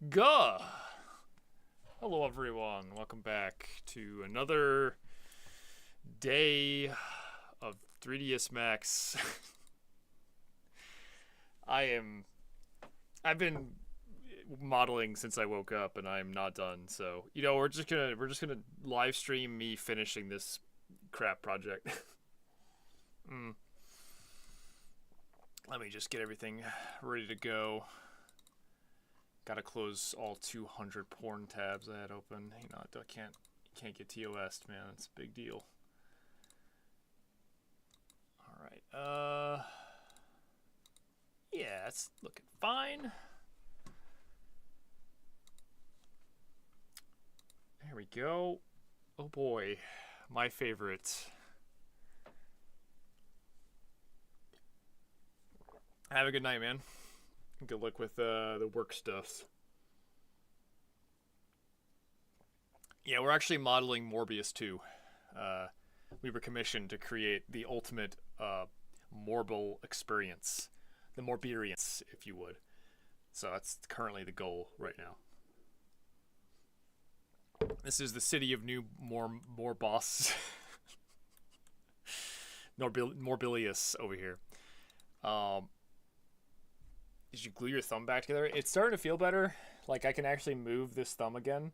Gah! Hello, everyone. Welcome back to another day of 3ds Max. I've been modeling since I woke up, and I'm not done. So we're just gonna live stream me finishing this crap project. mm. Let me just get everything ready to go. Gotta close all 200 porn tabs I had open. I can't get TOS, man. It's a big deal. All right. Yeah, it's looking fine. There we go. Oh boy, my favorite. Have a good night, man. Good luck with the work stuff. Yeah, we're actually modeling Morbius 2. We were commissioned to create the ultimate Morbil experience. The Morbirians, if you would. So that's currently the goal right now. This is the city of New Morbos. Morbilius over here. Did you glue your thumb back together? It's starting to feel better. Like, I can actually move this thumb again.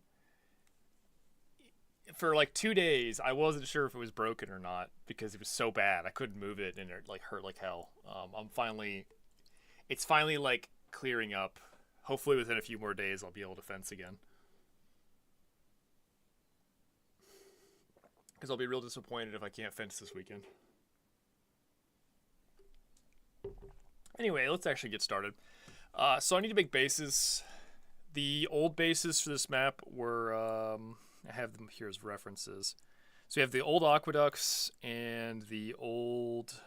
For like 2 days, I wasn't sure if it was broken or not because it was so bad. I couldn't move it and it like hurt like hell. It's finally like clearing up. Hopefully within a few more days I'll be able to fence again. Because I'll be real disappointed if I can't fence this weekend. Anyway, let's actually get started. So I need to make bases. The old bases for this map were, I have them here as references. So we have the old aqueducts and the old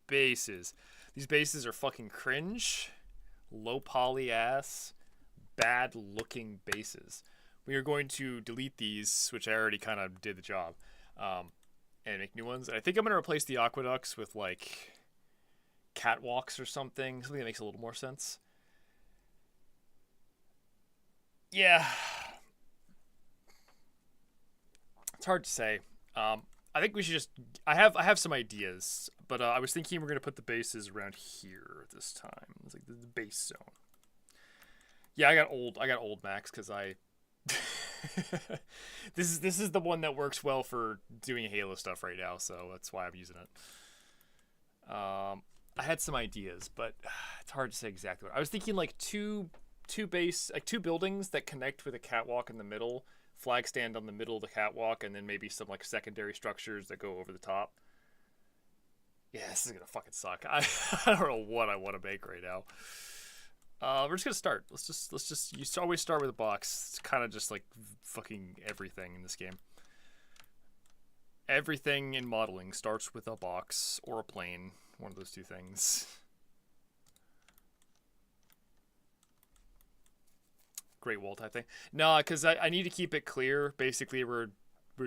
bases. These bases are fucking cringe, low poly ass, bad looking bases. We are going to delete these, which I already kind of did the job, and make new ones. And I think I'm going to replace the aqueducts with like catwalks or something that makes a little more sense. Yeah, it's hard to say. I think we should just. I have some ideas, but I was thinking we're gonna put the bases around here this time. It's like the base zone. Yeah, I got old Max because I. This is the one that works well for doing Halo stuff right now, so that's why I'm using it. I had some ideas, but it's hard to say exactly what. I was thinking like two buildings that connect with a catwalk in the middle, flag stand on the middle of the catwalk, and then maybe some like secondary structures that go over the top. Yeah, this is gonna fucking suck. I don't know what I want to make right now. We're just gonna start. Let's just. You always start with a box. It's kind of just like fucking everything in this game. Everything in modeling starts with a box or a plane. One of those two things. Great wall type thing. No, because I need to keep it clear. Basically, we're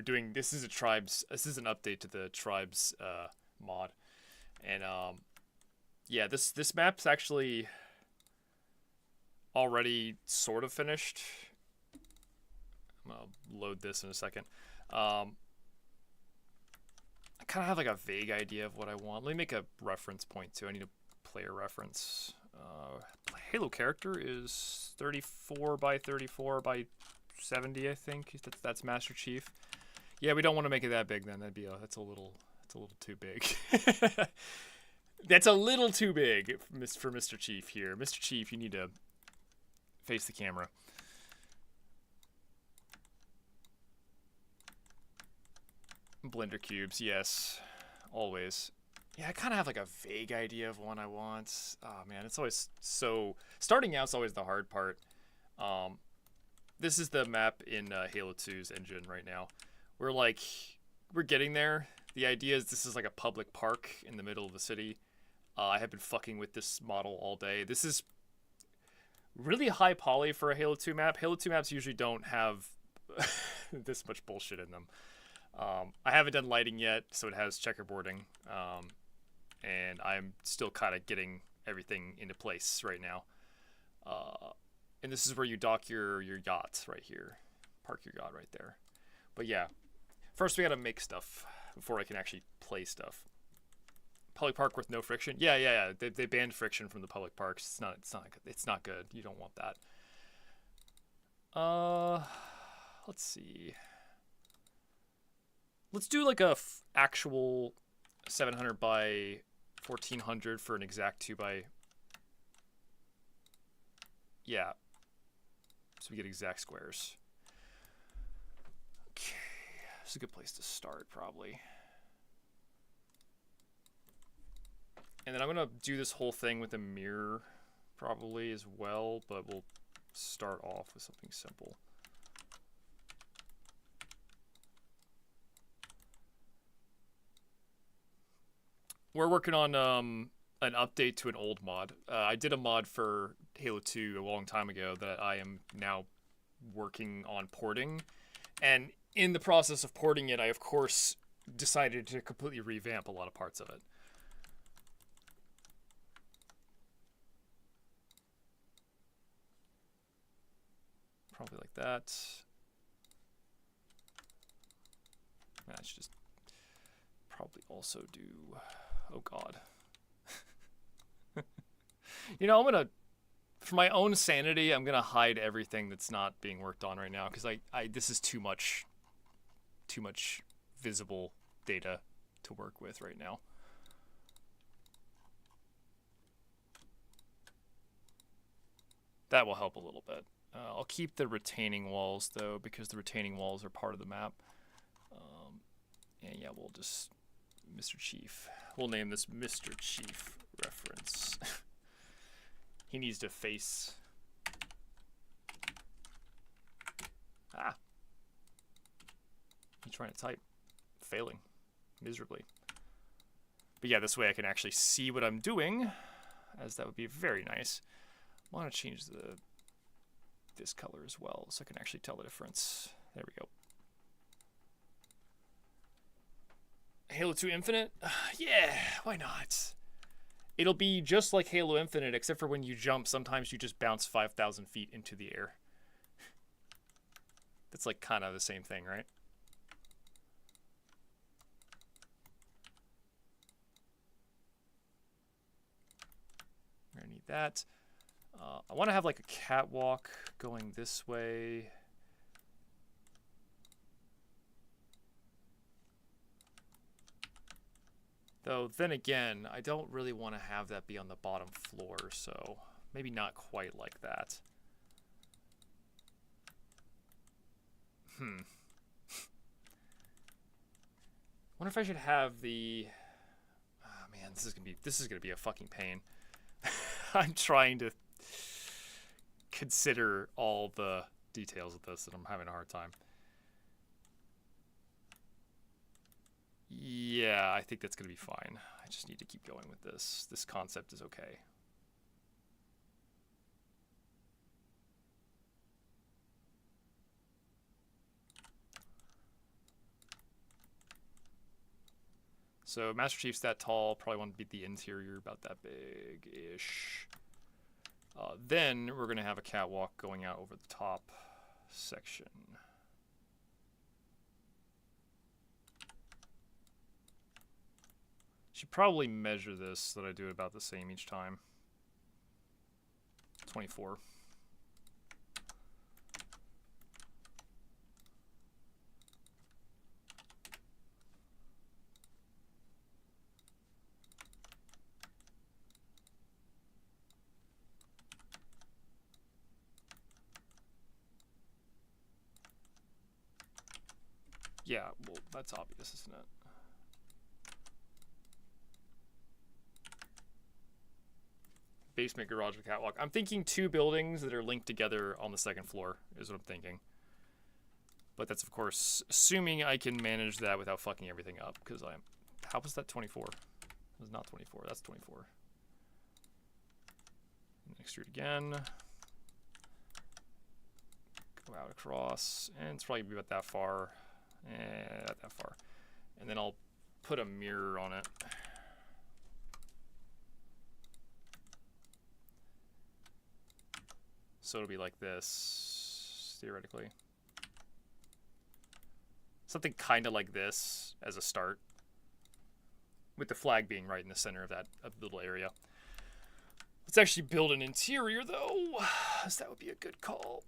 doing this is an update to the tribes mod, and yeah, this map's actually already sort of finished. I'm gonna load this in a second. I kind of have like a vague idea of what I want. Let me make a reference point too. I need a player reference. Halo character is 34 by 34 by 70, I think. That's Master Chief. Yeah, we don't want to make it that big then. That's a little too big. That's a little too big for Mr. Chief here. Mr. Chief, you need to face the camera. Blender cubes, yes, always. Yeah, I kind of have like a vague idea of one I want. Oh man, it's always so. Starting out's always the hard part. This is the map in Halo 2's engine right now. We're getting there. The idea is this is like a public park in the middle of the city. I have been fucking with this model all day. This is really high poly for a Halo 2 map. Halo 2 maps usually don't have this much bullshit in them. I haven't done lighting yet, so it has checkerboarding. And I'm still kind of getting everything into place right now. And this is where you dock your yacht right here. Park your yacht right there. But yeah, first we gotta make stuff before I can actually play stuff. Public park with no friction. Yeah. They banned friction from the public parks. It's not good. You don't want that. Let's see. Let's do like a actual 700 by 1400 for an exact 2 by. Yeah. So we get exact squares. Okay, this is a good place to start probably. And then I'm gonna do this whole thing with a mirror probably as well, but we'll start off with something simple. We're working on an update to an old mod. I did a mod for Halo 2 a long time ago that I am now working on porting. And in the process of porting it, I of course decided to completely revamp a lot of parts of it. Probably like that. I should just probably also do, oh God. You know, I'm gonna, for my own sanity, I'm gonna hide everything that's not being worked on right now because this is too much visible data to work with right now. That will help a little bit. I'll keep the retaining walls though because the retaining walls are part of the map. And yeah, we'll just Mr. Chief. We'll name this Mr. Chief reference. He needs to face. Ah. He's trying to type. Failing. Miserably. But yeah, this way I can actually see what I'm doing, as that would be very nice. I want to change this color as well, so I can actually tell the difference. There we go. Halo 2 Infinite? Yeah, why not? It'll be just like Halo Infinite, except for when you jump, sometimes you just bounce 5,000 feet into the air. That's like kind of the same thing, right? I need that. I want to have like a catwalk going this way. Though, then again, I don't really want to have that be on the bottom floor, so maybe not quite like that. Wonder if I should have the. Oh man, this is gonna be a fucking pain. I'm trying to consider all the details of this, and I'm having a hard time. Yeah, I think that's going to be fine. I just need to keep going with this. This concept is okay. So Master Chief's that tall. Probably want to beat the interior about that big-ish. Then we're going to have a catwalk going out over the top section. Should probably measure this so that I do it about the same each time. 24. Yeah, well, that's obvious, isn't it? Basement, garage, and catwalk. I'm thinking 2 buildings that are linked together on the 2nd floor is what I'm thinking. But that's, of course, assuming I can manage that without fucking everything up, because I'm... How was that 24? It was not 24. That's 24. And extrude again. Go out across. And it's probably about that far. Not that far. And then I'll put a mirror on it. So it'll be like this, theoretically. Something kind of like this as a start, with the flag being right in the center of that little area. Let's actually build an interior, though, so that would be a good call.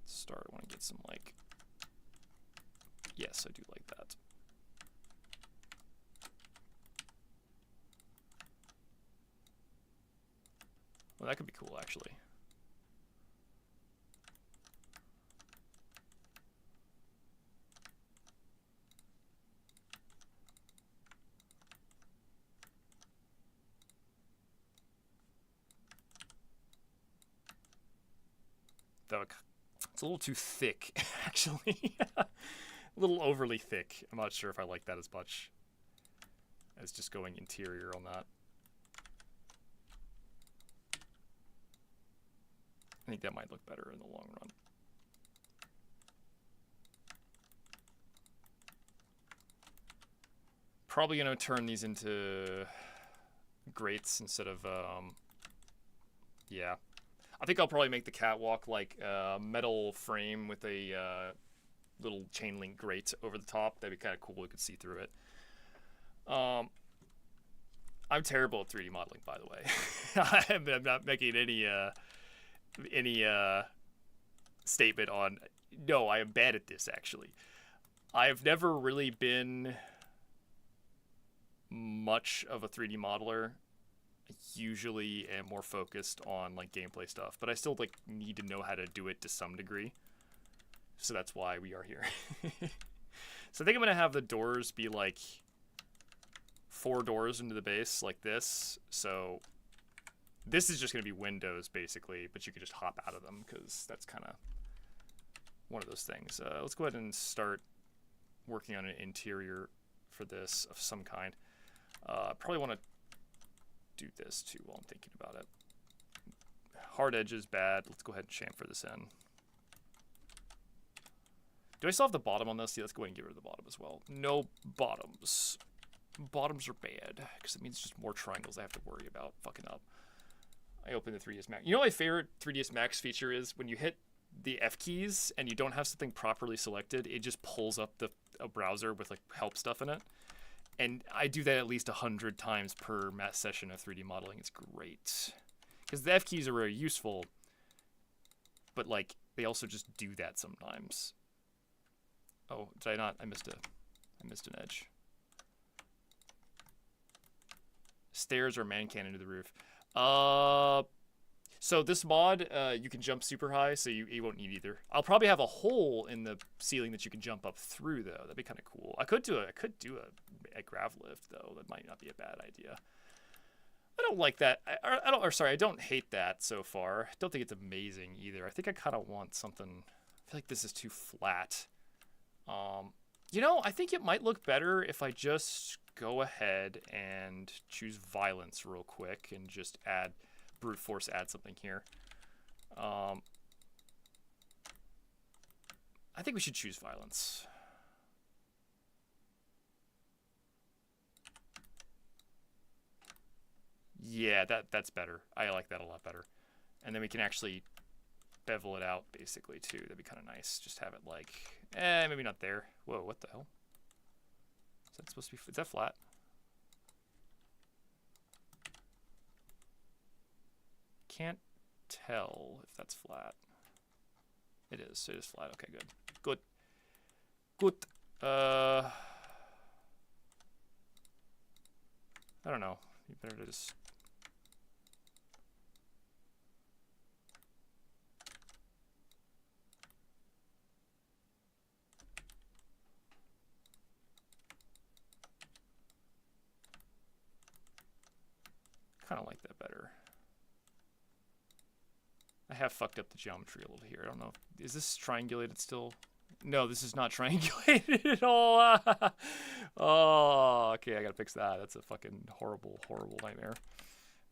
Start. I want to get some, like... Yes, I do like that. Well, that could be cool, actually. It's a little too thick, actually. A little overly thick. I'm not sure if I like that as much as just going interior on that. I think that might look better in the long run. Probably going to turn these into grates instead of, yeah. I think I'll probably make the catwalk like a metal frame with a little chain link grate over the top. That'd be kind of cool. You could see through it. I'm terrible at 3D modeling, by the way. I'm not making any statement on. No, I am bad at this, actually. I've never really been much of a 3D modeler. I usually am more focused on like gameplay stuff, but I still like need to know how to do it to some degree. So that's why we are here. So I think I'm gonna have the doors be like 4 doors into the base like this. So this is just gonna be windows basically, but you can just hop out of them because that's kind of one of those things. Let's go ahead and start working on an interior for this of some kind. Probably want to do this too while I'm thinking about it. Hard edges bad. Let's go ahead and chamfer this in. Do I still have the bottom on this? Yeah, let's go ahead and get rid of the bottom as well. No bottoms. Bottoms are bad because it means just more triangles I have to worry about fucking up. I open the 3ds Max. You know what my favorite 3ds Max feature is? When you hit the F keys and you don't have something properly selected, it just pulls up a browser with like help stuff in it. And I do that at least 100 times per session of 3D modeling. It's great. Because the F keys are very useful, but like they also just do that sometimes. Oh, did I not? I missed an edge. Stairs or man cannon to the roof. So this mod, you can jump super high, so you won't need either. I'll probably have a hole in the ceiling that you can jump up through, though. That'd be kind of cool. I could do a grav lift, though. That might not be a bad idea. I don't like that. I don't hate that so far. I don't think it's amazing either. I think I kind of want something. I feel like this is too flat. You know, I think it might look better if I just go ahead and choose violence real quick and just brute force add something here. I think we should choose violence. Yeah, that's better. I like that a lot better. And then we can actually bevel it out basically too. That'd be kind of nice. Just have it like, maybe not there. Whoa, what the hell? Is that supposed to be, is that flat? Can't tell if that's flat. It is. It is flat. Okay, good. Good. Good. I don't know. You better just. Kind of like that better. I have fucked up the geometry a little here. I don't know. Is this triangulated still? No, this is not triangulated at all. Oh, okay. I gotta fix that. That's a fucking horrible, horrible nightmare.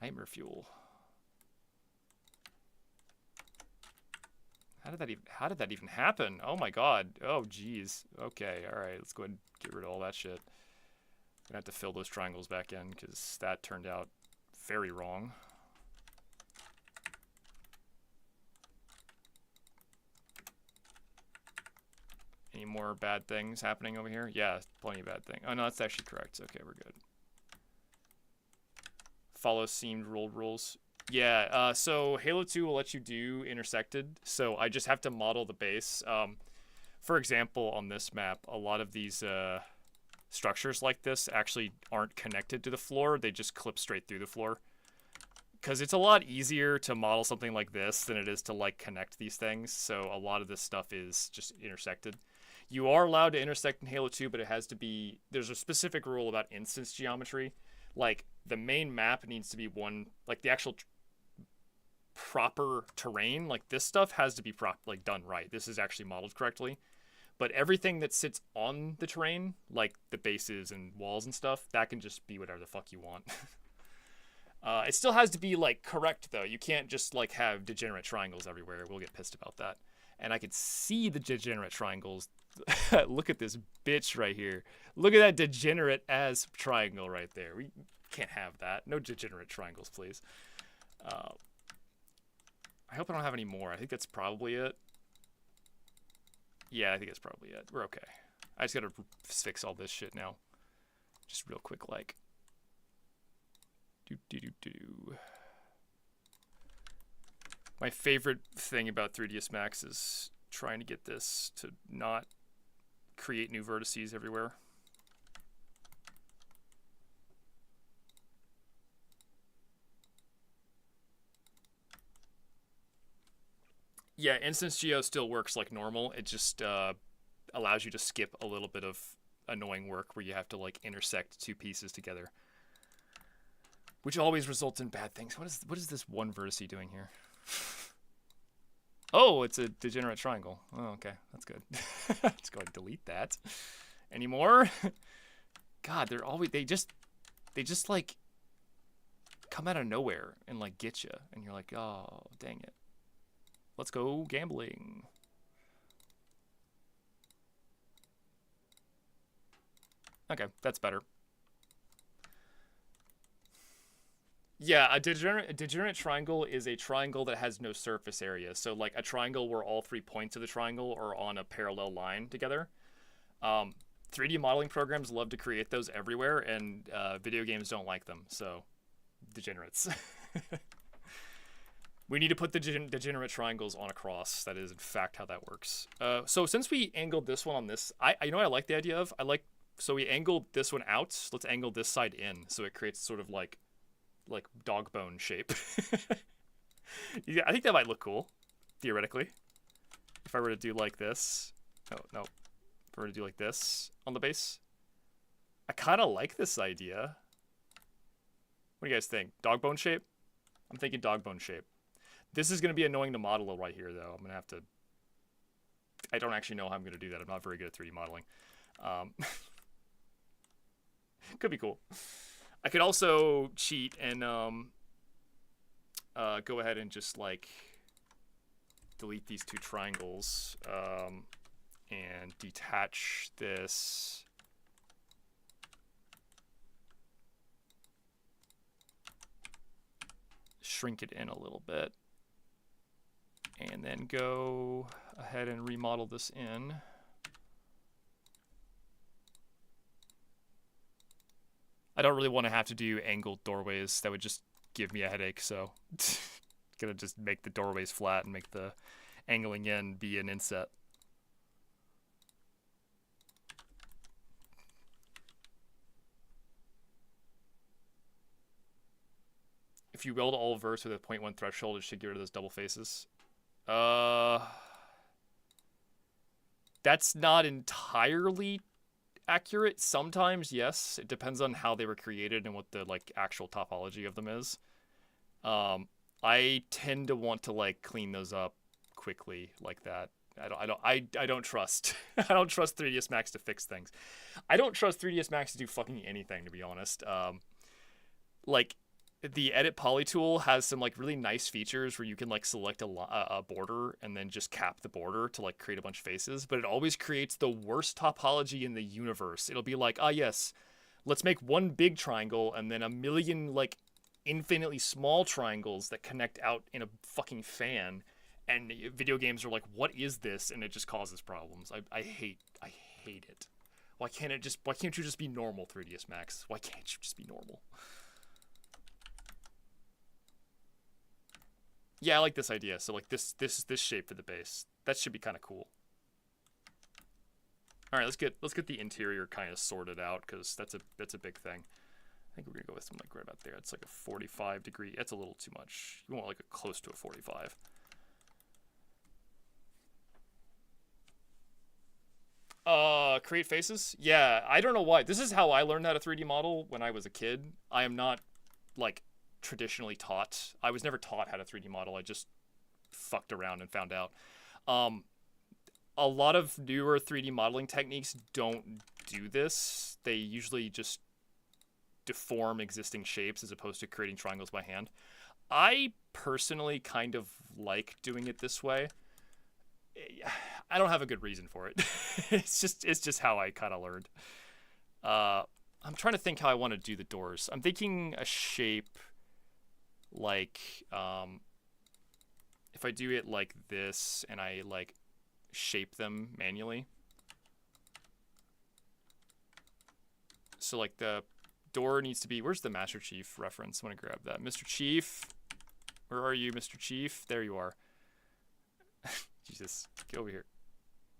Nightmare fuel. How did that even happen? Oh my god. Oh geez. Okay. All right. Let's go ahead and get rid of all that shit. I'm gonna have to fill those triangles back in because that turned out very wrong. Any more bad things happening over here? Yeah, plenty of bad things. Oh, no, that's actually correct. Okay, we're good. Follow seamed ruled rules. Yeah, so Halo 2 will let you do intersected, so I just have to model the base. For example, on this map, a lot of these structures like this actually aren't connected to the floor. They just clip straight through the floor. Because it's a lot easier to model something like this than it is to, like, connect these things, so a lot of this stuff is just intersected. You are allowed to intersect in Halo 2, but it has to be... There's a specific rule about instance geometry. Like, the main map needs to be one... Like, the actual proper terrain, like, this stuff has to be done right. This is actually modeled correctly. But everything that sits on the terrain, like the bases and walls and stuff, that can just be whatever the fuck you want. It still has to be, like, correct, though. You can't just, like, have degenerate triangles everywhere. We'll get pissed about that. And I could see the degenerate triangles. Look at this bitch right here. Look at that degenerate as triangle right there. We can't have that. No degenerate triangles, please. I hope I don't have any more. I think that's probably it. Yeah, I think that's probably it. We're okay. I just gotta fix all this shit now. Just real quick, like. My favorite thing about 3ds Max is trying to get this to not create new vertices everywhere. Yeah, Instance Geo still works like normal. It just allows you to skip a little bit of annoying work where you have to, like, intersect two pieces together, which always results in bad things. What is this one vertice doing here? Oh, it's a degenerate triangle. Oh, okay, that's good. Let's go ahead and delete that. Any more? God, they just like come out of nowhere and, like, get you, and you're like, oh, dang it. Let's go gambling. Okay, that's better. Yeah, a degenerate triangle is a triangle that has no surface area. So, like, a triangle where all 3 points of the triangle are on a parallel line together. 3D modeling programs love to create those everywhere, and video games don't like them. So, degenerates. We need to put the degenerate triangles on a cross. That is, in fact, how that works. So since we angled this one on this, I know what I like the idea of. So we angled this one out. Let's angle this side in, so it creates sort of like dog bone shape. Yeah, I think that might look cool, theoretically. If I were to do like this. Oh, no. If I were to do like this on the base. I kind of like this idea. What do you guys think? Dog bone shape? I'm thinking dog bone shape. This is going to be annoying to model right here, though. I'm going to have to... I don't actually know how I'm going to do that. I'm not very good at 3D modeling. Could be cool. I could also cheat and go ahead and just, like, delete these two triangles and detach this. Shrink it in a little bit. And then go ahead and remodel this in. I don't really want to have to do angled doorways. That would just give me a headache, so gonna just make the doorways flat and make the angling in be an inset. If you weld all verts with a 0.1 threshold, it should get rid of those double faces. That's not entirely accurate. Sometimes, yes. It depends on how they were created and what the, like, actual topology of them is. I tend to want to, like, clean those up quickly like that. I don't trust. I don't trust 3ds Max to fix things. I don't trust 3ds Max to do fucking anything, to be honest. Like, the edit poly tool has some, like, really nice features where you can, like, select a border and then just cap the border to, like, create a bunch of faces, but it always creates the worst topology in the universe. It'll be like, ah, yes, let's make one big triangle and then a million, like, infinitely small triangles that connect out in a fucking fan, And video games are like, what is this? And it just causes problems. I hate it. Why can't you just be normal, 3ds Max? Why can't you just be normal? Yeah, I like this idea. So like this shape for the base. That should be kind of cool. All right, let's get the interior kind of sorted out, because that's a big thing. I think we're gonna go with something like right about there. It's like a 45 degree. That's a little too much. You want like a close to a 45. Create faces? Yeah, I don't know why. This is how I learned how to 3D model when I was a kid. I am not, like, traditionally taught. I was never taught how to 3D model. I just fucked around and found out. A lot of newer 3D modeling techniques don't do this. They usually just deform existing shapes as opposed to creating triangles by hand. I personally kind of like doing it this way. I don't have a good reason for it. It's just how I kind of learned. I'm trying to think how I want to do the doors. I'm thinking a shape like, if I do it like this and I like shape them manually. So like the door needs to be, where's the Master Chief reference? I want to grab that. Mr. Chief, where are you, Mr. Chief? There you are. Jesus, get over here.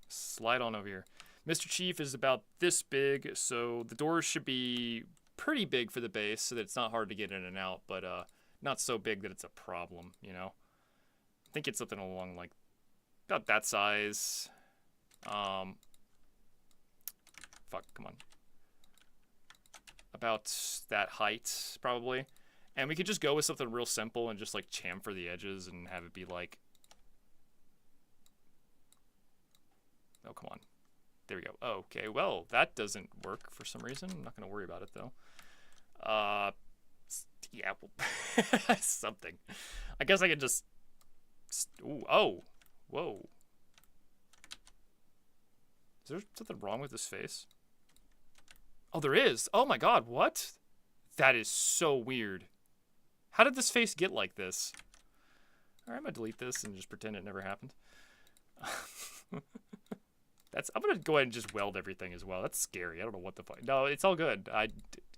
Slide on over here. Mr. Chief is about this big, so the doors should be pretty big for the base so that it's not hard to get in and out, but not so big that it's a problem, you know? I think it's something along like about that size. Fuck, come on. About that height, probably. And we could just go with something real simple and just like chamfer the edges and have it be like, oh, come on. There we go. Oh, okay, well, that doesn't work for some reason. I'm not going to worry about it, though. Yeah, well, something. I guess I could just... Ooh, oh, whoa. Is there something wrong with this face? Oh, there is. Oh, my God, what? That is so weird. How did this face get like this? All right, I'm going to delete this and just pretend it never happened. I'm gonna go ahead and just weld everything as well. That's scary. I don't know what the fuck. No, it's all good.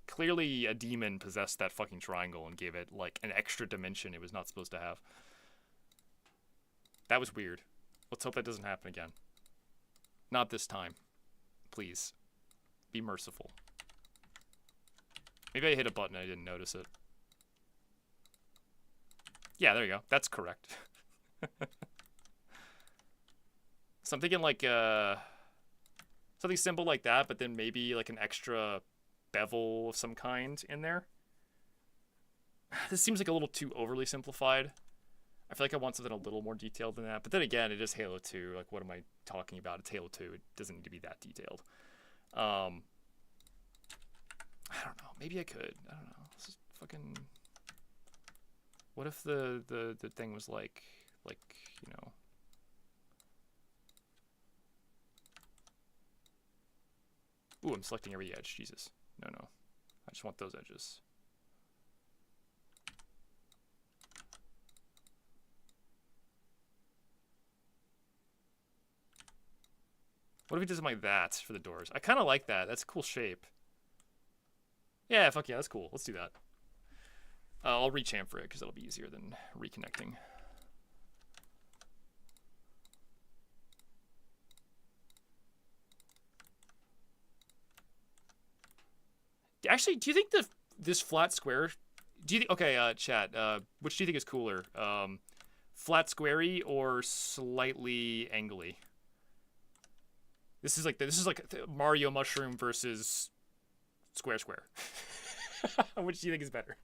Clearly a demon possessed that fucking triangle and gave it like an extra dimension it was not supposed to have. That was weird. Let's hope that doesn't happen again. Not this time. Please. Be merciful. Maybe I hit a button and I didn't notice it. Yeah, there you go. That's correct. So I'm thinking like something simple like that, but then maybe like an extra bevel of some kind in there. This seems like a little too overly simplified. I feel like I want something a little more detailed than that. But then again, it is Halo 2. Like, what am I talking about? It's Halo 2. It doesn't need to be that detailed. I don't know. Maybe I could. I don't know. This is fucking... What if the thing was like, you know... Ooh, I'm selecting every edge. Jesus. No. I just want those edges. What if we did something like that for the doors? I kind of like that. That's a cool shape. Yeah, fuck yeah, that's cool. Let's do that. I'll rechamfer it because that'll be easier than reconnecting. Actually, do you think this flat square? Do you think? Okay, chat. Which do you think is cooler? Flat squarey or slightly angly? This is like Mario Mushroom versus Square. Which do you think is better?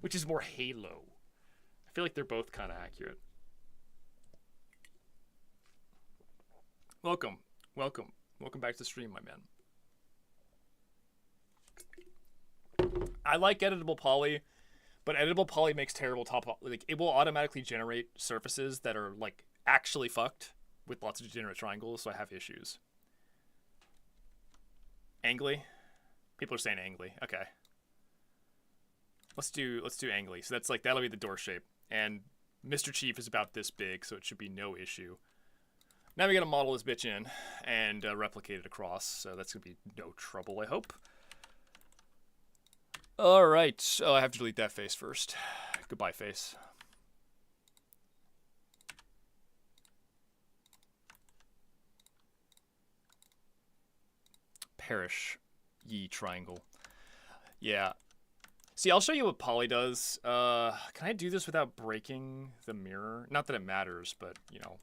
Which is more Halo? I feel like they're both kind of accurate. Welcome back to the stream, my man. I like editable poly, but editable poly makes terrible like it will automatically generate surfaces that are like actually fucked with lots of degenerate triangles, so I have issues. Angly? People are saying angly. Okay. Let's do angly. So that's like that'll be the door shape. And Mr. Chief is about this big, so it should be no issue. Now we gotta model this bitch in and replicate it across, so that's gonna be no trouble, I hope. Alright, oh, I have to delete that face first. Goodbye, face. Perish, ye triangle. Yeah. See, I'll show you what poly does. Can I do this without breaking the mirror? Not that it matters, but, you know,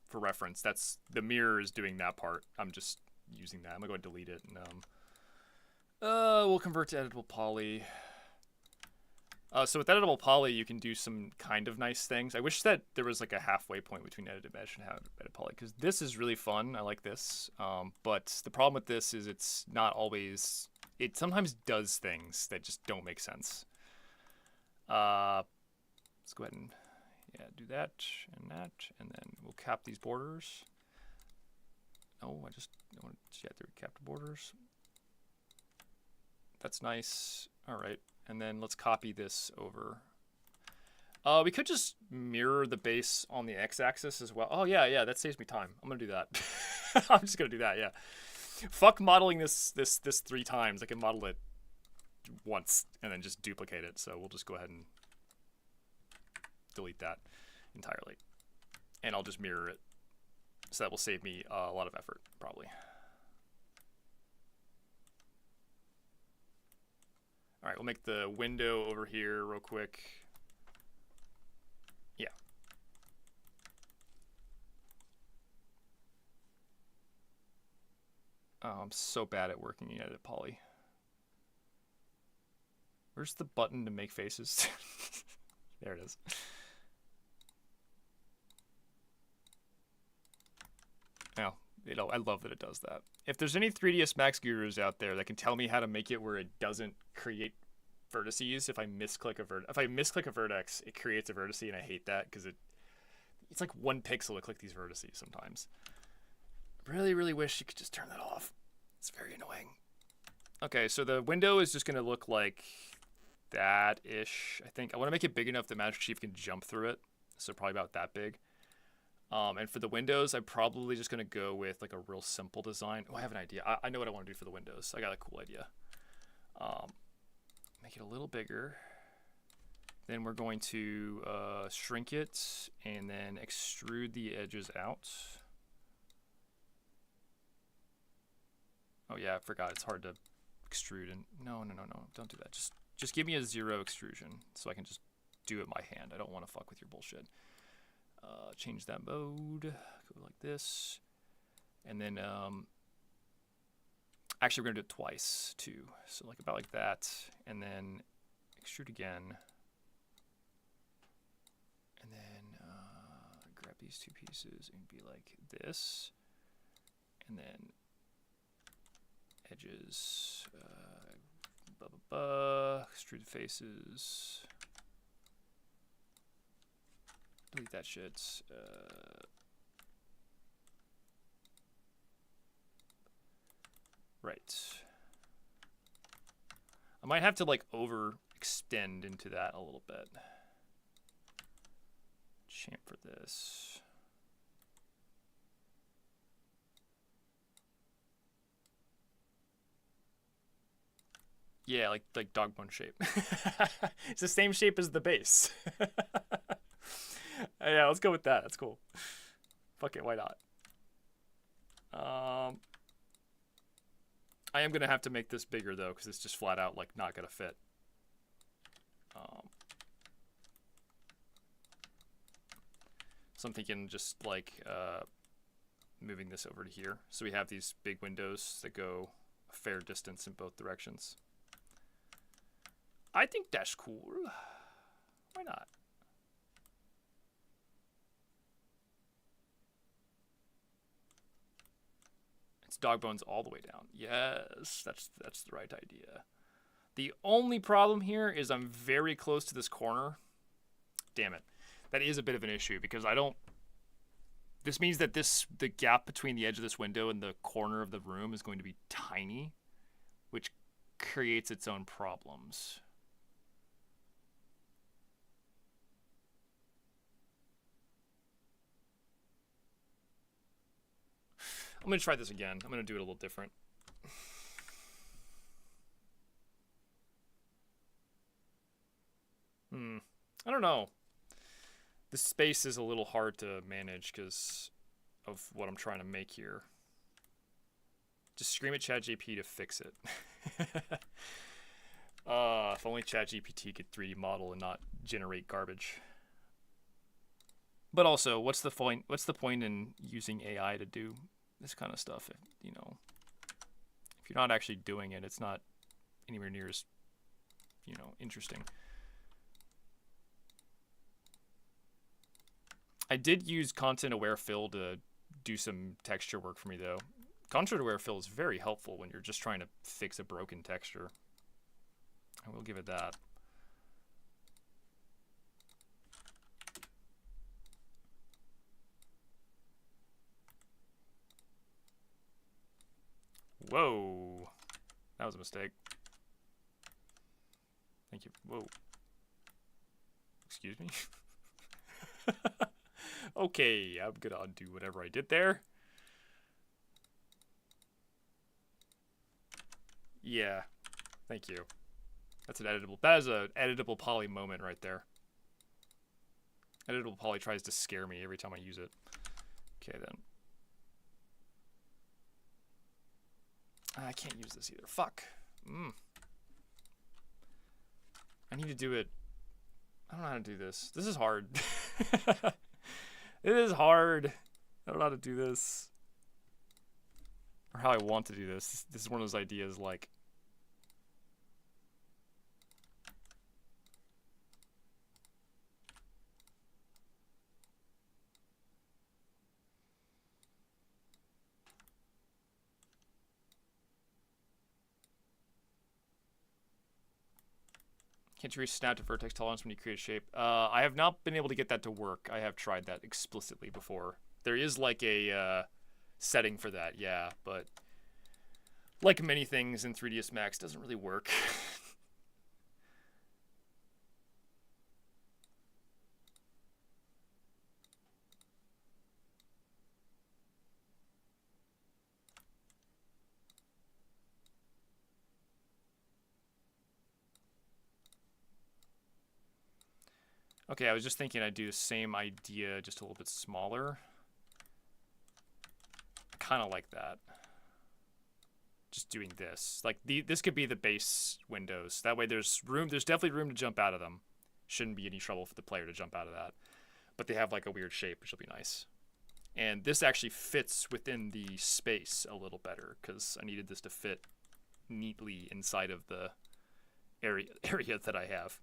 for reference, that's the mirror is doing that part. I'm just using that. I'm gonna go ahead and delete it. And, we'll convert to editable poly. So with editable poly, you can do some kind of nice things. I wish that there was like a halfway point between edited mesh and edit poly, because this is really fun. I like this. But the problem with this is it's not always... It sometimes does things that just don't make sense. Let's go ahead and do that, and then we'll cap these borders. No, I just want to cap the borders. That's nice. All right, and then let's copy this over. We could just mirror the base on the x-axis as well. Oh yeah, that saves me time. I'm gonna do that. I'm just gonna do that. Yeah. Fuck modeling this 3 times. I can model it once and then just duplicate it. So we'll just go ahead and delete that entirely. And I'll just mirror it. So that will save me a lot of effort, probably. All right, we'll make the window over here real quick. Yeah. Oh, I'm so bad at working in edit poly. Where's the button to make faces? There it is. Oh, I love that it does that. If there's any 3ds Max gurus out there that can tell me how to make it where it doesn't create vertices, if I misclick a vertex, it creates a vertice, and I hate that because it's like 1 pixel to click these vertices sometimes. Really, really wish you could just turn that off. It's very annoying. Okay, so the window is just going to look like that-ish, I think. I want to make it big enough that Master Chief can jump through it, so probably about that big. And for the windows, I'm probably just going to go with like a real simple design. Oh, I have an idea. I know what I want to do for the windows. I got a cool idea. Make it a little bigger. Then we're going to shrink it and then extrude the edges out. Oh yeah, I forgot. It's hard to extrude. And no, don't do that. Just give me a 0 extrusion so I can just do it by hand. I don't want to fuck with your bullshit. Change that mode. Go like this, and then actually we're gonna do it twice too. So like about like that, and then extrude again, and then grab these 2 pieces and be like this, and then edges, extrude faces, delete that shit. Right. I might have to like overextend into that a little bit. Chamfer this. Yeah, like dog bone shape. It's the same shape as the base. Yeah, let's go with that. That's cool. Fuck it, why not? I am gonna have to make this bigger though, because it's just flat out like not gonna fit. So I'm thinking just like moving this over to here, so we have these big windows that go a fair distance in both directions. I think that's cool. Why not? It's dog bones all the way down. Yes, that's the right idea. The only problem here is I'm very close to this corner. Damn it. That is a bit of an issue because this means that the gap between the edge of this window and the corner of the room is going to be tiny, which creates its own problems. I'm going to try this again. I'm going to do it a little different. I don't know. The space is a little hard to manage because of what I'm trying to make here. Just scream at ChatGPT to fix it. If only ChatGPT could 3D model and not generate garbage. But also, what's the point? What's the point in using AI to do this kind of stuff? You know, if you're not actually doing it, it's not anywhere near as, you know, interesting. I did use content-aware fill to do some texture work for me, though. Content-aware fill is very helpful when you're just trying to fix a broken texture. I will give it that. Whoa. That was a mistake. Thank you. Whoa. Excuse me? Okay, I'm gonna undo whatever I did there. Yeah, thank you. That's an editable. That is an editable poly moment right there. Editable poly tries to scare me every time I use it. Okay then. I can't use this either. Fuck. I need to do it. I don't know how to do this. This is hard. It is hard. I don't know how to do this. Or how I want to do this. This is one of those ideas like... Can't you re-snap to vertex tolerance when you create a shape? I have not been able to get that to work. I have tried that explicitly before. There is like a setting for that, yeah, but like many things in 3ds Max, doesn't really work. Okay, I was just thinking I'd do the same idea, just a little bit smaller. I kind of like that. Just doing this. Like, this could be the base windows. That way there's room, there's definitely room to jump out of them. Shouldn't be any trouble for the player to jump out of that. But they have like a weird shape, which will be nice. And this actually fits within the space a little better, because I needed this to fit neatly inside of the area that I have.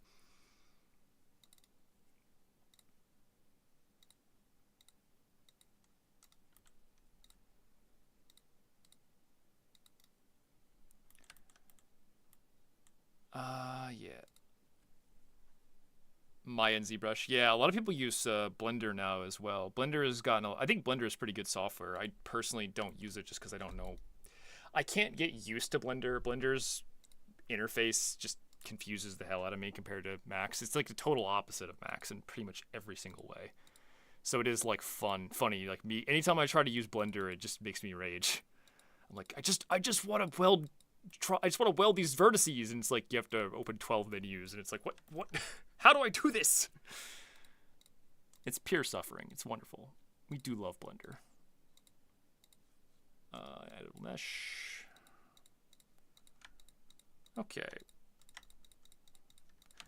Yeah. Maya and ZBrush. Yeah, a lot of people use Blender now as well. Blender has gotten, I think Blender is pretty good software. I personally don't use it just because I don't know. I can't get used to Blender. Blender's interface just confuses the hell out of me compared to Max. It's like the total opposite of Max in pretty much every single way. So it is like funny. Like me, anytime I try to use Blender, it just makes me rage. I'm like, I just want to weld. I just want to weld these vertices, and it's like you have to open 12 menus, and it's like, what? How do I do this? It's pure suffering. It's wonderful. We do love Blender. Editable mesh. Okay.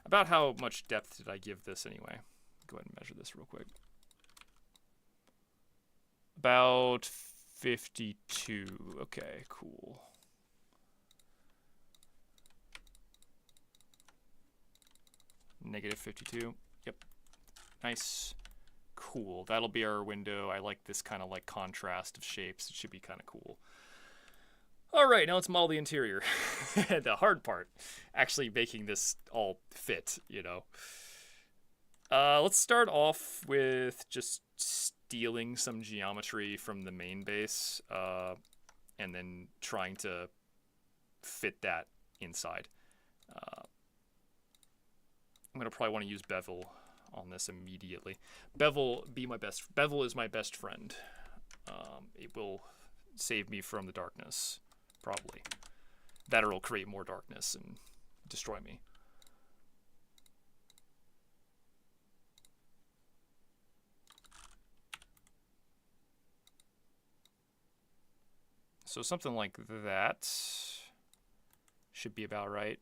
About how much depth did I give this anyway? Go ahead and measure this real quick. About 52. Okay, cool. Negative 52. Yep. Nice. Cool. That'll be our window. I like this kind of like contrast of shapes. It should be kind of cool. All right, now let's model the interior. The hard part, actually making this all fit, you know. Let's start off with just stealing some geometry from the main base, and then trying to fit that inside. I'm gonna probably want to use bevel on this immediately. Bevel is my best friend. It will save me from the darkness, probably. That or it'll create more darkness and destroy me. So something like that should be about right.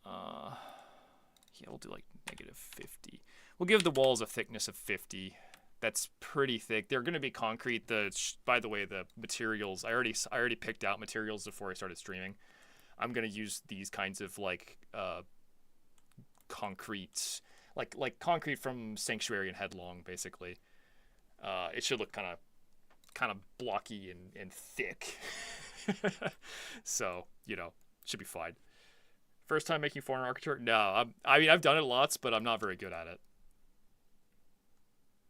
Yeah, we'll do like -50. We'll give the walls a thickness of 50. That's pretty thick. They're going to be concrete. By the way, the materials, I already picked out materials before I started streaming. I'm going to use these kinds of like concrete, like concrete from Sanctuary and Headlong, basically. It should look kind of blocky and thick. So, you know, should be fine. First time making foreign architecture? No, I mean, I've done it lots, but I'm not very good at it.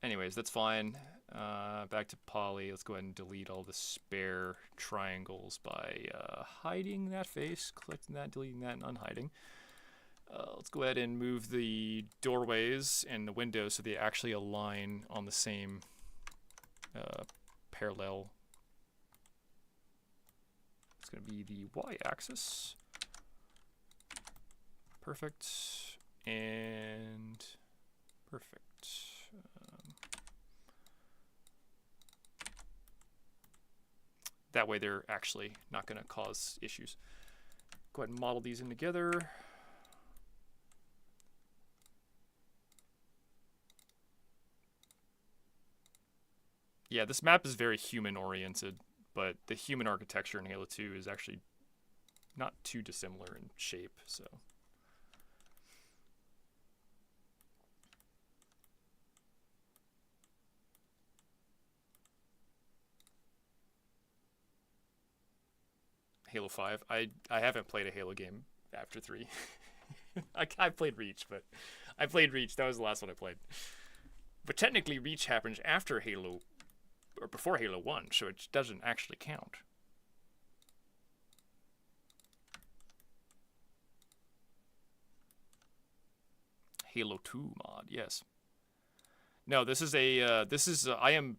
Anyways, that's fine. Back to poly. Let's go ahead and delete all the spare triangles by hiding that face, collecting that, deleting that, and unhiding. Let's go ahead and move the doorways and the windows so they actually align on the same parallel. It's going to be the y-axis. Perfect. And perfect. That way they're actually not going to cause issues. Go ahead and model these in together. Yeah, this map is very human-oriented, but the human architecture in Halo 2 is actually not too dissimilar in shape, so... Halo 5. I haven't played a Halo game after 3. I played Reach, but I played Reach. That was the last one I played. But technically, Reach happens after Halo, or before Halo 1, so it doesn't actually count. Halo 2 mod, yes. No, this is I am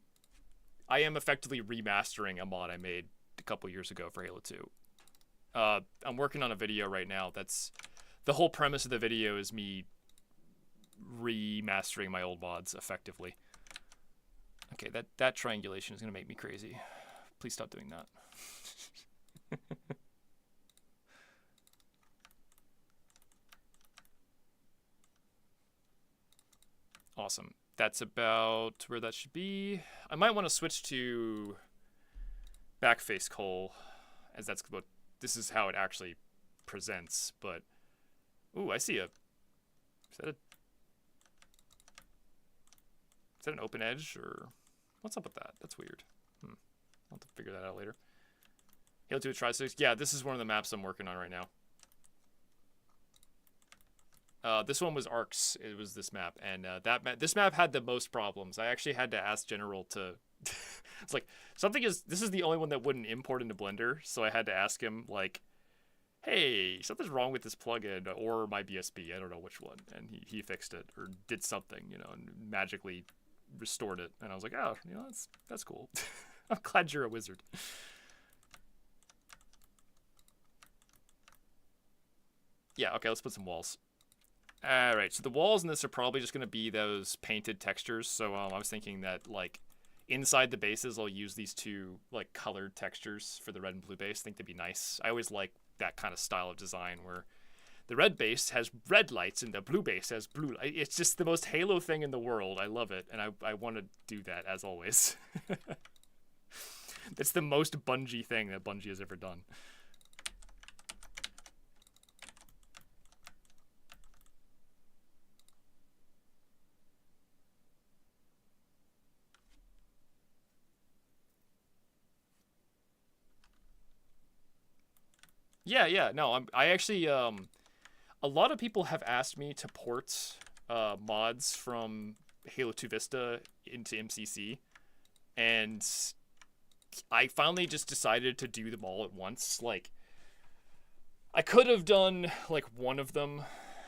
effectively remastering a mod I made a couple years ago for Halo 2. I'm working on a video right now. That's the whole premise of the video is me remastering my old mods effectively. Okay, that triangulation is gonna make me crazy. Please stop doing that. Awesome. That's about where that should be. I might want to switch to backface coal, as that's what this is how it actually presents. But ooh, I see is that an open edge or what's up with that? That's weird. I'll have to figure that out later. Halo 2 Tri-Six. Yeah, this is one of the maps I'm working on right now. This one was Arcs. It was this map, and this map had the most problems. I actually had to ask General to. It's like this is the only one that wouldn't import into Blender, so I had to ask him like, "Hey, something's wrong with this plugin or my BSB. I don't know which one." And he fixed it or did something, you know, and magically restored it. And I was like, "Oh, you know, that's cool. I'm glad you're a wizard." Yeah. Okay. Let's put some walls. All right, so the walls in this are probably just going to be those painted textures. So I was thinking that, like, inside the bases, I'll use these two, like, colored textures for the red and blue base. I think they'd be nice. I always like that kind of style of design where the red base has red lights and the blue base has blue lights. It's just the most Halo thing in the world. I love it, and I want to do that, as always. That's the most Bungie thing that Bungie has ever done. Yeah, no, I actually, a lot of people have asked me to port mods from Halo 2 Vista into MCC, and I finally just decided to do them all at once. Like, I could have done, like, one of them,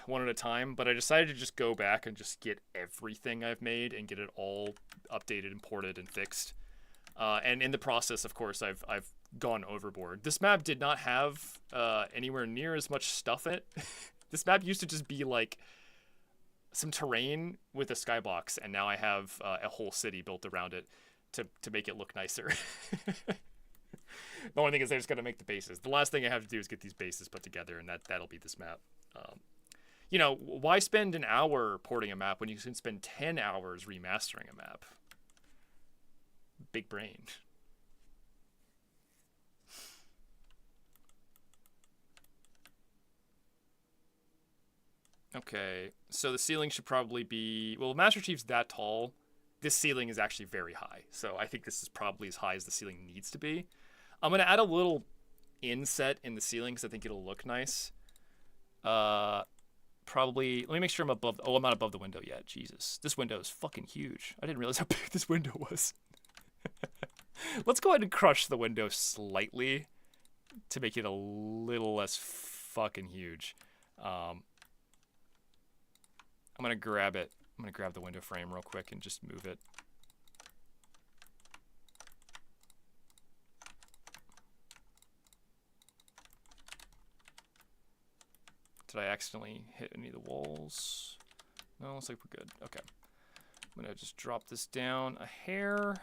one at a time, but I decided to just go back and just get everything I've made and get it all updated and ported and fixed. And in the process, of course, I've gone overboard. This map did not have anywhere near as much stuff in it. This map used to just be like some terrain with a skybox, and now I have a whole city built around it to make it look nicer. The only thing is I just got to make the bases. The last thing I have to do is get these bases put together, and that'll be this map. You know, why spend an hour porting a map when you can spend 10 hours remastering a map? Big brain. Okay, so the ceiling should probably be... Well, Master Chief's that tall. This ceiling is actually very high, so I think this is probably as high as the ceiling needs to be. I'm going to add a little inset in the ceiling because I think it'll look nice. Probably... Let me make sure I'm above... Oh, I'm not above the window yet. Jesus. This window is fucking huge. I didn't realize how big this window was. Let's go ahead and crush the window slightly to make it a little less fucking huge. I'm going to grab it. I'm going to grab the window frame real quick and just move it. Did I accidentally hit any of the walls? No, looks like we're good. Okay. I'm going to just drop this down a hair.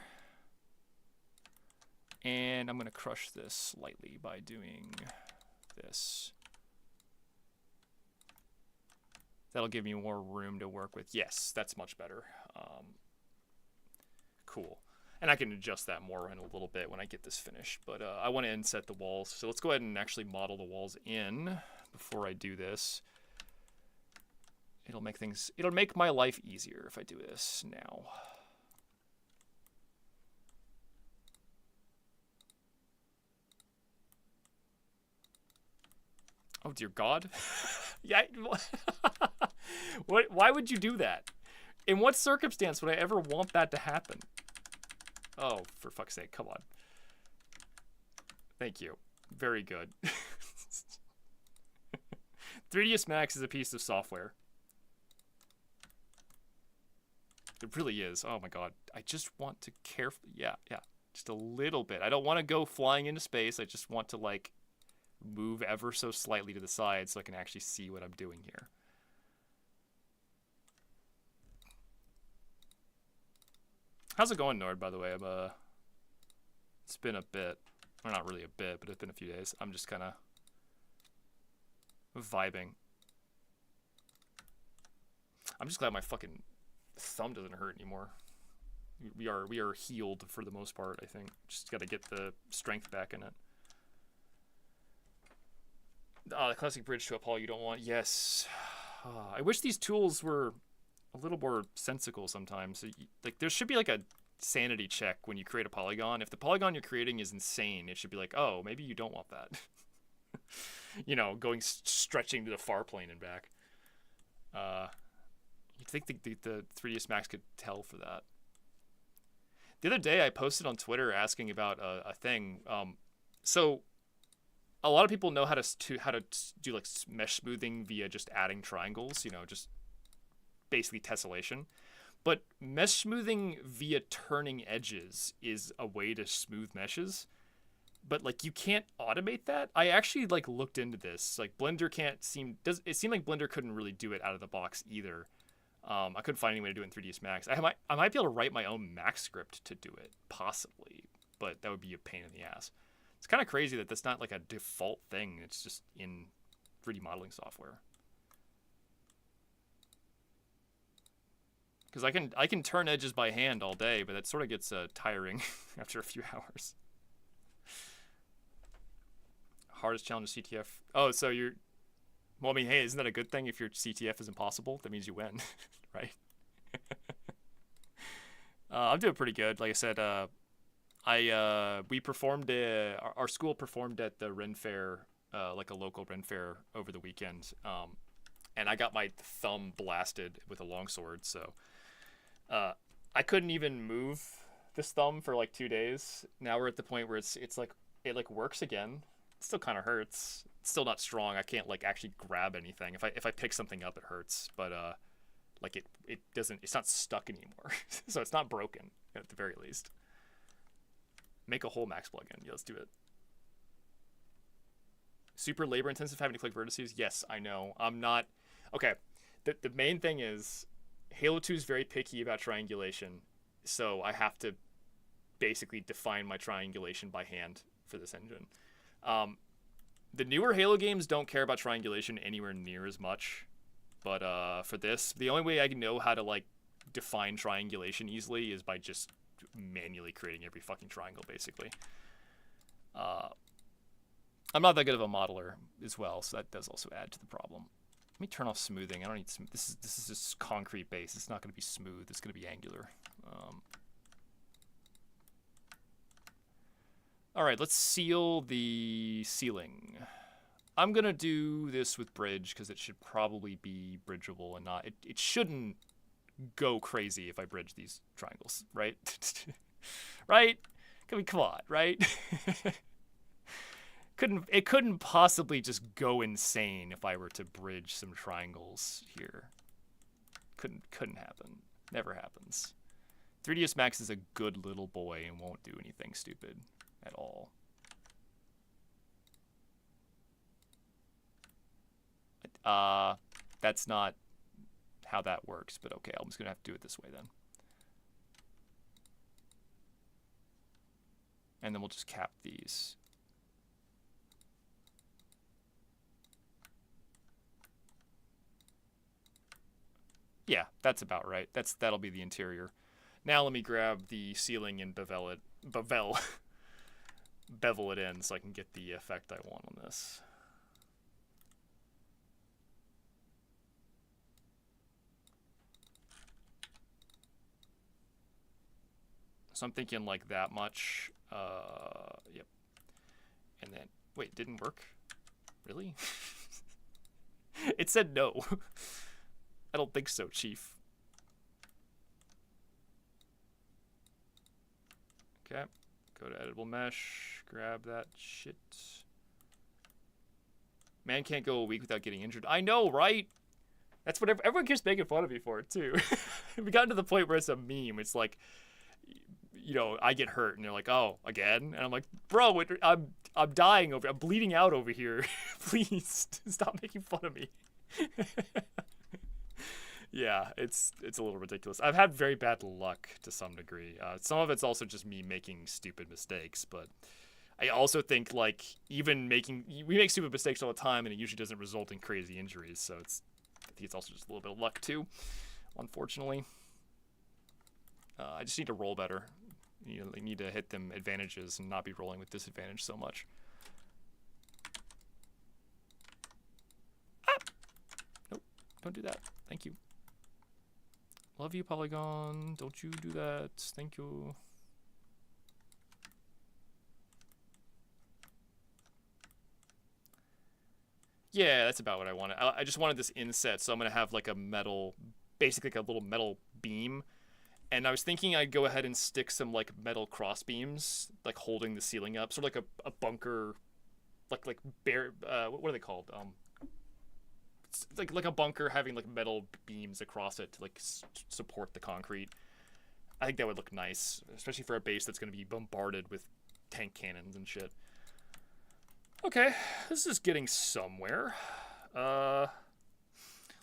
And I'm going to crush this slightly by doing this. That'll give me more room to work with. Yes, that's much better. Cool. And I can adjust that more in a little bit when I get this finished. But I want to inset the walls. So let's go ahead and actually model the walls in before I do this. It'll make my life easier if I do this now. Oh, dear God. Yeah. Why would you do that? In what circumstance would I ever want that to happen? Oh, for fuck's sake. Come on. Thank you. Very good. 3ds Max is a piece of software. It really is. Oh, my God. I just want to carefully... Yeah. Just a little bit. I don't want to go flying into space. I just want to, like... move ever so slightly to the side so I can actually see what I'm doing here. How's it going, Nord, by the way? It's been a bit. Or not really a bit, but it's been a few days. I'm just kind of vibing. I'm just glad my fucking thumb doesn't hurt anymore. We are healed for the most part, I think. Just got to get the strength back in it. The classic bridge to a poly you don't want. Yes. I wish these tools were a little more sensical sometimes. Like, there should be like a sanity check when you create a polygon. If the polygon you're creating is insane, it should be like, oh, maybe you don't want that. You know, stretching to the far plane and back. You'd think the 3ds Max could tell for that. The other day I posted on Twitter asking about a thing. So a lot of people know how to do like mesh smoothing via just adding triangles, you know, just basically tessellation. But mesh smoothing via turning edges is a way to smooth meshes. But like you can't automate that. I actually like looked into this. Like Blender it seemed like Blender couldn't really do it out of the box either. I couldn't find any way to do it in 3ds Max. I might be able to write my own Max script to do it, possibly, but that would be a pain in the ass. It's kind of crazy that that's not like a default thing. It's just in 3D modeling software. Because I can turn edges by hand all day, but that sort of gets tiring after a few hours. Hardest challenge CTF. Oh, so you're... Well, I mean, hey, isn't that a good thing if your CTF is impossible? That means you win, right? I'm doing pretty good. Like I said, we performed our school performed at the Ren Fair, like a local Ren Fair over the weekend, and I got my thumb blasted with a longsword, so I couldn't even move this thumb for like 2 days. Now we're at the point where it's like it like works again. It still kind of hurts. It's still not strong. I can't like actually grab anything. If I pick something up, it hurts, but like it doesn't. It's not stuck anymore, so it's not broken at the very least. Make a whole max plugin. Yeah, let's do it. Super labor intensive having to click vertices. Yes, I know. I'm not. Okay. The main thing is Halo 2 is very picky about triangulation, so I have to basically define my triangulation by hand for this engine. The newer Halo games don't care about triangulation anywhere near as much, but for this, the only way I know how to like define triangulation easily is by just manually creating every fucking triangle, basically. I'm not that good of a modeler as well, so that does also add to the problem. Let me turn off smoothing. I don't need this is just concrete base. It's not going to be smooth. It's going to be angular. All right, let's seal the ceiling. I'm going to do this with bridge because it should probably be bridgeable and not... It shouldn't go crazy if I bridge these triangles, right? Right? I mean, come on, right? It couldn't possibly just go insane if I were to bridge some triangles here. Couldn't happen. Never happens. 3ds Max is a good little boy and won't do anything stupid at all. That's not how that works, but okay, I'm just gonna have to do it this way then. And then we'll just cap these. Yeah, that's about right. That'll be the interior. Now let me grab the ceiling and bevel it in so I can get the effect I want on this. So I'm thinking like that much. Yep. And then, wait, didn't work? Really? It said no. I don't think so, Chief. Okay, go to editable mesh, grab that shit. Man can't go a week without getting injured. I know, right? That's what everyone keeps making fun of me for it, too. We got to the point where it's a meme. It's like, you know, I get hurt, and they're like, oh, again? And I'm like, bro, I'm dying I'm bleeding out over here. Please, stop making fun of me. Yeah, it's a little ridiculous. I've had very bad luck to some degree. Some of it's also just me making stupid mistakes, but I also think like we make stupid mistakes all the time, and it usually doesn't result in crazy injuries. So I think it's also just a little bit of luck too, unfortunately. I just need to roll better. You need to hit them advantages and not be rolling with disadvantage so much. Ah! Nope, don't do that. Thank you. Love you, Polygon. Don't you do that. Thank you. Yeah, that's about what I wanted. I just wanted this inset, so I'm going to have like a metal, basically like a little metal beam. And I was thinking I'd go ahead and stick some like metal cross beams, like holding the ceiling up, sort of like a bunker, like bare, what are they called? It's like a bunker having like metal beams across it to like support the concrete. I think that would look nice, especially for a base that's going to be bombarded with tank cannons and shit. Okay, this is getting somewhere.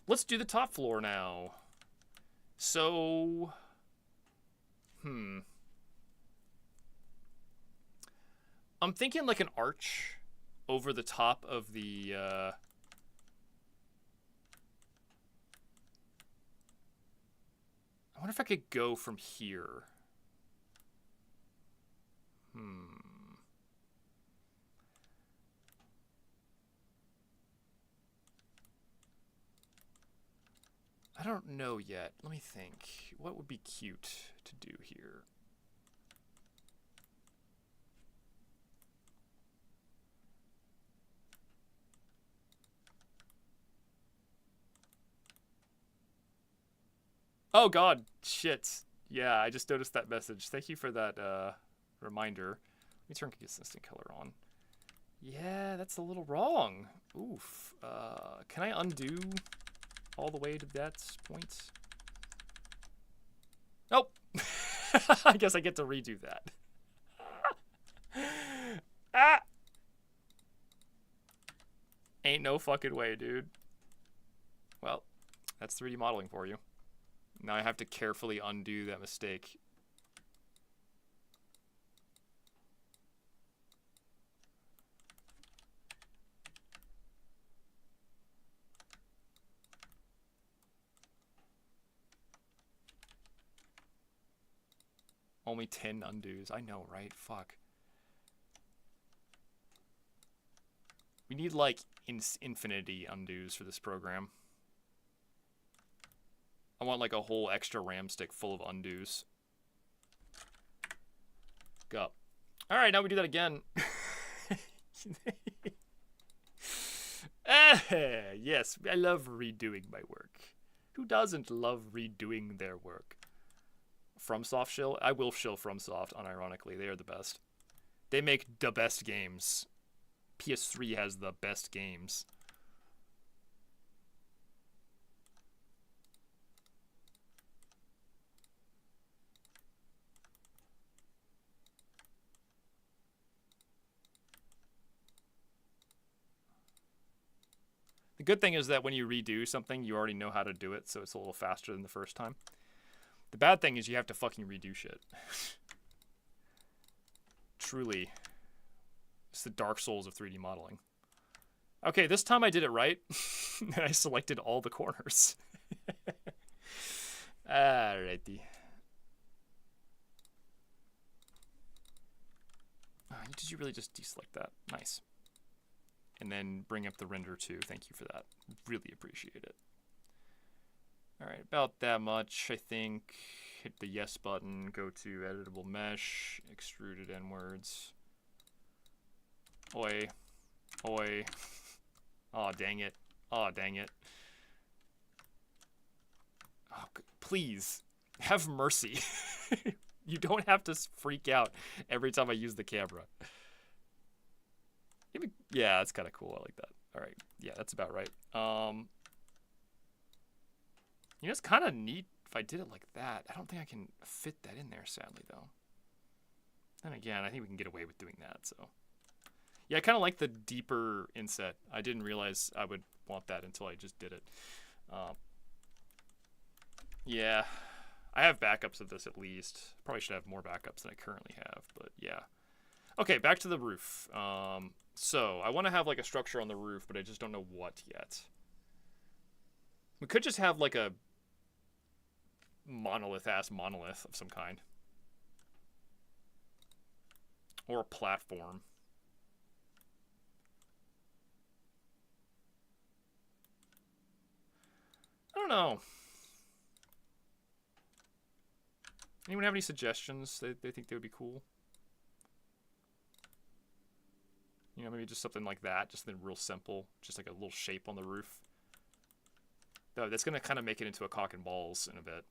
Let's do the top floor now. So, I'm thinking like an arch over the top of the, I wonder if I could go from here. I don't know yet. Let me think. What would be cute to do here? Oh god, shit. Yeah, I just noticed that message. Thank you for that reminder. Let me turn consistent color on. Yeah, that's a little wrong. Oof. Can I undo all the way to that point? Nope. I guess I get to redo that. Ain't no fucking way, dude. Well, that's 3D modeling for you. Now I have to carefully undo that mistake. Only 10 undos. I know, right? Fuck. We need, like, infinity undos for this program. I want, like, a whole extra RAM stick full of undos. Go. Alright, now we do that again. Yes, I love redoing my work. Who doesn't love redoing their work? FromSoft shill? I will shill FromSoft, unironically. They are the best. They make the best games. PS3 has the best games. The good thing is that when you redo something, you already know how to do it, so it's a little faster than the first time. The bad thing is you have to fucking redo shit. Truly. It's the Dark Souls of 3D modeling. Okay, this time I did it right. And I selected all the corners. Alrighty. Oh, did you really just deselect that? Nice. And then bring up the render too. Thank you for that. Really appreciate it. Alright, about that much, I think. Hit the yes button, go to editable mesh, extruded inwards. Oi. Oi. Aw, dang it. Aw, dang it. Oh, please. Have mercy. You don't have to freak out every time I use the camera. Yeah, that's kind of cool. I like that. Alright. Yeah, that's about right. You know, it's kind of neat if I did it like that. I don't think I can fit that in there, sadly, though. Then again, I think we can get away with doing that, so. Yeah, I kind of like the deeper inset. I didn't realize I would want that until I just did it. Yeah, I have backups of this at least. Probably should have more backups than I currently have, but yeah. Okay, back to the roof. So, I want to have like a structure on the roof, but I just don't know what yet. We could just have like a monolith-ass monolith of some kind. Or a platform. I don't know. Anyone have any suggestions they think they would be cool? You know, maybe just something like that, just something real simple, just like a little shape on the roof. Though that's gonna kind of make it into a cock and balls in a bit.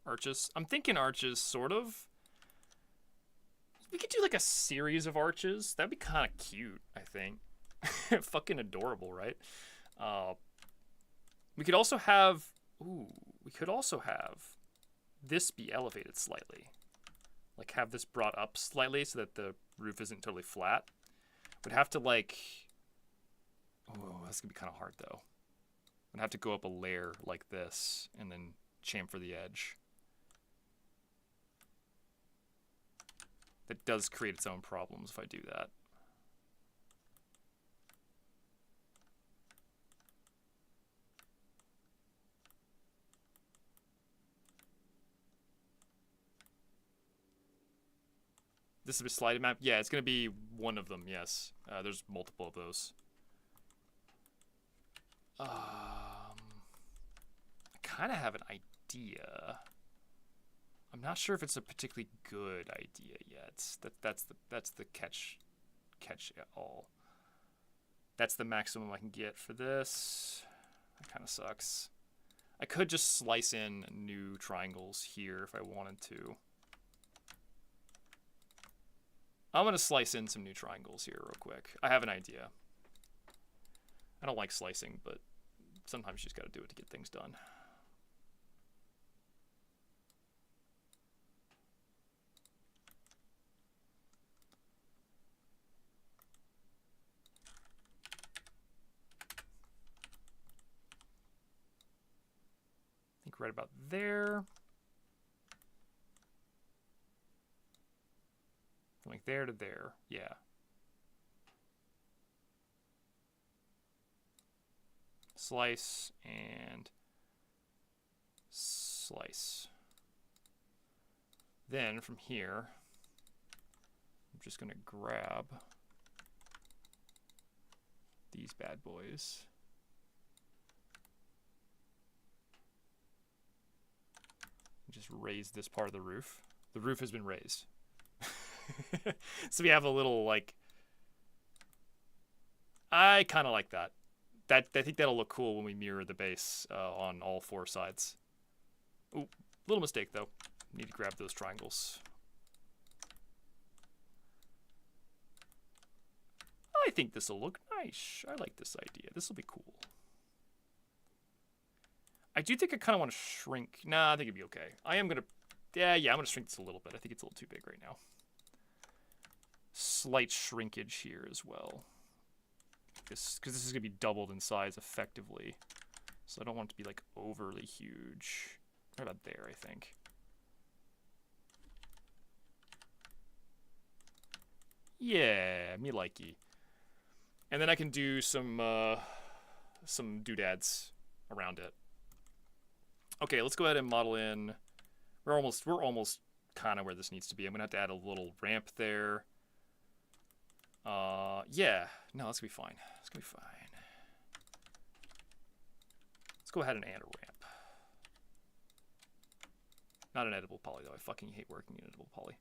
Arches. I'm thinking arches, sort of. We could do like a series of arches. That'd be kind of cute, I think. Fucking adorable, right? We could also have... Ooh, we could also have this be elevated slightly. Like have this brought up slightly so that the roof isn't totally flat. We'd have to like... Oh, that's going to be kind of hard though. I'd have to go up a layer like this and then chamfer the edge. That does create its own problems if I do that. This is a slide map? Yeah, it's going to be one of them, yes. There's multiple of those. I kind of have an idea. I'm not sure if it's a particularly good idea yet. That's the catch at all. That's the maximum I can get for this. That kind of sucks. I could just slice in new triangles here if I wanted to. I'm going to slice in some new triangles here real quick. I have an idea. I don't like slicing, but sometimes you just got to do it to get things done. I think right about there. From like there to there. Yeah. Slice and slice. Then from here, I'm just going to grab these bad boys. Just raise this part of the roof. The roof has been raised. So we have a little, like, I kind of like that. I think that'll look cool when we mirror the base on all four sides. Ooh, little mistake though. Need to grab those triangles. I think this will look nice. I like this idea. This will be cool. I do think I kind of want to shrink. Nah, I think it'd be okay. I am going to... Yeah, I'm going to shrink this a little bit. I think it's a little too big right now. Slight shrinkage here as well. Because this is going to be doubled in size effectively. So I don't want it to be, like, overly huge. Right about there, I think. Yeah, me likey. And then I can do some doodads around it. Okay, let's go ahead and model in. We're almost kind of where this needs to be. I'm gonna have to add a little ramp there. Yeah, no, that's gonna be fine. It's gonna be fine. Let's go ahead and add a ramp. Not an editable poly though. I fucking hate working in editable poly.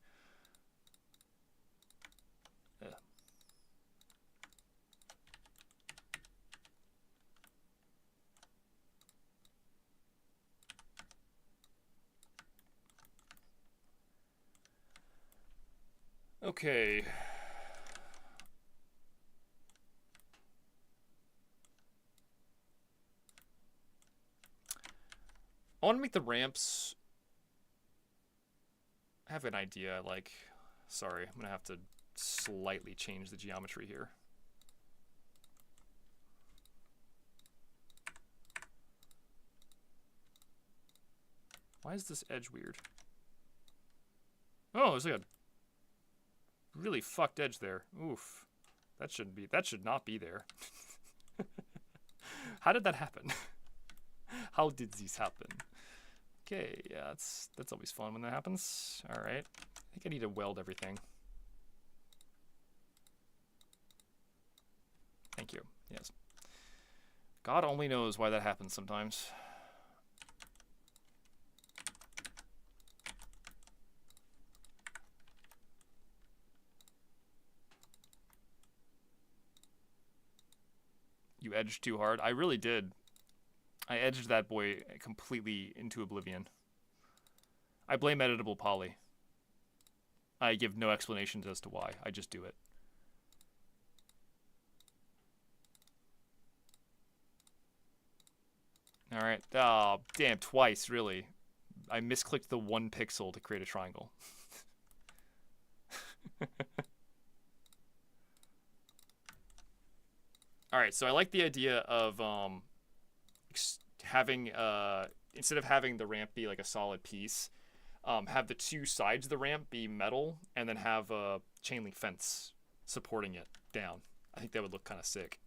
Okay. I want to make the ramps... I have an idea, like... Sorry, I'm going to have to slightly change the geometry here. Why is this edge weird? Oh, there's like a really fucked edge there. Oof. That should not be there. How did that happen? How did this happen? Okay, yeah, that's always fun when that happens. All right. I think I need to weld everything. Thank you. Yes. God only knows why that happens sometimes. You edged too hard. I really did. I edged that boy completely into oblivion. I blame editable poly. I give no explanations as to why. I just do it. Alright. Oh, damn, twice, really. I misclicked the 1 pixel to create a triangle. Alright, so I like the idea of having, instead of having the ramp be like a solid piece, have the 2 sides of the ramp be metal, and then have a chain link fence supporting it down. I think that would look kind of sick.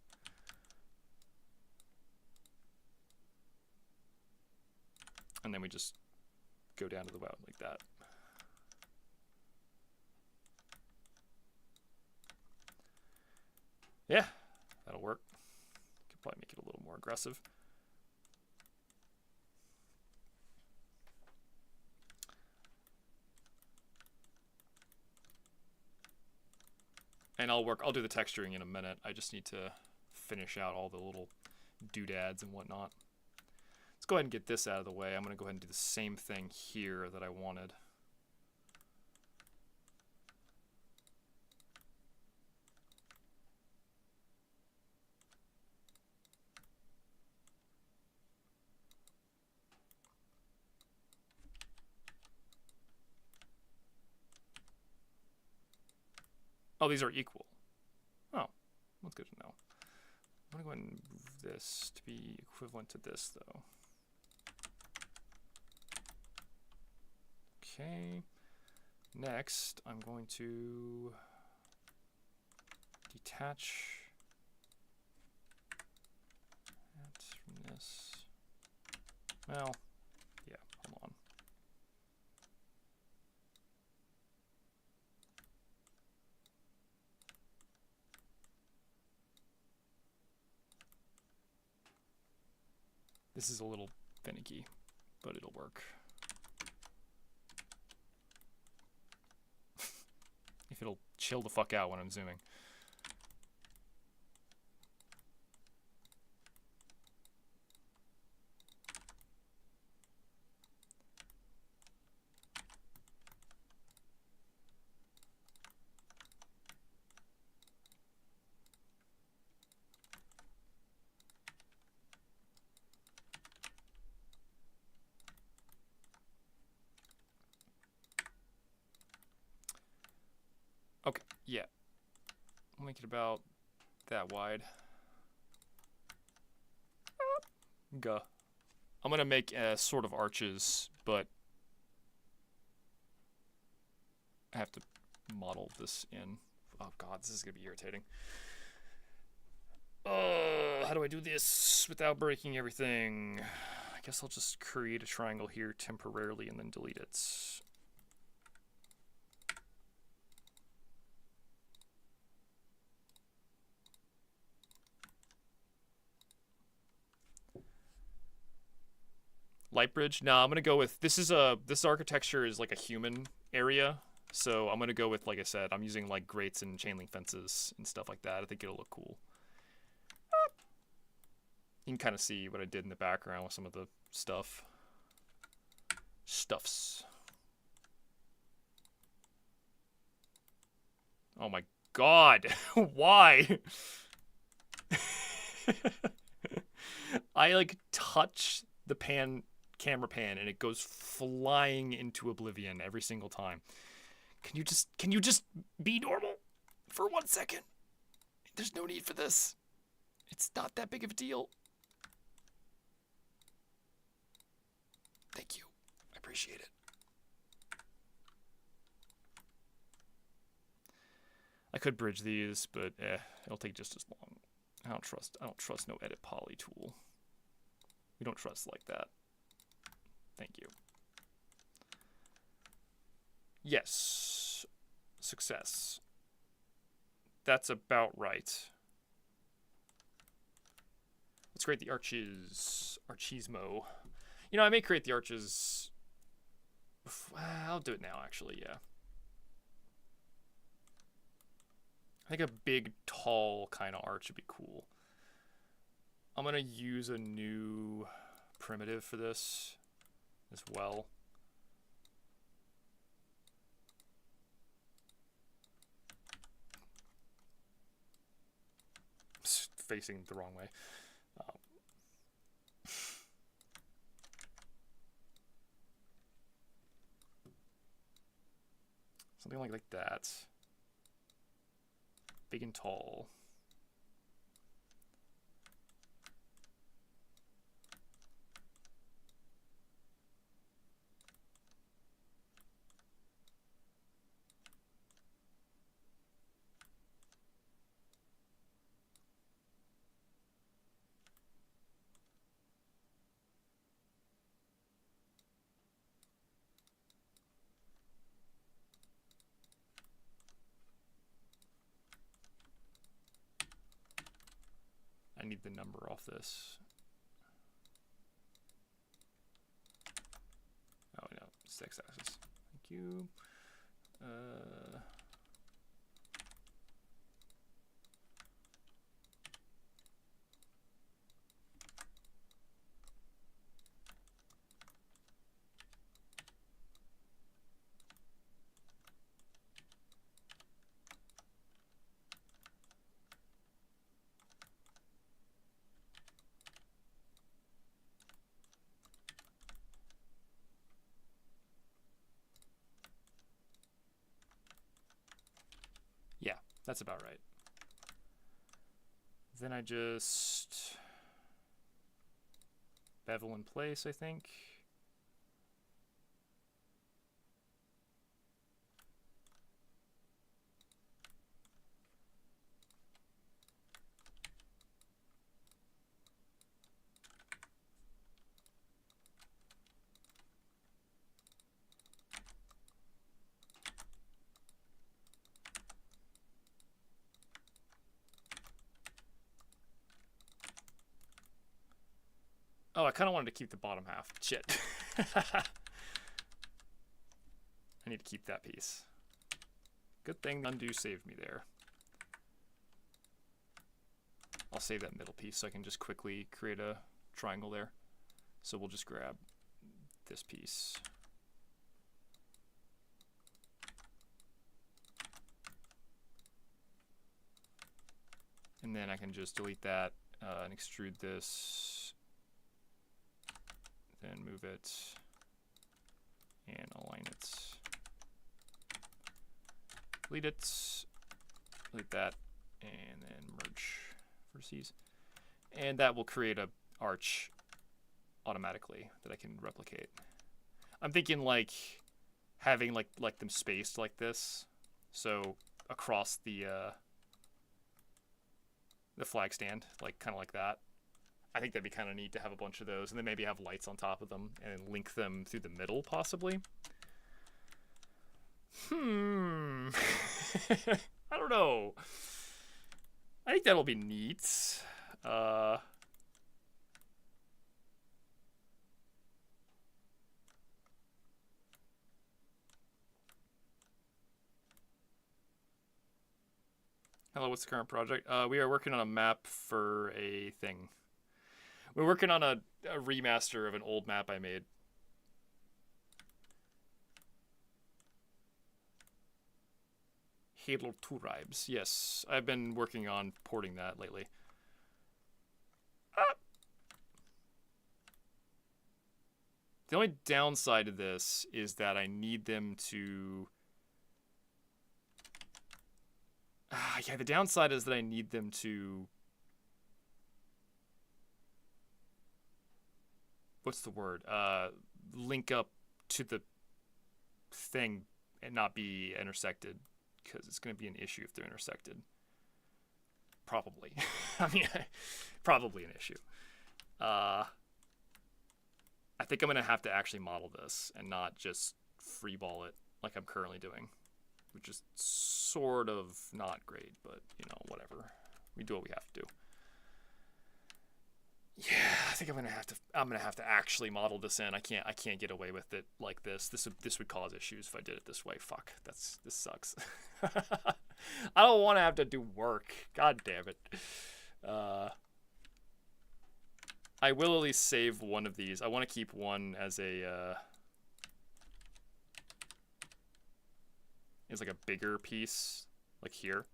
And then we just go down to the well like that. Yeah, that'll work. Could probably make it a little more aggressive. And I'll do the texturing in a minute. I just need to finish out all the little doodads and whatnot. Let's go ahead and get this out of the way. I'm going to go ahead and do the same thing here that I wanted. Oh, these are equal. Oh, that's good to know. I'm going to go ahead and move this to be equivalent to this, though. Okay. Next, I'm going to detach that from this. Well, yeah, hold on. This is a little finicky, but it'll work. If it'll chill the fuck out when I'm zooming. Okay, yeah. I'll make it about that wide. Gah. I'm gonna make sort of arches, but I have to model this in. Oh god, this is gonna be irritating. How do I do this without breaking everything? I guess I'll just create a triangle here temporarily and then delete it. Light bridge? Nah, I'm gonna go with this architecture is like a human area, so I'm gonna go with, like I said, I'm using like grates and chain link fences and stuff like that. I think it'll look cool. You can kind of see what I did in the background with some of the stuffs. Oh my god, why? I like touch the camera pan and it goes flying into oblivion every single time. Can you just be normal for 1 second? There's no need for this. It's not that big of a deal. Thank you. I appreciate it. I could bridge these, but it'll take just as long. I don't trust no edit poly tool. We don't trust like that. Thank you. Yes. Success. That's about right. Let's create the arches. Archismo. You know, I may create the arches. I'll do it now, actually, yeah. I think a big, tall kind of arch would be cool. I'm going to use a new primitive for this as well. It's facing the wrong way. Something like that. Big and tall. I need the number off this. Oh no, it's x-axis. Thank you. That's about right. Then I just bevel in place, I think. Oh, I kind of wanted to keep the bottom half. Shit. I need to keep that piece. Good thing the undo saved me there. I'll save that middle piece so I can just quickly create a triangle there. So we'll just grab this piece. And then I can just delete that and extrude this. Then move it and align it. Delete it, delete that, and then merge vertices. And that will create a arch automatically that I can replicate. I'm thinking like having like them spaced like this, so across the flag stand, like kind of like that. I think that'd be kind of neat to have a bunch of those, and then maybe have lights on top of them and link them through the middle, possibly. I don't know. I think that'll be neat. Hello, what's the current project? We are working on a map for a thing. We're working on a remaster of an old map I made. Halo 2 Ribes. Yes, I've been working on porting that lately. The only downside to this is that I need them to... yeah, the downside is that I need them to... What's the word? Link up to the thing and not be intersected, because it's going to be an issue if they're intersected. Probably. I mean, probably an issue. I think I'm going to have to actually model this and not just freeball it like I'm currently doing, which is sort of not great, but, you know, whatever. We do what we have to do. Yeah, I think I'm gonna have to actually model this in. I can't get away with it like this. This would cause issues if I did it this way. Fuck. This sucks. I don't want to have to do work. God damn it. I will at least save one of these. I want to keep one as a as like a bigger piece, like here.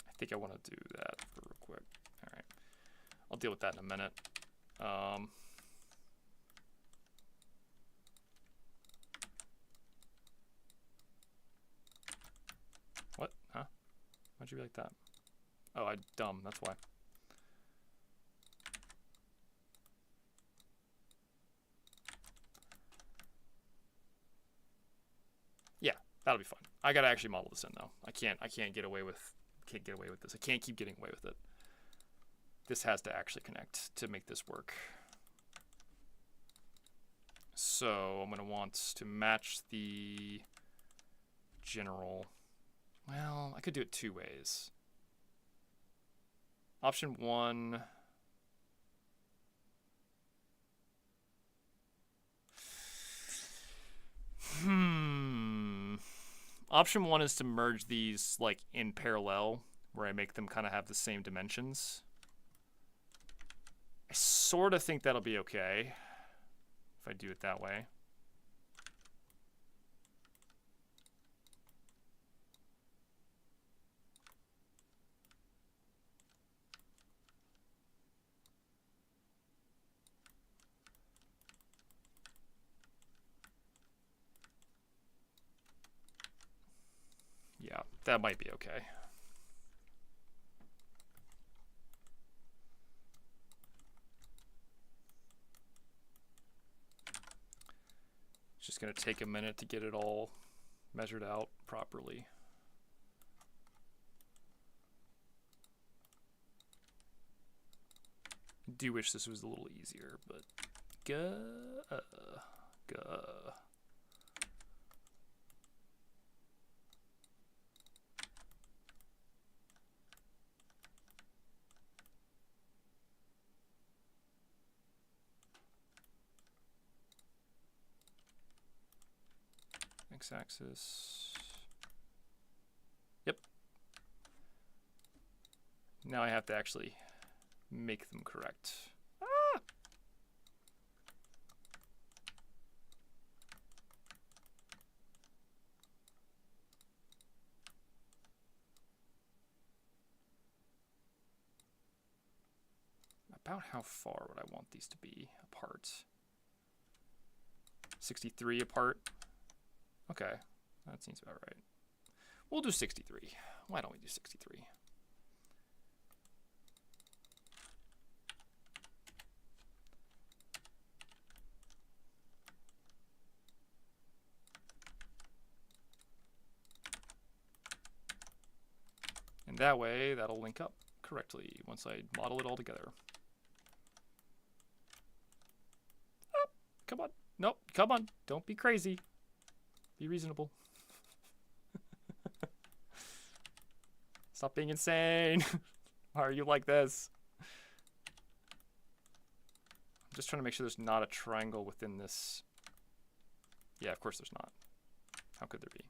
I think I want to do that real quick. All right, I'll deal with that in a minute. What? Huh? Why'd you be like that? Oh, I dumb. That's why. Yeah, that'll be fun. I gotta actually model this in though. I can't get away with this. I can't keep getting away with it. This has to actually connect to make this work. So I'm gonna want to match the general. Well, I could do it two ways. Option one. Option one is to merge these like in parallel, where I make them kind of have the same dimensions. I sort of think that'll be okay if I do it that way. Yeah, that might be okay. It's just going to take a minute to get it all measured out properly. I do wish this was a little easier, but gah. X-axis. Yep. Now I have to actually make them correct. Ah! About how far would I want these to be apart? 63 apart. Okay, that seems about right. We'll do 63. Why don't we do 63? And that way, that'll link up correctly once I model it all together. Oh, come on. Nope, come on. Don't be crazy. Be reasonable. Stop being insane. Why are you like this? I'm just trying to make sure there's not a triangle within this. Yeah, of course there's not. How could there be?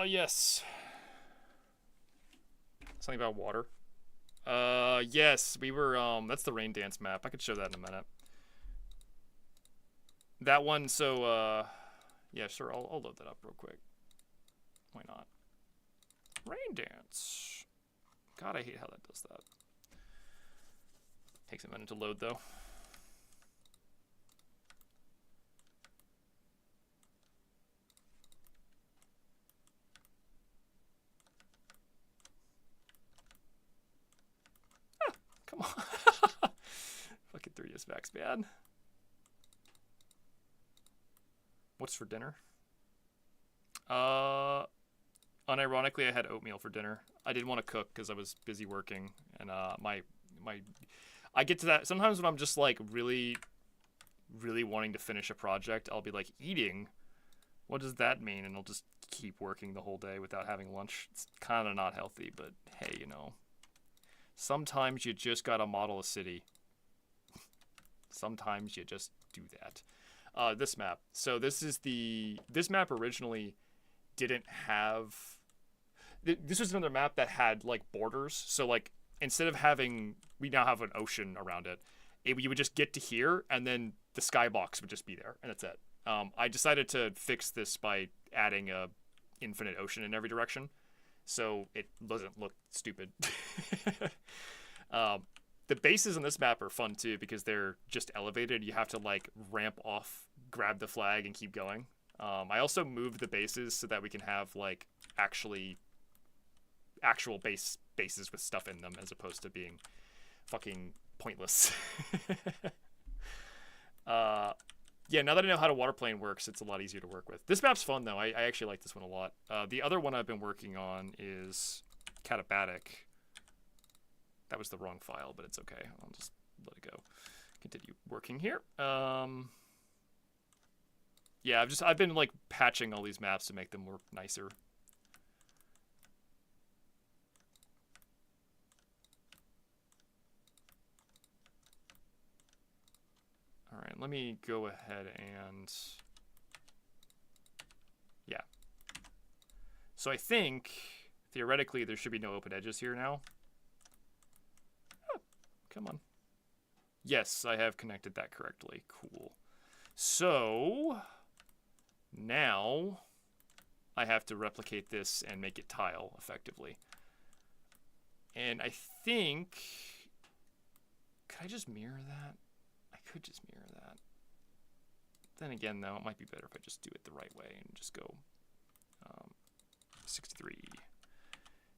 Yes. Something about water. Yes, we were, that's the rain dance map. I could show that in a minute. That one, so, yeah, sure, I'll load that up real quick. Why not? Rain dance. God, I hate how that does that. Takes a minute to load, though. Come on. Fucking 3ds Max, man. What's for dinner? Unironically, I had oatmeal for dinner. I didn't want to cook because I was busy working, and I get to that sometimes when I'm just like really wanting to finish a project. I'll be like, eating. What does that mean? And I'll just keep working the whole day without having lunch. It's kind of not healthy, but hey, you know. Sometimes you just gotta model a city. Sometimes you just do that. This map. So this map originally didn't have. This was another map that had like borders. So like instead of having, we now have an ocean around it. You would just get to here, and then the skybox would just be there, and that's it. I decided to fix this by adding a infinite ocean in every direction, so it doesn't look stupid. The bases on this map are fun too because they're just elevated. You have to like ramp off, grab the flag, and keep going. I also moved the bases so that we can have like actual bases with stuff in them as opposed to being fucking pointless. Yeah, now that I know how the water plane works, it's a lot easier to work with. This map's fun, though. I actually like this one a lot. The other one I've been working on is Katabatic. That was the wrong file, but it's okay. I'll just let it go. Continue working here. Yeah, I've been like patching all these maps to make them work nicer. let me go ahead and, yeah. So I think, theoretically, there should be no open edges here now. Oh, come on. Yes, I have connected that correctly. Cool. So, now I have to replicate this and make it tile, effectively. And I think, could I just mirror that? I could just mirror that. Then again, though, it might be better if I just do it the right way and just go 63.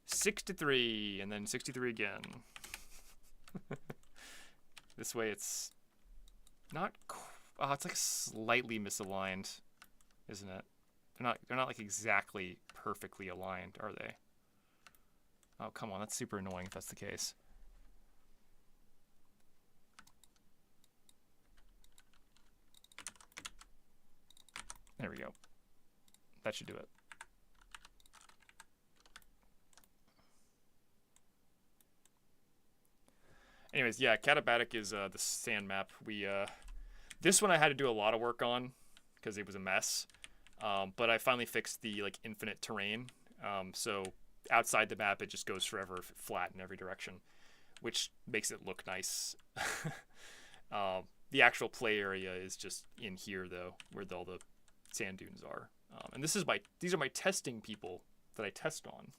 63, and then 63 again. This way it's not, oh, it's like slightly misaligned, isn't it? They're not like exactly perfectly aligned, are they? Oh, come on, that's super annoying if that's the case. There we go. That should do it. Anyways, yeah, Katabatic is the sand map. This one I had to do a lot of work on because it was a mess. But I finally fixed the like infinite terrain. So outside the map, it just goes forever flat in every direction, which makes it look nice. The actual play area is just in here though, where all the sand dunes are. And these are my testing people that I test on.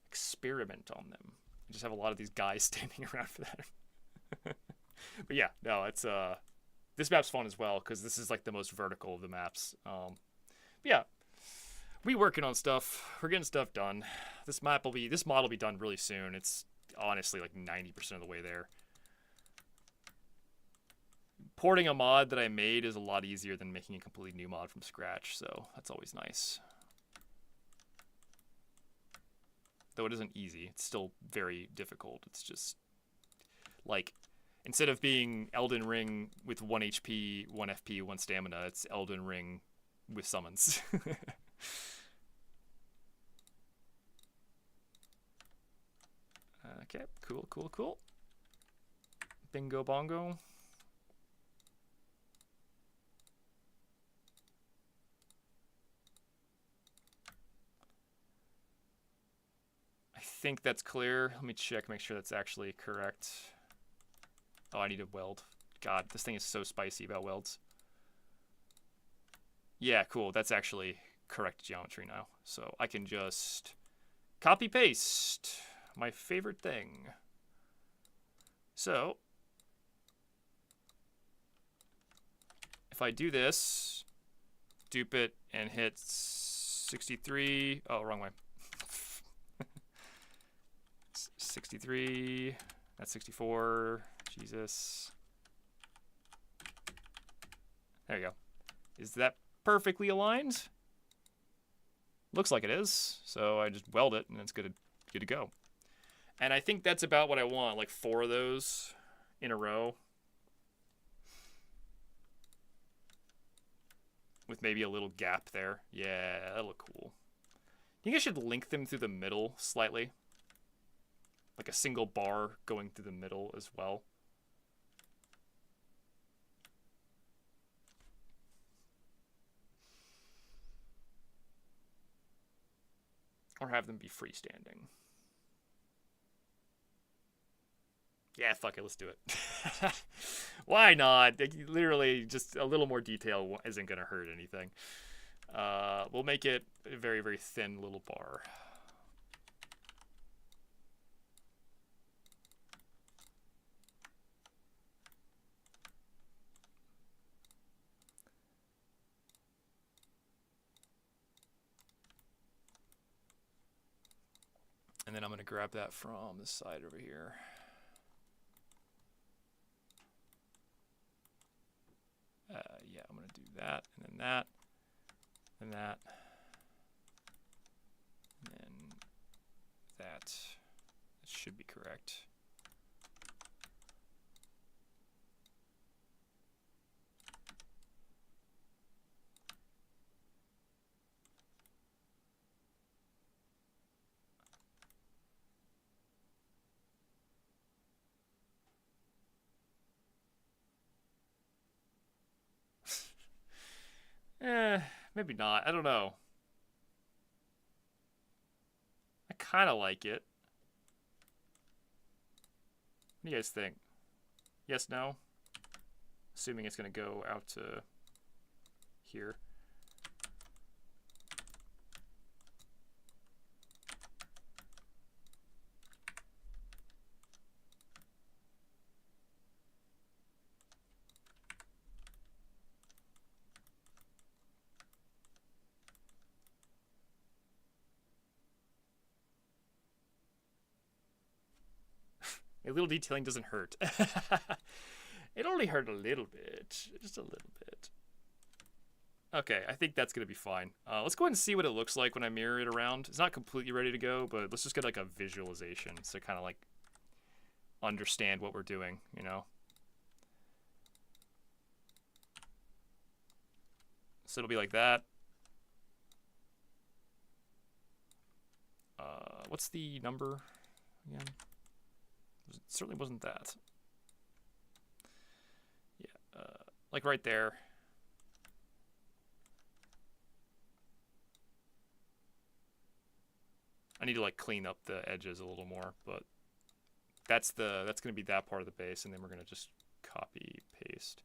Experiment on them. I just have a lot of these guys standing around for that. But yeah, no, it's this map's fun as well because this is like the most vertical of the maps. But yeah, we working on stuff. We're getting stuff done. This model will be done really soon. It's honestly like 90% of the way there. Porting a mod that I made is a lot easier than making a completely new mod from scratch, so that's always nice. Though it isn't easy, it's still very difficult. It's just like, instead of being Elden Ring with 1 HP, 1 FP, 1 stamina, it's Elden Ring with summons. Okay, cool. Bingo bongo. I think that's clear. Let me check, make sure that's actually correct. Oh, I need a weld. God, this thing is so spicy about welds. Yeah, cool. That's actually correct geometry now. So I can just copy paste. My favorite thing. So if I do this, dupe it, and hit 63. Oh, wrong way. 63. That's 64. Jesus. There you go. Is that perfectly aligned? Looks like it is. So I just weld it, and it's good to go. And I think that's about what I want, like 4 of those in a row. With maybe a little gap there. Yeah, that'll look cool. I think I should link them through the middle slightly. Like a single bar going through the middle as well. Or have them be freestanding. Yeah, fuck it, let's do it. Why not? Literally, just a little more detail isn't going to hurt anything. We'll make it a very, very thin little bar. And then I'm going to grab that from this side over here. Yeah, I'm going to do that, and then that, and that, and then that. That should be correct. Maybe not. I don't know. I kind of like it. What do you guys think? Yes, no? Assuming it's going to go out to here. A little detailing doesn't hurt. It only hurt a little bit. Just a little bit. Okay, I think that's going to be fine. Let's go ahead and see what it looks like when I mirror it around. It's not completely ready to go, but let's just get like a visualization so kind of like understand what we're doing, you know? So it'll be like that. What's the number again? It certainly wasn't that. Yeah, like right there. I need to like clean up the edges a little more, but that's going to be that part of the base, and then we're going to just copy paste.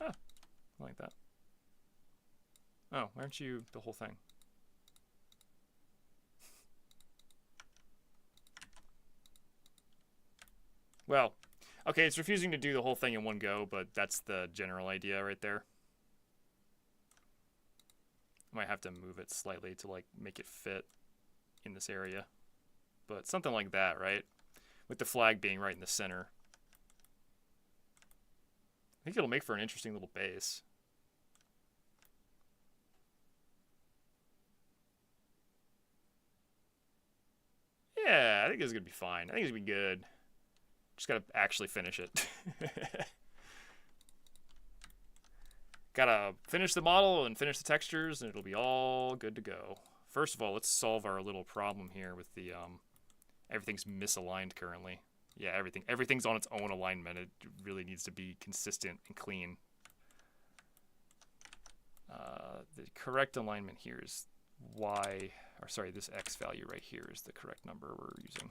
Ah, I like that. Oh, why aren't you the whole thing? Well, okay, it's refusing to do the whole thing in one go, but that's the general idea right there. I might have to move it slightly to like make it fit in this area. But something like that, right? With the flag being right in the center. I think it'll make for an interesting little base. Yeah, I think this is going to be fine. I think it's going to be good. Just gotta actually finish it. Gotta finish the model and finish the textures, and it'll be all good to go. First of all, let's solve our little problem here with the everything's misaligned currently. Yeah, everything's on its own alignment. It really needs to be consistent and clean. The correct alignment here is y, or sorry, this x value right here is the correct number we're using.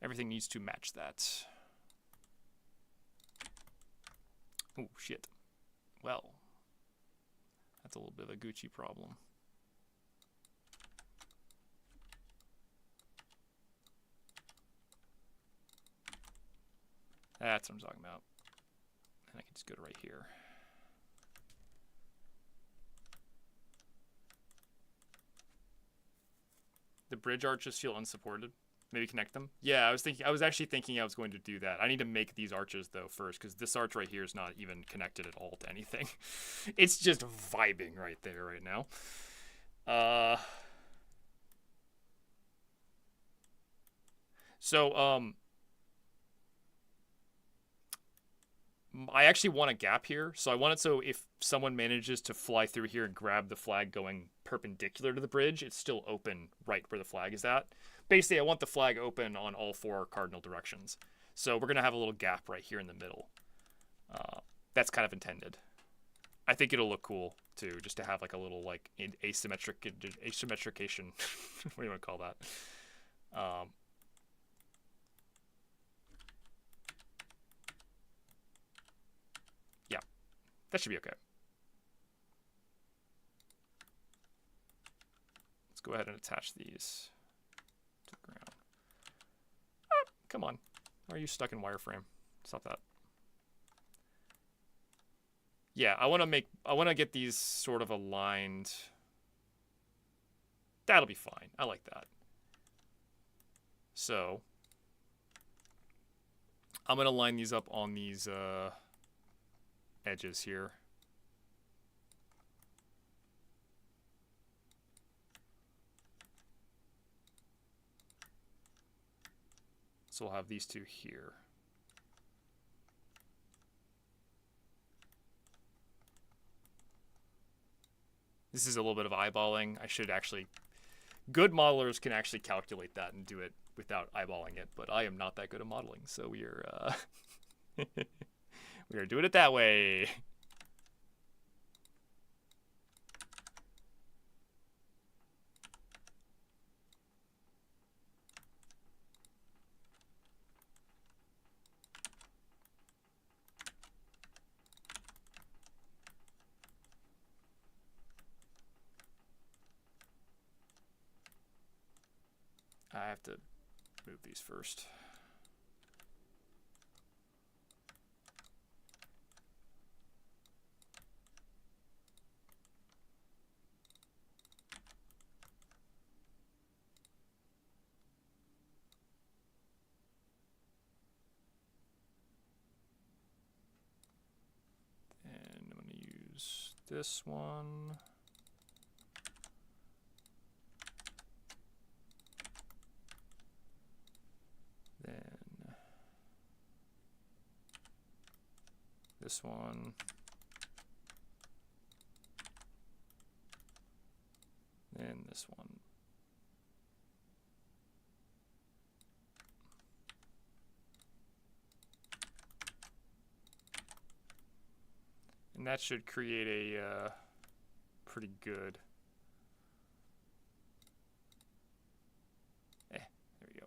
Everything needs to match that. Oh, shit. Well, that's a little bit of a Gucci problem. That's what I'm talking about. And I can just go to right here. The bridge arches feel unsupported. Maybe connect them. Yeah, I was actually thinking I was going to do that. I need to make these arches though first, because this arch right here is not even connected at all to anything. It's just vibing right there right now. I actually want a gap here. So I want it so if someone manages to fly through here and grab the flag going perpendicular to the bridge, it's still open right where the flag is at. Basically, I want the flag open on all four cardinal directions. So we're going to have a little gap right here in the middle. That's kind of intended. I think it'll look cool, too, just to have like a little like asymmetrication. What do you want to call that? Yeah, that should be okay. Let's go ahead and attach these to the ground. Ah, come on. Why are you stuck in wireframe? Stop that. Yeah, I want to get these sort of aligned. That'll be fine. I like that. So I'm going to line these up on these edges here. So we'll have these two here. This is a little bit of eyeballing. I should actually... Good modelers can actually calculate that and do it without eyeballing it, but I am not that good at modeling, so we are we are doing it that way. I have to move these first. And I'm going to use this one. Then this one. Then this one. And that should create a pretty good. There we go.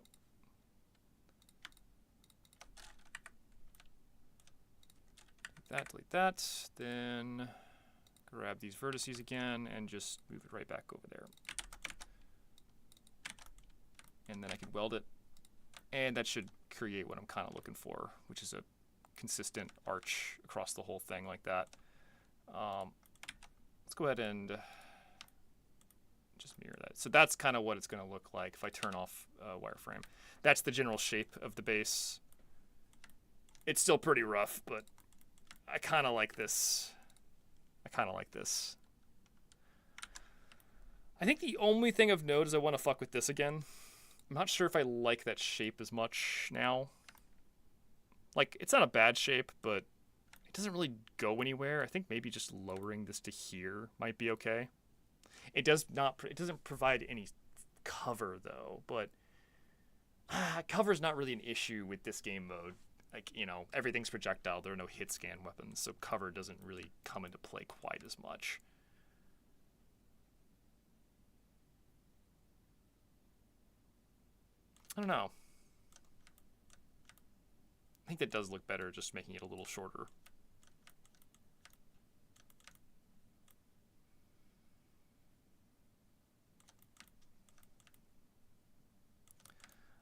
Delete that. Then grab these vertices again and just move it right back over there. And then I can weld it. And that should create what I'm kind of looking for, which is a consistent arch across the whole thing like that. Let's go ahead and just mirror that. So that's kind of what it's going to look like if I turn off wireframe. That's the general shape of the base. It's still pretty rough, but I kind of like this. I kind of like this. I think the only thing of note is I want to fuck with this again. I'm not sure if I like that shape as much now. Like, it's not a bad shape, but it doesn't really go anywhere. I think maybe just lowering this to here might be okay. It doesn't provide any cover, though, but cover's not really an issue with this game mode. Like, you know, everything's projectile. There are no hit scan weapons, so cover doesn't really come into play quite as much. I don't know. I think that does look better, just making it a little shorter.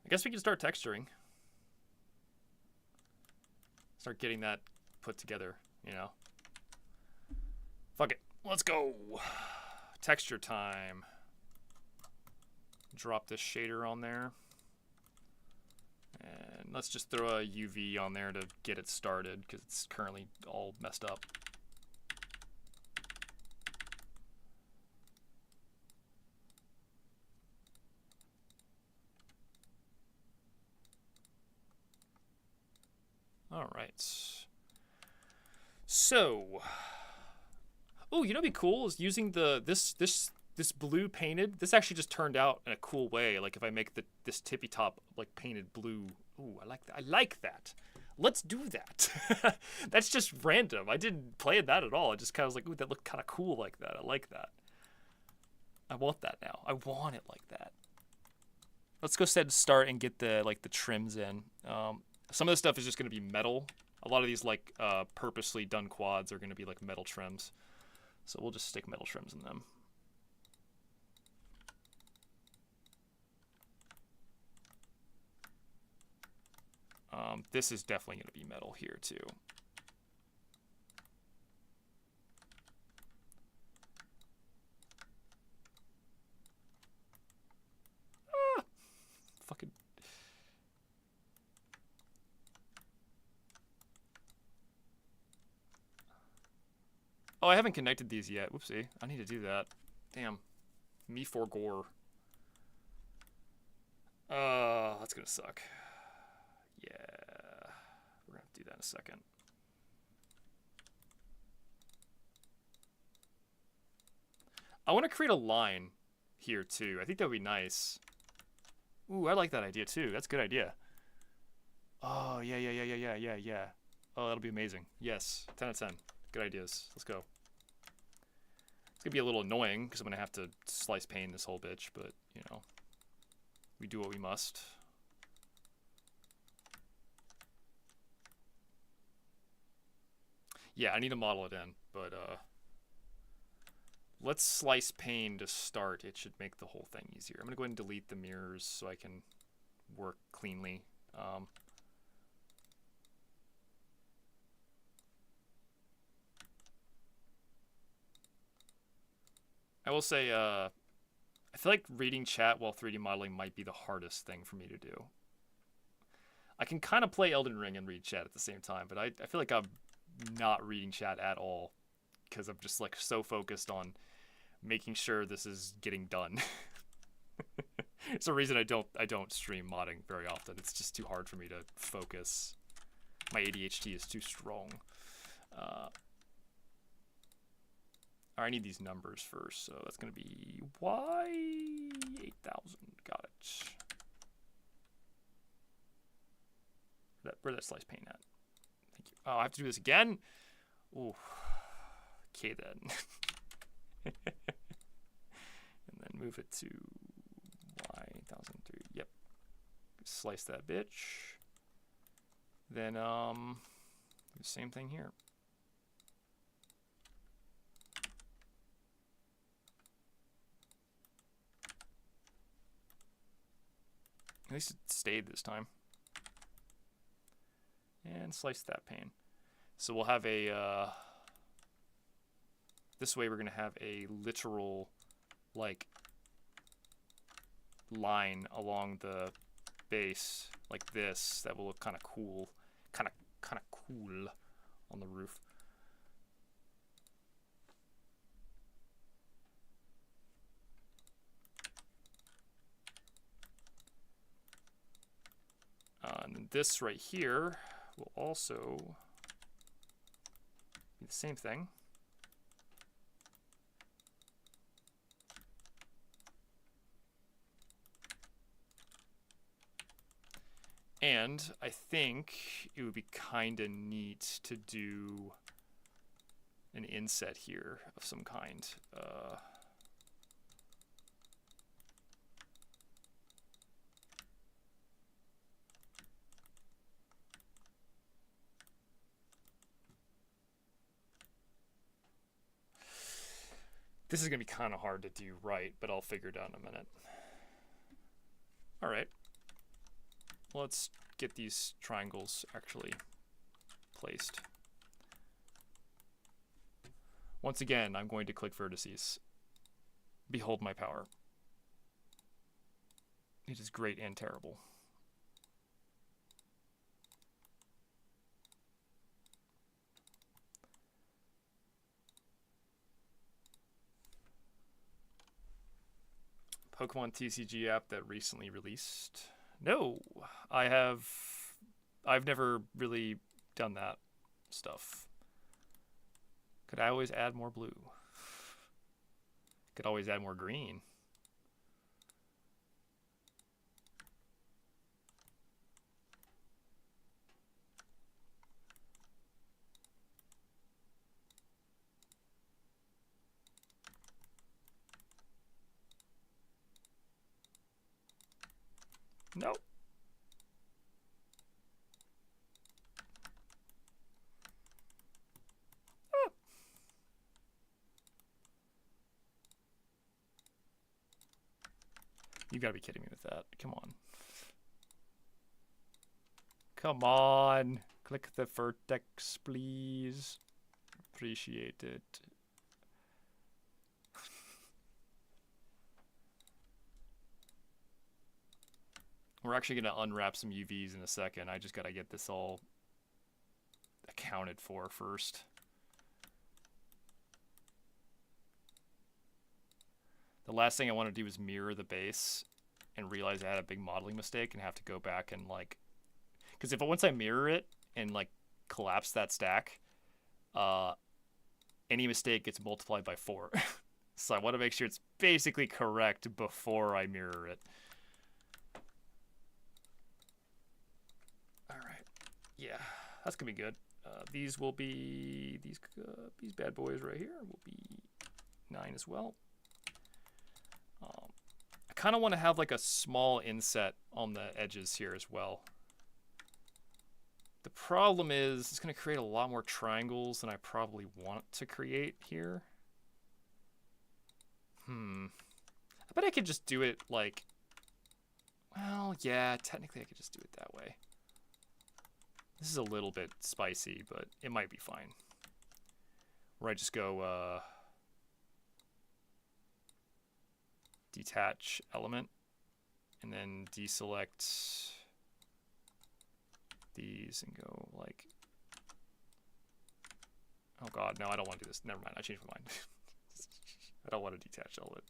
I guess we can start texturing. Start getting that put together, you know. Fuck it. Let's go. Texture time. Drop this shader on there. And let's just throw a UV on there to get it started because it's currently all messed up. All right. So, oh, you know, what'd be cool is using this blue painted. This actually just turned out in a cool way. Like if I make this tippy top like painted blue. Ooh, I like that. I like that. Let's do that. That's just random. I didn't plan that at all. I just kind of was like, ooh, that looked kind of cool like that. I like that. I want that now. I want it like that. Let's go ahead and start and get the trims in. Some of this stuff is just going to be metal. A lot of these like purposely done quads are going to be like metal trims. So we'll just stick metal trims in them. This is definitely going to be metal here too. Fucking. Oh, I haven't connected these yet. Whoopsie. I need to do that. Damn. Me for gore. That's gonna suck. Yeah. We're gonna have to do that in a second. I want to create a line here too. I think that would be nice. Ooh, I like that idea too. That's a good idea. Oh, yeah. Oh, that'll be amazing. Yes, 10 out of 10. Good ideas. Let's go. It's gonna be a little annoying because I'm gonna have to slice pane this whole bitch, but you know, we do what we must. Yeah, I need to model it in, but let's slice pane to start. It should make the whole thing easier. I'm gonna go ahead and delete the mirrors so I can work cleanly. I will say, I feel like reading chat while 3D modeling might be the hardest thing for me to do. I can kind of play Elden Ring and read chat at the same time, but I feel like I'm not reading chat at all because I'm just like so focused on making sure this is getting done. It's a reason I don't stream modding very often. It's just too hard for me to focus. My ADHD is too strong. I need these numbers first, so that's going to be Y8000. Got it. Where's that slice pane at? Thank you. Oh, I have to do this again? Ooh. Okay, then. And then move it to Y1003. Yep. Slice that bitch. Then, the same thing here. At least it stayed this time. And slice that pane. So we'll have a, this way we're going to have a literal, like, line along the base, like this, that will look kind of cool. Kind of cool on the roof. And then this right here will also be the same thing. And I think it would be kind of neat to do an inset here of some kind. This is going to be kind of hard to do right, but I'll figure it out in a minute. All right. Let's get these triangles actually placed. Once again, I'm going to click vertices. Behold my power. It is great and terrible. Pokemon TCG app that recently released. No, I've never really done that stuff. Could I always add more blue? Could always add more green. No. Ah. You gotta be kidding me with that. Come on. Come on. Click the vertex, please. Appreciate it. We're actually going to unwrap some UVs in a second. I just got to get this all accounted for first. The last thing I want to do is mirror the base and realize I had a big modeling mistake and have to go back and like, because if once I mirror it and like collapse that stack, any mistake gets multiplied by 4. So I want to make sure it's basically correct before I mirror it. Yeah, that's gonna be good. These will be these bad boys right here will be 9 as well. I kind of want to have like a small inset on the edges here as well. The problem is it's going to create a lot more triangles than I probably want to create here. I bet I could just do it like, well, yeah, technically I could just do it that way. This is a little bit spicy, but it might be fine. Where I just go detach element and then deselect these and go like, oh god, no, I don't want to do this. Never mind, I changed my mind. I don't want to detach element.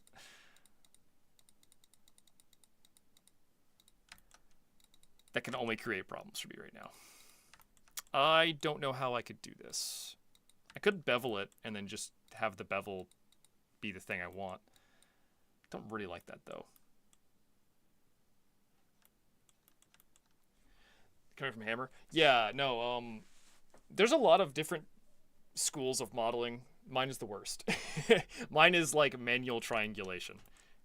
That can only create problems for me right now. I don't know how I could do this. I could bevel it and then just have the bevel be the thing I want. Don't really like that though. Coming from Hammer? Yeah, no, there's a lot of different schools of modeling. Mine is the worst. Mine is like manual triangulation,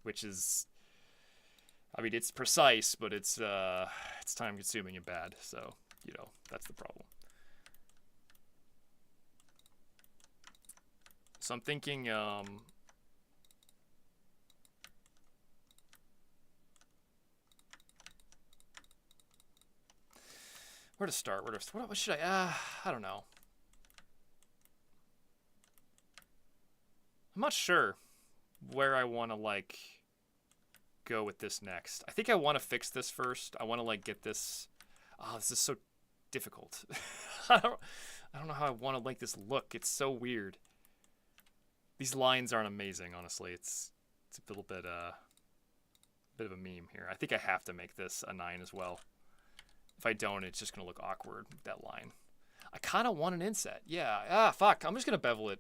which is, I mean, it's precise, but it's time consuming and bad. So, you know, that's the problem. So I'm thinking, where to start? What should I don't know. I'm not sure where I want to like go with this next. I think I want to fix this first. I want to like get this. Oh, this is so difficult. I don't know how I want to make this look. It's so weird. These lines aren't amazing, honestly. It's a little bit of a meme here. I think I have to make this a 9 as well. If I don't, it's just gonna look awkward with that line. I kind of want an inset. Yeah. Fuck. I'm just gonna bevel it.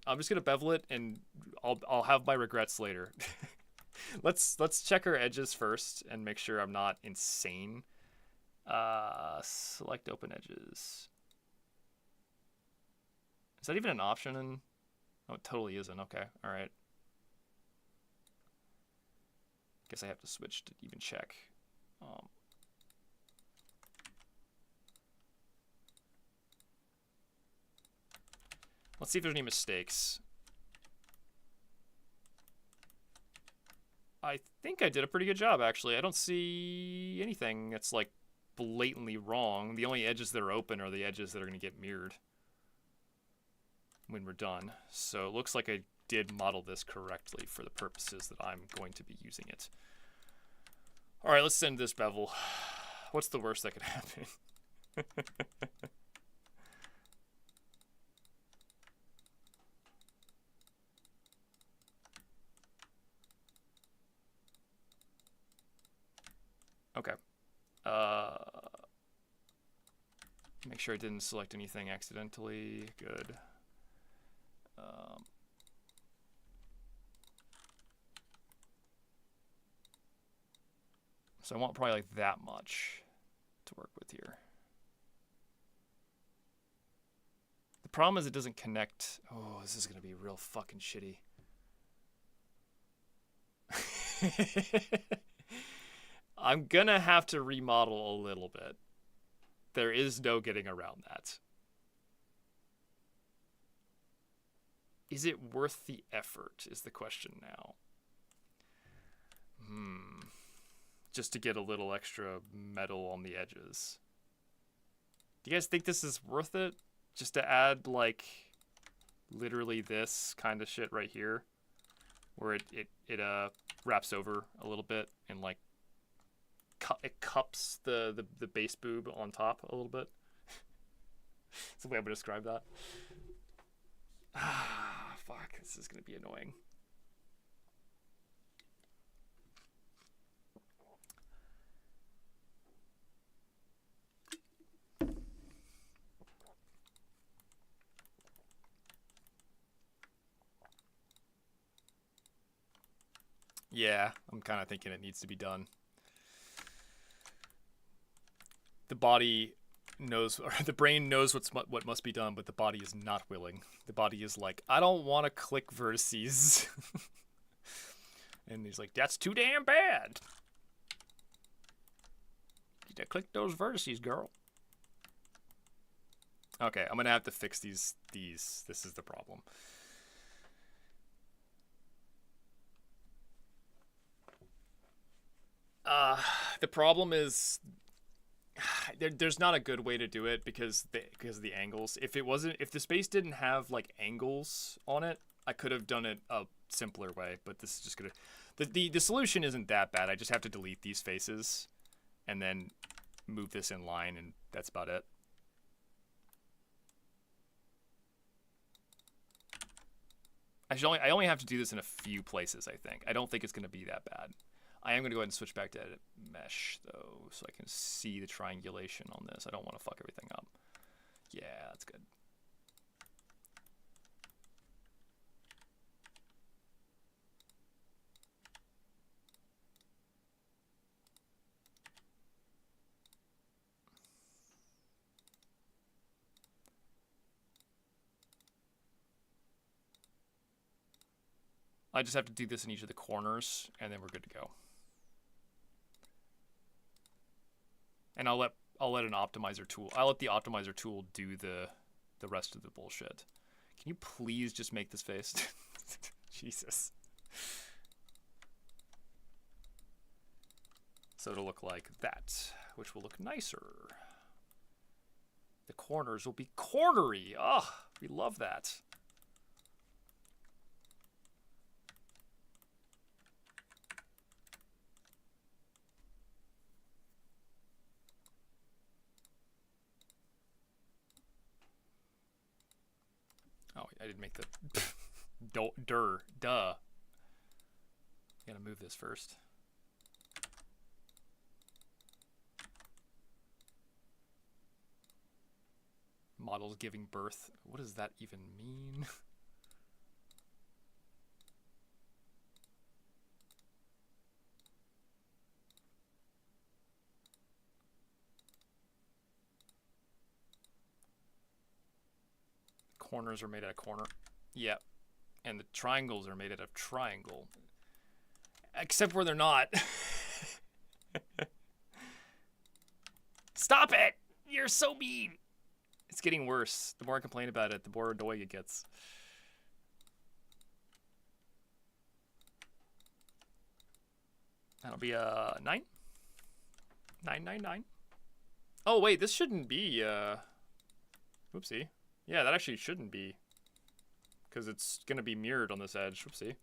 And I'll have my regrets later. Let's check our edges first and make sure I'm not insane. Select open edges. Is that even an option? Oh, it totally isn't. Okay. All right. Guess I have to switch to even check. Let's see if there's any mistakes. I think I did a pretty good job, actually. I don't see anything that's like blatantly wrong. The only edges that are open are the edges that are going to get mirrored when we're done. So it looks like I did model this correctly for the purposes that I'm going to be using it. All right, let's send this bevel. What's the worst that could happen? Okay. Make sure I didn't select anything accidentally. Good. So I want probably like that much to work with here. The problem is it doesn't connect. Oh, this is going to be real fucking shitty. I'm going to have to remodel a little bit. There is no getting around that. Is it worth the effort is the question now. Just to get a little extra metal on the edges. Do you guys think this is worth it? Just to add like literally this kind of shit right here, where it wraps over a little bit and like it cups the base boob on top a little bit. That's the way I'm gonna describe that. Fuck, this is gonna be annoying. Yeah, I'm kind of thinking it needs to be done. The body knows, or the brain knows what must be done, but the body is not willing. The body is like, I don't want to click vertices. And he's like, that's too damn bad. You gotta click those vertices, girl. Okay, I'm gonna have to fix these. This is the problem. The problem is there's not a good way to do it because of the angles. If the space didn't have like angles on it, I could have done it a simpler way. But this is just gonna the solution isn't that bad. I just have to delete these faces and then move this in line, and that's about it. I only have to do this in a few places, I think. I don't think it's going to be that bad. I am going to go ahead and switch back to edit mesh, though, so I can see the triangulation on this. I don't want to fuck everything up. Yeah, that's good. I just have to do this in each of the corners, and then we're good to go. And I'll let an optimizer tool. I'll let the optimizer tool do the rest of the bullshit. Can you please just make this face? Jesus. So it'll look like that, which will look nicer. The corners will be cornery. Oh, we love that. Oh, I didn't make the duh. Gotta move this first. Models giving birth. What does that even mean? Corners are made out of corner. Yep. And the triangles are made out of triangle. Except where they're not. Stop it! You're so mean! It's getting worse. The more I complain about it, the more annoying it gets. That'll be a 9? 999. Oh wait, this shouldn't be whoopsie. Yeah, that actually shouldn't be, because it's gonna be mirrored on this edge. Whoopsie.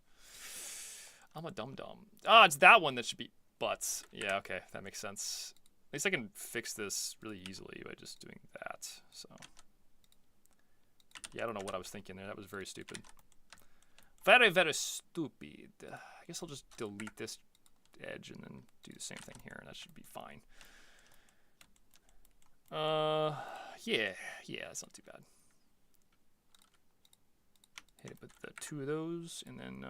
I'm a dum-dum. Ah, it's that one that should be butts. Yeah, okay, that makes sense. At least I can fix this really easily by just doing that. So yeah, I don't know what I was thinking there. That was very stupid. Very, very stupid. I guess I'll just delete this edge and then do the same thing here, and that should be fine. Yeah, that's not too bad. Hit it with the 2 of those, and then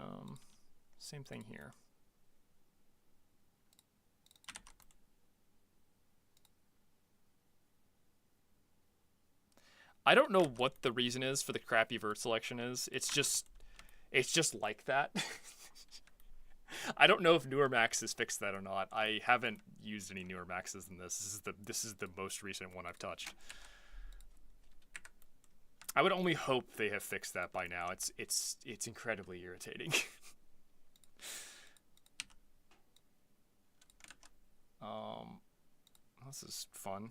same thing here. I don't know what the reason is for the crappy vert selection is. It's just like that. I don't know if newer Max has fixed that or not. I haven't used any newer Maxes than this. This is the most recent one I've touched. I would only hope they have fixed that by now. It's incredibly irritating. This is fun.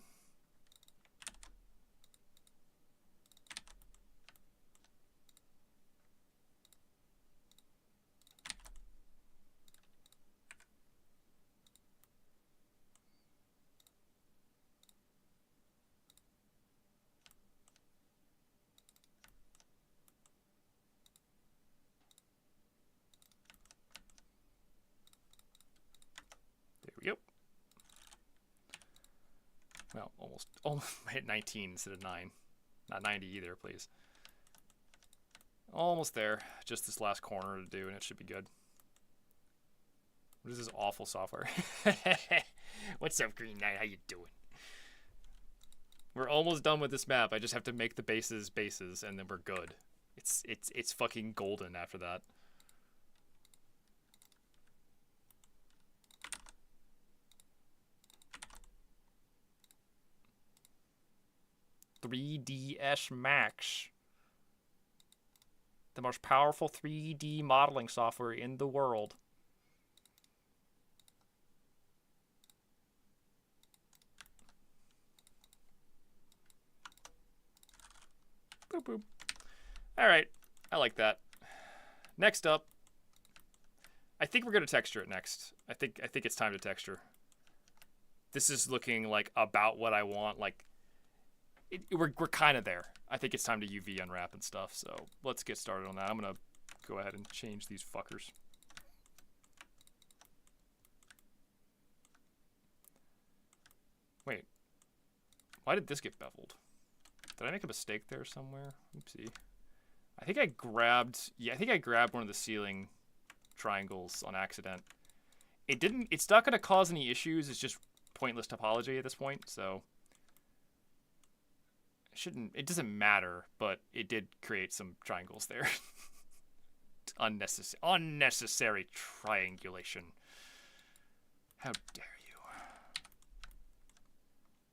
There we go. Well, almost hit 19 instead of 9. Not 90 either, please. Almost there. Just this last corner to do, and it should be good. What is this awful software? What's up, Green Knight? How you doing? We're almost done with this map. I just have to make the bases bases, and then we're good. It's fucking golden after that. .3ds Max. The most powerful 3D modeling software in the world. Boop, boop. All right, I like that. Next up, I think we're gonna texture it next. I think it's time to texture. This is looking like about what I want. Like, we're kind of there. I think it's time to UV unwrap and stuff. So let's get started on that. I'm gonna go ahead and change these fuckers. Wait, why did this get beveled? Did I make a mistake there somewhere? Oopsie. I think I grabbed one of the ceiling triangles on accident. It's not gonna cause any issues. It's just pointless topology at this point, so it doesn't matter, but it did create some triangles there. Unnecessary triangulation. How dare you?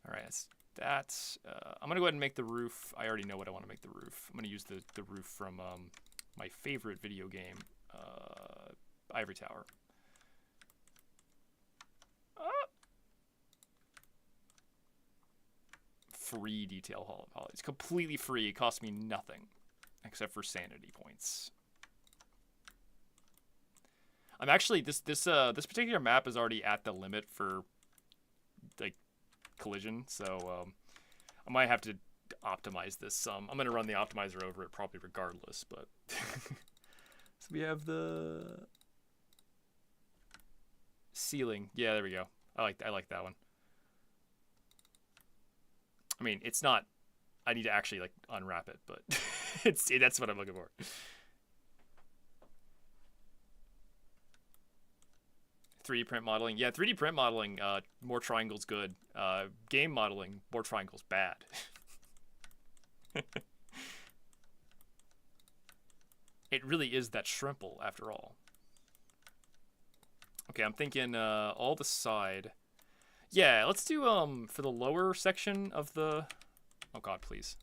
All right, I'm gonna go ahead and make the roof. I already know what I want to make the roof. I'm gonna use the roof from my favorite video game, Ivory Tower. Free detail poly. It's completely free. It costs me nothing except for sanity points. I'm actually this particular map is already at the limit for like collision, so I might have to optimize this some. I'm gonna run the optimizer over it probably regardless, but so we have the ceiling. Yeah, there we go. I like that one. I mean, it's not. I need to actually like unwrap it, but that's what I'm looking for. 3D print modeling. Yeah, 3D print modeling, more triangles good. Game modeling, more triangles bad. It really is that shrimple after all. Okay, I'm thinking all the side. Yeah, let's do for the lower section of the, oh god, please.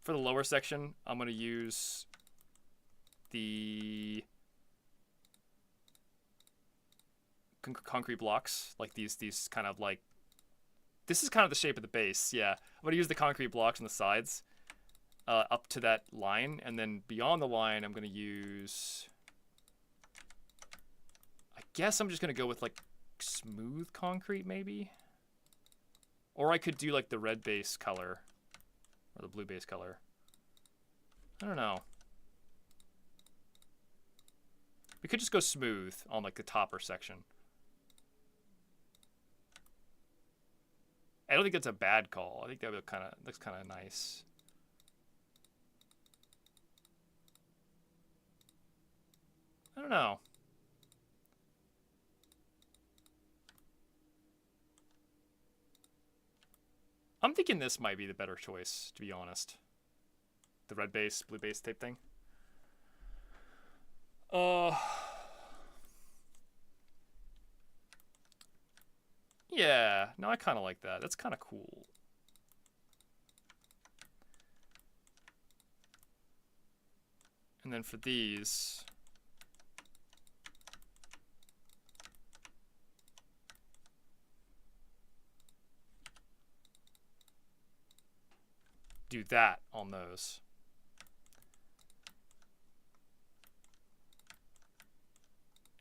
For the lower section, I'm going to use the concrete blocks, like these kind of like, this is kind of the shape of the base. Yeah, I'm going to use the concrete blocks on the sides up to that line, and then beyond the line I'm going to use, I guess I'm just going to go with like smooth concrete maybe, or I could do like the red base color or the blue base color. I don't know. We could just go smooth on like the topper section. I don't think that's a bad call. I think that looks kind of nice. I don't know. I'm thinking this might be the better choice, to be honest. The red base, blue base type thing. Yeah, no, I kind of like that. That's kind of cool. And then for these, do that on those.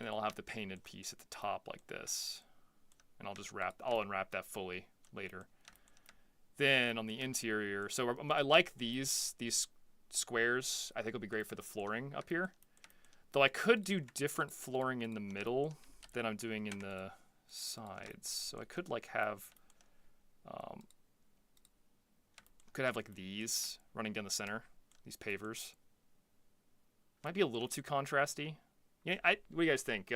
And then I'll have the painted piece at the top like this. And I'll unwrap that fully later. Then on the interior, so I like these squares. I think it'll be great for the flooring up here. Though I could do different flooring in the middle than I'm doing in the sides. So I could like have, like these running down the center, these pavers. Might be a little too contrasty. Yeah, what do you guys think?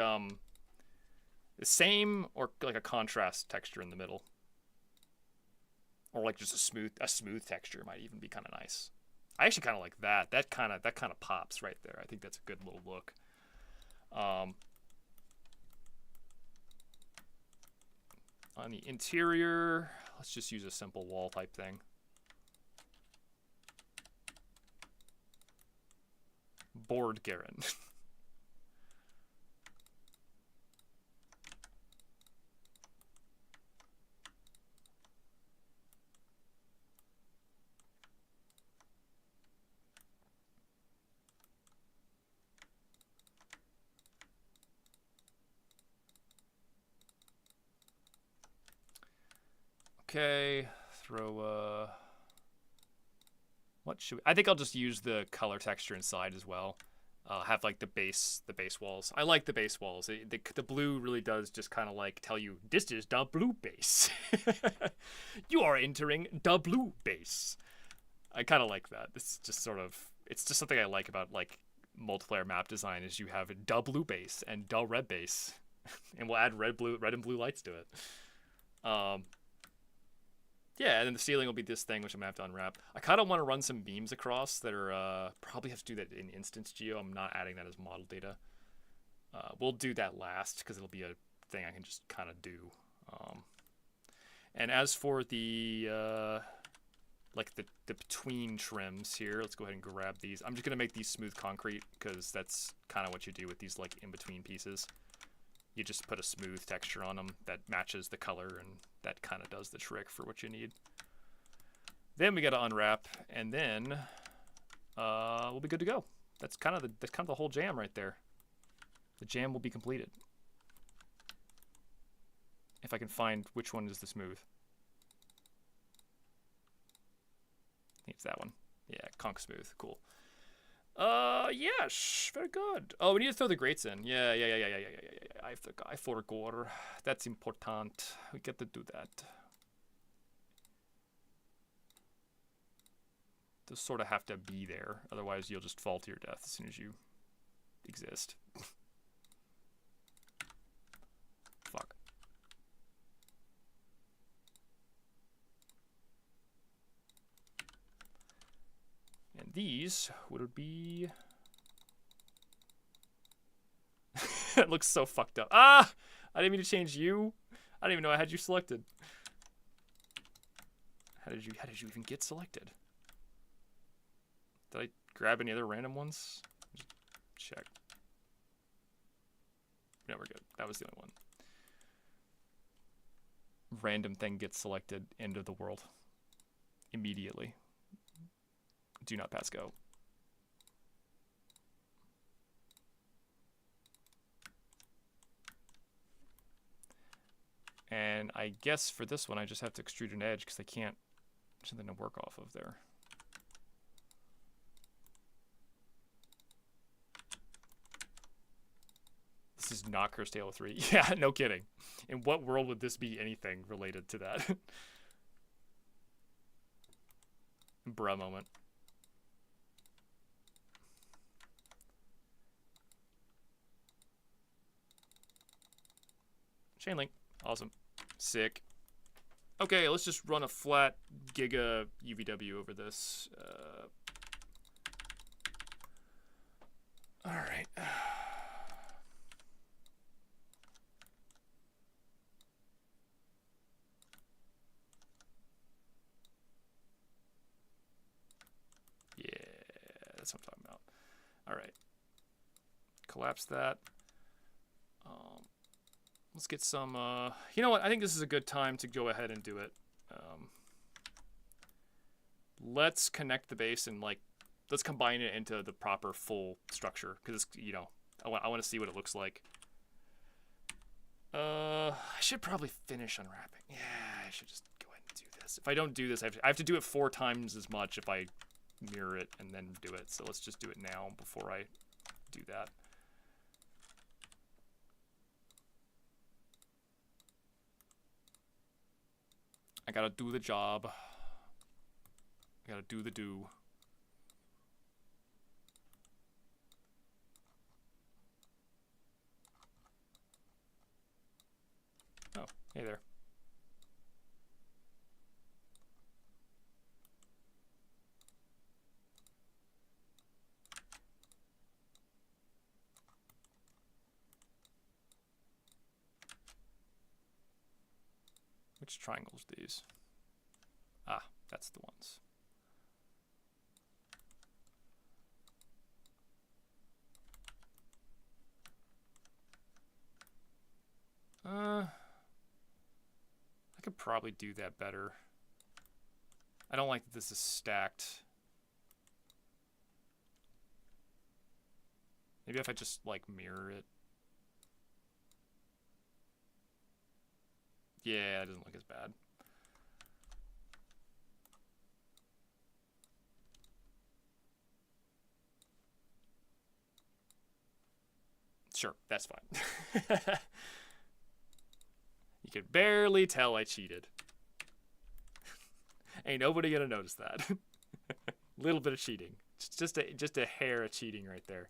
The same or like a contrast texture in the middle? or like just a smooth texture might even be kind of nice. I actually kind of like that. That kind of pops right there. I think that's a good little look. On the interior, let's just use a simple wall type thing. Board Garen. Okay, throw what should we, I think I'll just use the color texture inside as well. Have like the base walls. I like the base walls. The blue really does just kind of like tell you this is the blue base. You are entering the blue base. I kind of like that. It's just something I like about like multiplayer map design is you have the blue base and the red base, and we'll add red and blue lights to it. Yeah, and then the ceiling will be this thing, which I'm gonna have to unwrap. I kind of want to run some beams across that are probably have to do that in instance geo. I'm not adding that as model data. We'll do that last because it'll be a thing I can just kind of do. And as for the like the between trims here, let's go ahead and grab these. I'm just gonna make these smooth concrete because that's kind of what you do with these like in between pieces. You just put a smooth texture on them that matches the color, and that kind of does the trick for what you need. Then we got to unwrap, and then we'll be good to go. That's kind of the whole jam right there. The jam will be completed. If I can find which one is the smooth. I think it's that one. Yeah, conch smooth. Cool. Yes, very good. Oh, we need to throw the grates in. Yeah. I forgot. That's important. We get to do that. Those sort of have to be there. Otherwise, you'll just fall to your death as soon as you exist. Fuck. And these would be... It looks so fucked up. Ah! I didn't mean to change you. I didn't even know I had you selected. How did you even get selected? Did I grab any other random ones? Just check. No, we're good. That was the only one. Random thing gets selected. End of the world. Immediately. Do not pass go. And I guess for this one, I just have to extrude an edge because I can't, there's something to work off of there. This is not Cursed Halo 3. Yeah, no kidding. In what world would this be anything related to that? Bruh moment. Chain link. Awesome. Sick. Okay, let's just run a flat giga UVW over this. All right. Yeah, that's what I'm talking about. All right. Collapse that. Let's get some, you know what? I think this is a good time to go ahead and do it. Let's connect the base and like, let's combine it into the proper full structure. Cause it's, you know, I want to see what it looks like. I should probably finish unwrapping. Yeah, I should just go ahead and do this. If I don't do this, I have to do it 4 times as much if I mirror it and then do it. So let's just do it now before I do that. I gotta do the job. I gotta do the do. Oh, hey there. Which triangles are these? Ah, that's the ones. I could probably do that better. I don't like that this is stacked. Maybe if I just, like, mirror it. Yeah, it doesn't look as bad. Sure, that's fine. You can barely tell I cheated. Ain't nobody gonna notice that. Little bit of cheating. Just a hair of cheating right there.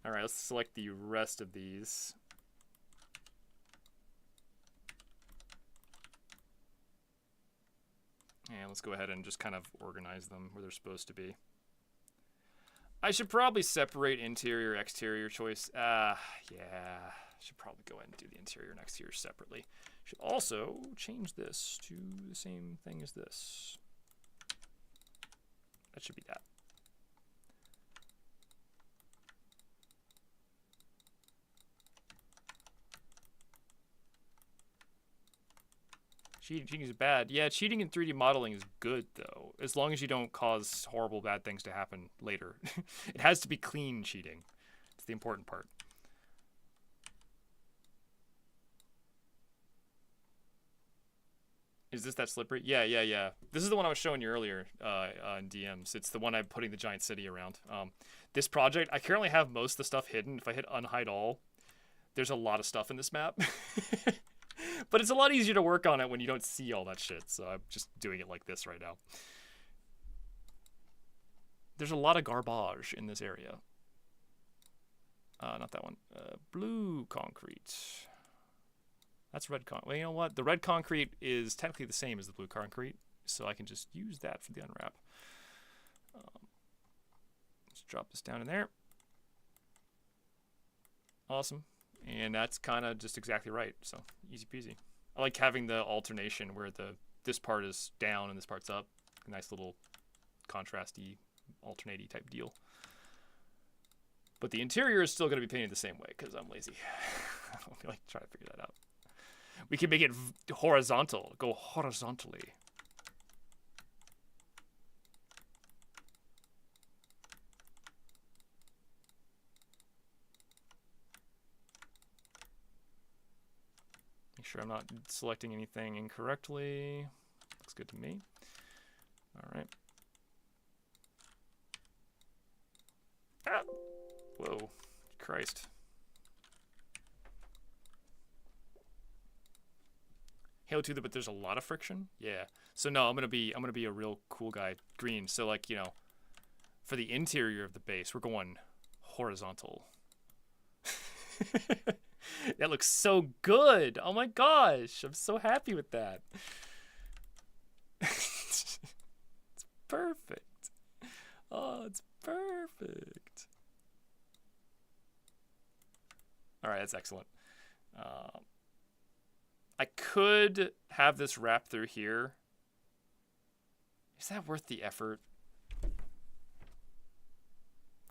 All right, let's select the rest of these. And let's go ahead and just kind of organize them where they're supposed to be. I should probably separate interior, exterior choice. Yeah. Should probably go ahead and do the interior and exterior separately. Should also change this to the same thing as this. That should be that. Cheating is bad. Yeah, cheating in 3D modeling is good, though, as long as you don't cause horrible bad things to happen later. It has to be clean cheating. It's the important part. Is this that slippery? Yeah. This is the one I was showing you earlier in DMs. It's the one I'm putting the giant city around. This project, I currently have most of the stuff hidden. If I hit unhide all, there's a lot of stuff in this map. But it's a lot easier to work on it when you don't see all that shit. So I'm just doing it like this right now. There's a lot of garbage in this area. Not that one. Blue concrete. That's red concrete. Well, you know what? The red concrete is technically the same as the blue concrete, so I can just use that for the unwrap. Let's drop this down in there. Awesome. And that's kind of just exactly right, so easy peasy. I like having the alternation where this part is down and this part's up. A nice little contrasty, alternating type deal. But the interior is still going to be painted the same way because I'm lazy. I don't feel like trying to figure that out. We can make it horizontal. Go horizontally. Make sure I'm not selecting anything incorrectly. Looks good to me. All right. Ah! Whoa, Christ. Halo 2, but there's a lot of friction. Yeah. So no, I'm gonna be a real cool guy. Green. So like, you know, for the interior of the base, we're going horizontal. That looks so good. Oh my gosh, I'm so happy with that. It's perfect. Oh, it's perfect. All right, that's excellent. I could have this wrap through here. Is that worth the effort?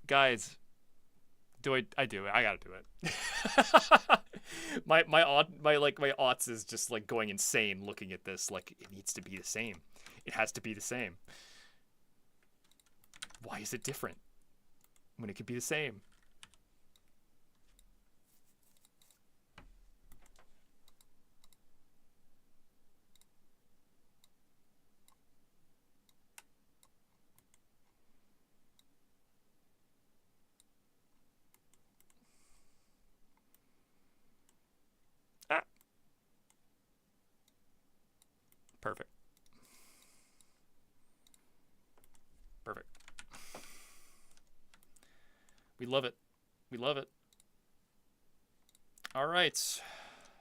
Guys, I do it. I gotta do it. my aughts is just like going insane looking at this. Like, it needs to be the same. It has to be the same. Why is it different when it could be the same? Perfect. Perfect. We love it. We love it. All right.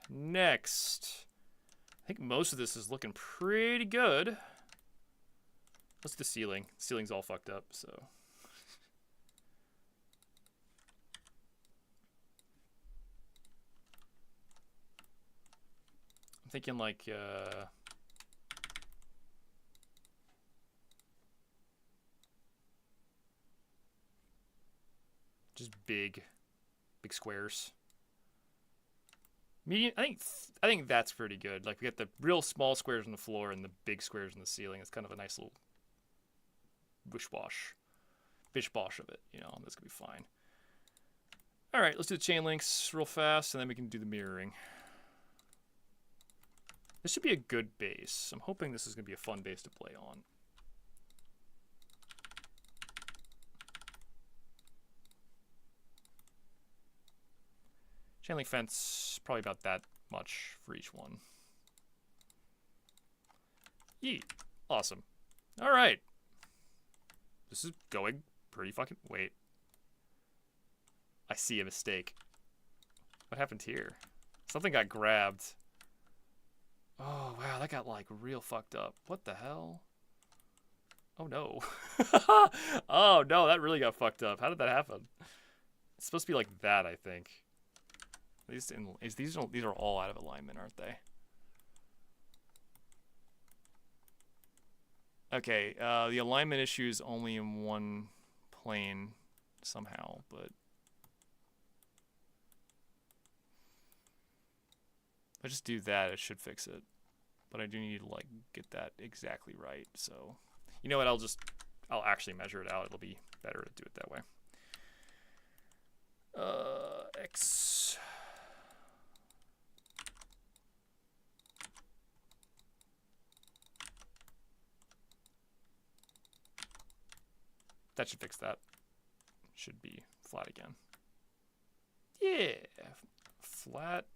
Next. I think most of this is looking pretty good. What's the ceiling? The ceiling's all fucked up, so. I'm I'm thinking like just big squares. Medium. I think that's pretty good. Like we get the real small squares on the floor and the big squares on the ceiling. It's kind of a nice little bish-bosh of it. You know, that's gonna be fine. All right, let's do the chain links real fast, and then we can do the mirroring. This should be a good base. I'm hoping this is gonna be a fun base to play on. Chain link fence, probably about that much for each one. Yeet. Awesome. All right. This is going pretty fucking... Wait. I see a mistake. What happened here? Something got grabbed. Oh, wow. That got, like, real fucked up. What the hell? Oh, no. Oh, no. That really got fucked up. How did that happen? It's supposed to be like that, I think. These are all out of alignment, aren't they? Okay, the alignment issue is only in one plane somehow, but if I just do that, it should fix it. But I do need to like get that exactly right. So, you know what? I'll actually measure it out. It'll be better to do it that way. X. That should fix that. Should be flat again. Yeah, flat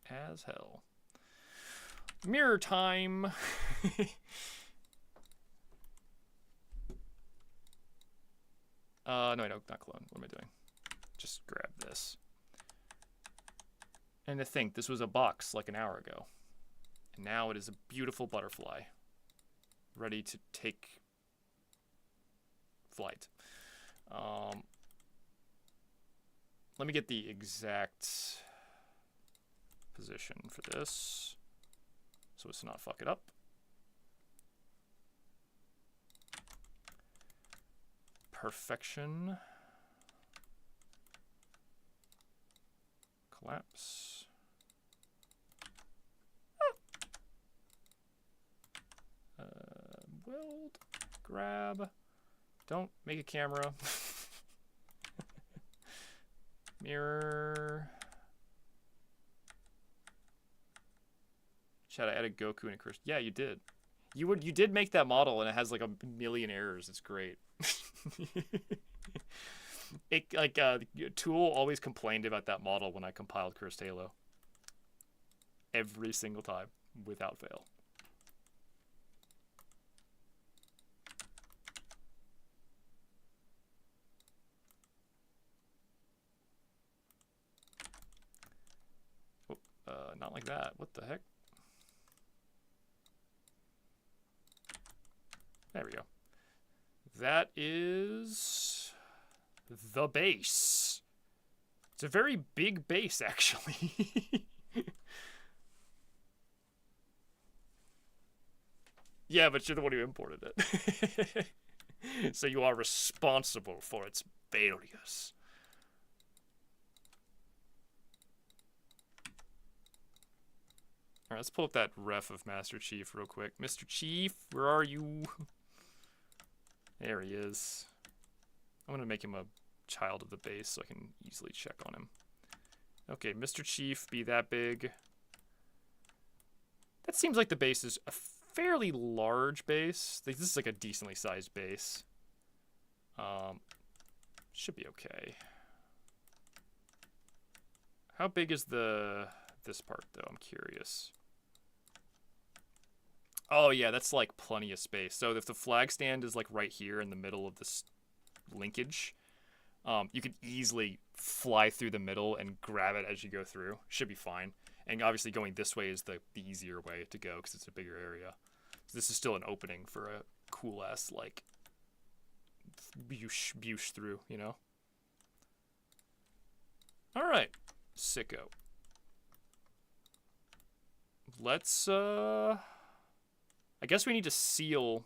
as hell. Mirror time. No, I don't, not clone. What am I doing? Just grab this. And to think, this was a box like an hour ago. And now it is a beautiful butterfly. Ready to take flight. Let me get the exact position for this so as to not fuck it up. Perfection. Collapse. Weld. Grab. Don't make a camera. Mirror. Chat, I added Goku and a Chris. Yeah, you did. You did make that model, and it has like a million errors. It's great. It like Tool always complained about that model when I compiled Cursed Halo. Every single time, without fail. Not like that. What the heck? There we go. That is the base. It's a very big base, actually. Yeah, but you're the one who imported it. So you are responsible for its failures. All right, let's pull up that ref of Master Chief real quick. Mr. Chief, where are you? There he is. I'm going to make him a child of the base so I can easily check on him. Okay, Mr. Chief, be that big. That seems like the base is a fairly large base. This is like a decently sized base. Should be okay. How big is this part, though? I'm curious. Oh, yeah, that's, like, plenty of space. So if the flag stand is, like, right here in the middle of this linkage, you could easily fly through the middle and grab it as you go through. Should be fine. And obviously going this way is the easier way to go because it's a bigger area. So this is still an opening for a cool-ass, like, boosh through, you know? All right. Sicko. let's, I guess we need to seal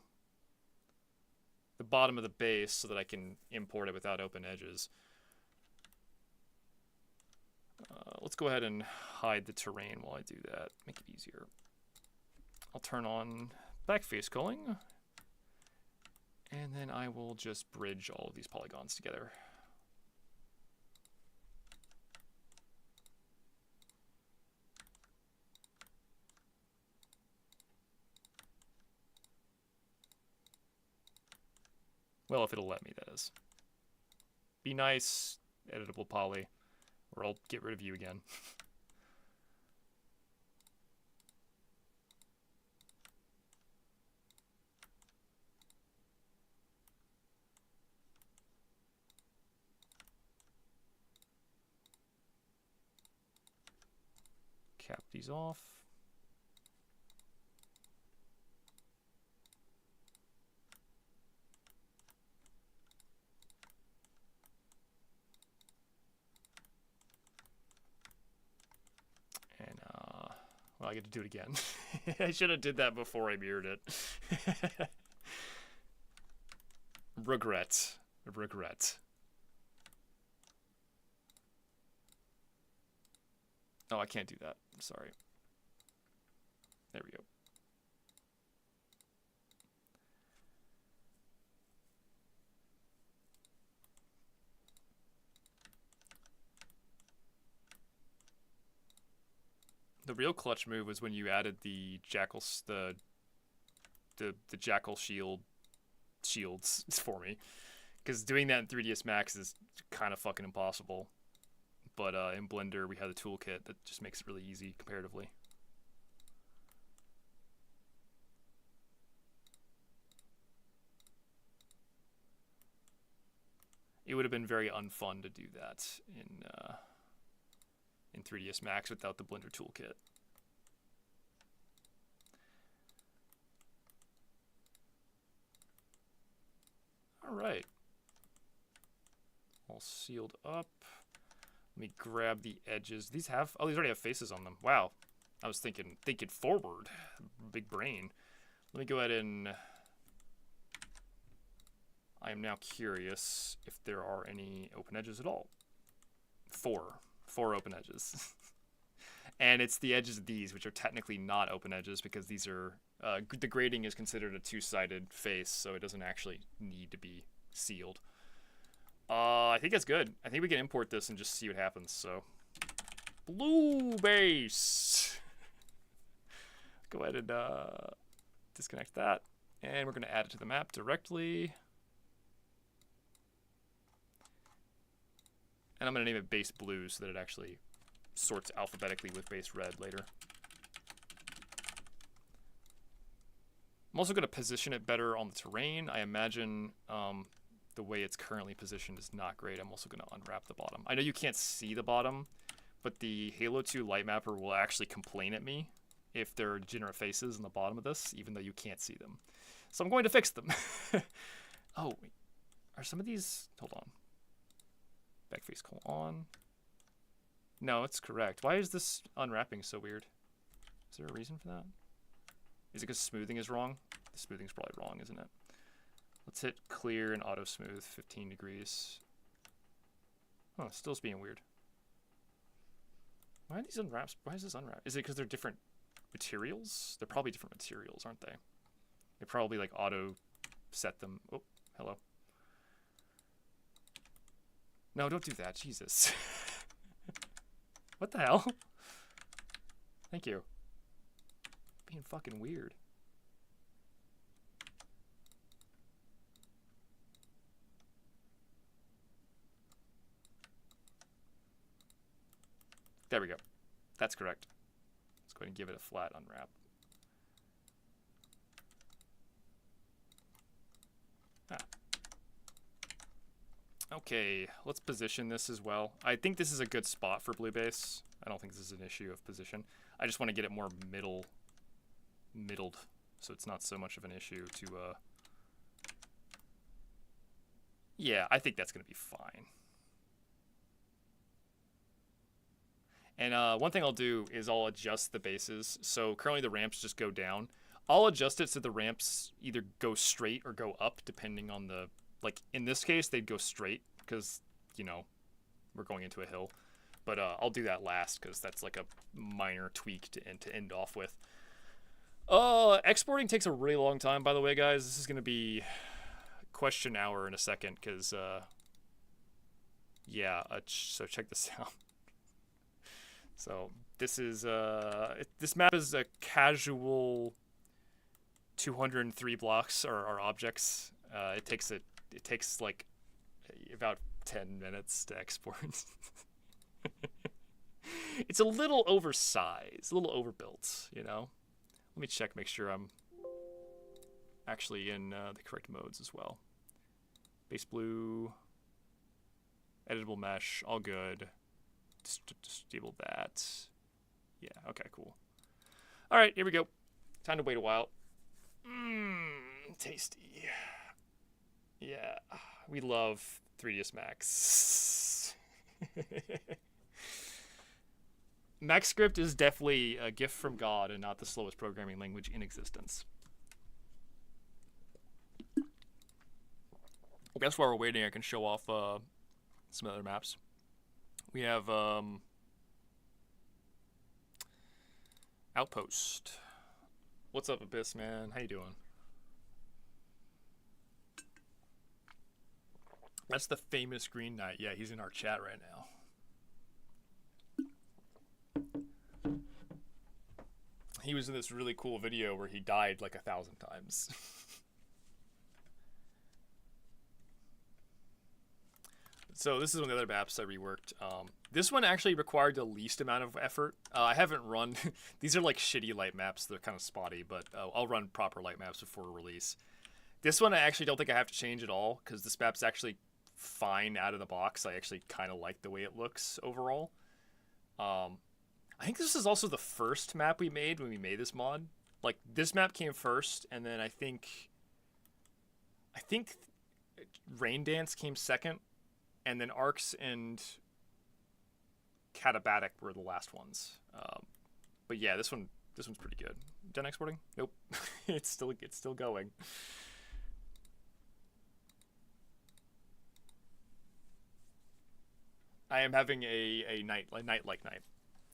the bottom of the base so that I can import it without open edges. Let's go ahead and hide the terrain while I do that. Make it easier. I'll turn on backface culling. And then I will just bridge all of these polygons together. Well, if it'll let me, that is. Be nice, editable poly, or I'll get rid of you again. Cap these off. And, well, I get to do it again. I should have did that before I mirrored it. Regret. Regret. Oh, I can't do that. I'm sorry. There we go. The real clutch move was when you added the jackals, the jackal shields for me, because doing that in 3ds Max is kind of fucking impossible. But in Blender, we have the toolkit that just makes it really easy comparatively. It would have been very unfun to do that in 3ds Max without the Blender toolkit. All right. All sealed up. Let me grab the edges. These already have faces on them. Wow. I was thinking forward. Big brain. Let me go ahead and... I am now curious if there are any open edges at all. 4 open edges. And it's the edges of these, which are technically not open edges because these are... the grading is considered a two-sided face, so it doesn't actually need to be sealed. I think that's good. I think we can import this and just see what happens, so. Blue base! Go ahead and disconnect that. And we're going to add it to the map directly. And I'm going to name it base blue so that it actually sorts alphabetically with base red later. I'm also going to position it better on the terrain. I imagine the way it's currently positioned is not great. I'm also going to unwrap the bottom. I know you can't see the bottom, but the Halo 2 light mapper will actually complain at me if there are degenerate faces in the bottom of this, even though you can't see them. So I'm going to fix them. Oh, wait. Are some of these... Hold on. Backface call on. No, it's correct. Why is this unwrapping so weird? Is there a reason for that? Is it because smoothing is wrong? The smoothing's probably wrong, isn't it? Let's hit clear and auto smooth 15 degrees. Oh, still's being weird. Why are these unwraps? Why is this unwrapped? Is it because they're different materials? They're probably different materials, aren't they? They probably like auto set them. Oh, hello. No, don't do that. Jesus. What the hell? Thank you. Being fucking weird. There we go. That's correct. Let's go ahead and give it a flat unwrap. Okay, let's position this as well. I think this is a good spot for blue base. I don't think this is an issue of position. I just want to get it more middled, so it's not so much of an issue to, Yeah, I think that's going to be fine. And one thing I'll do is I'll adjust the bases. So currently the ramps just go down. I'll adjust it so the ramps either go straight or go up depending on the, like in this case they'd go straight because, you know, we're going into a hill. But I'll do that last because that's like a minor tweak to end off with. Exporting takes a really long time, by the way, guys. This is going to be question hour in a second because, yeah, so check this out. So this is, this map is a casual 203 blocks or objects. It takes like about 10 minutes to export. It's a little oversized, a little overbuilt, you know? Let me check, make sure I'm actually in the correct modes as well. Base blue, editable mesh, all good. Disable that. Yeah, okay, cool. All right, here we go. Time to wait a while. Tasty. Yeah, we love 3ds Max. MaxScript is definitely a gift from God and not the slowest programming language in existence. I guess while we're waiting, I can show off some other maps. We have Outpost. What's up, Abyss, man? How you doing? That's the famous Green Knight. Yeah, he's in our chat right now. He was in this really cool video where he died like 1,000 times. So this is one of the other maps I reworked. This one actually required the least amount of effort. I haven't run... These are like shitty light maps. They're kind of spotty, but I'll run proper light maps before release. This one I actually don't think I have to change at all because this map's actually fine out of the box. I actually kind of like the way it looks overall. I think this is also the first map we made when we made this mod. Like, this map came first, and then I think Rain Dance came second, and then Arcs and Catabatic were the last ones. But yeah, this one's pretty good. Done exporting? Nope. it's still going. I am having a night like night.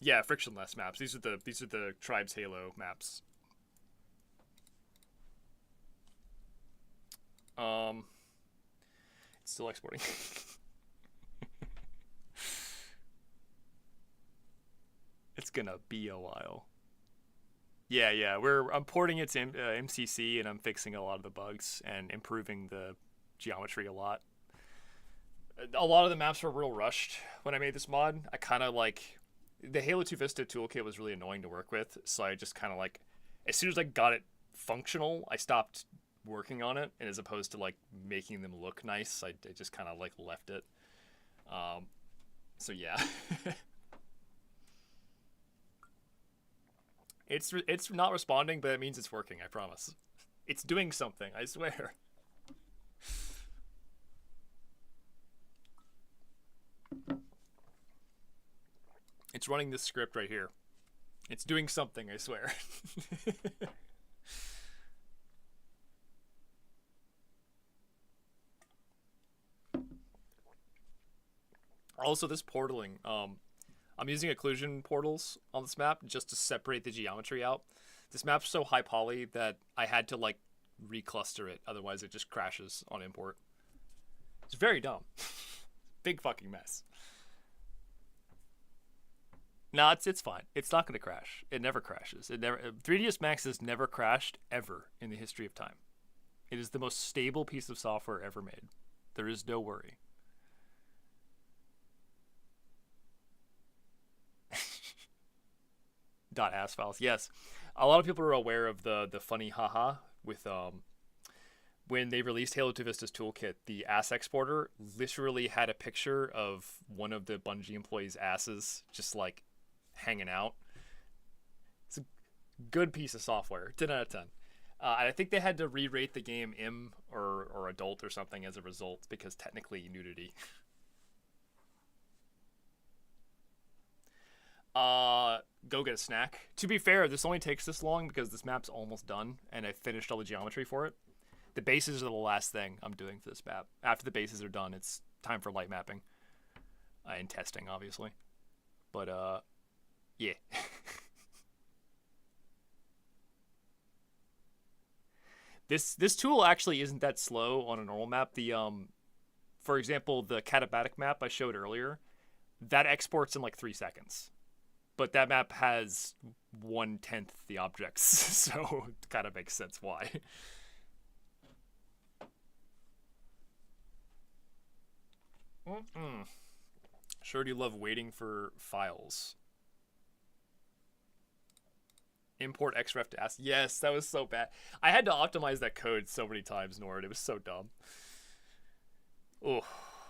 Yeah, frictionless maps. These are the Tribes Halo maps. It's still exporting. It's gonna be a while. Yeah. I'm porting it to MCC and I'm fixing a lot of the bugs and improving the geometry a lot. A lot of the maps were real rushed when I made this mod. I kind of like... The Halo 2 Vista toolkit was really annoying to work with, so I just kind of like... As soon as I got it functional, I stopped working on it, and as opposed to like making them look nice, I just kind of like left it. So yeah. It's not responding, but it means it's working, I promise. It's doing something, I swear. It's running this script right here. It's doing something, I swear. Also, this portaling, I'm using occlusion portals on this map just to separate the geometry out. This map's so high poly that I had to like recluster it, otherwise it just crashes on import. It's very dumb. Big fucking mess. No, it's fine. It's not going to crash. It never crashes. 3ds Max has never crashed ever in the history of time. It is the most stable piece of software ever made. There is no worry. .as files. Yes. A lot of people are aware of the funny haha with when they released Halo 2 Vista's toolkit, the ass exporter literally had a picture of one of the Bungie employees' asses just like hanging out. It's a good piece of software. 10 out of 10. I think they had to re-rate the game M or adult or something as a result because technically nudity. go get a snack. To be fair, this only takes this long because this map's almost done, and I finished all the geometry for it. The bases are the last thing I'm doing for this map. After the bases are done, it's time for light mapping. And testing, obviously. But, yeah. This tool actually isn't that slow on a normal map. The, for example, the Katabatic map I showed earlier, that exports in like 3 seconds. But that map has 1/10 the objects, so it kind of makes sense why. Sure do you love waiting for files. Import xref to ask. Yes, that was so bad. I had to optimize that code so many times, Nord. It was so dumb. Oh,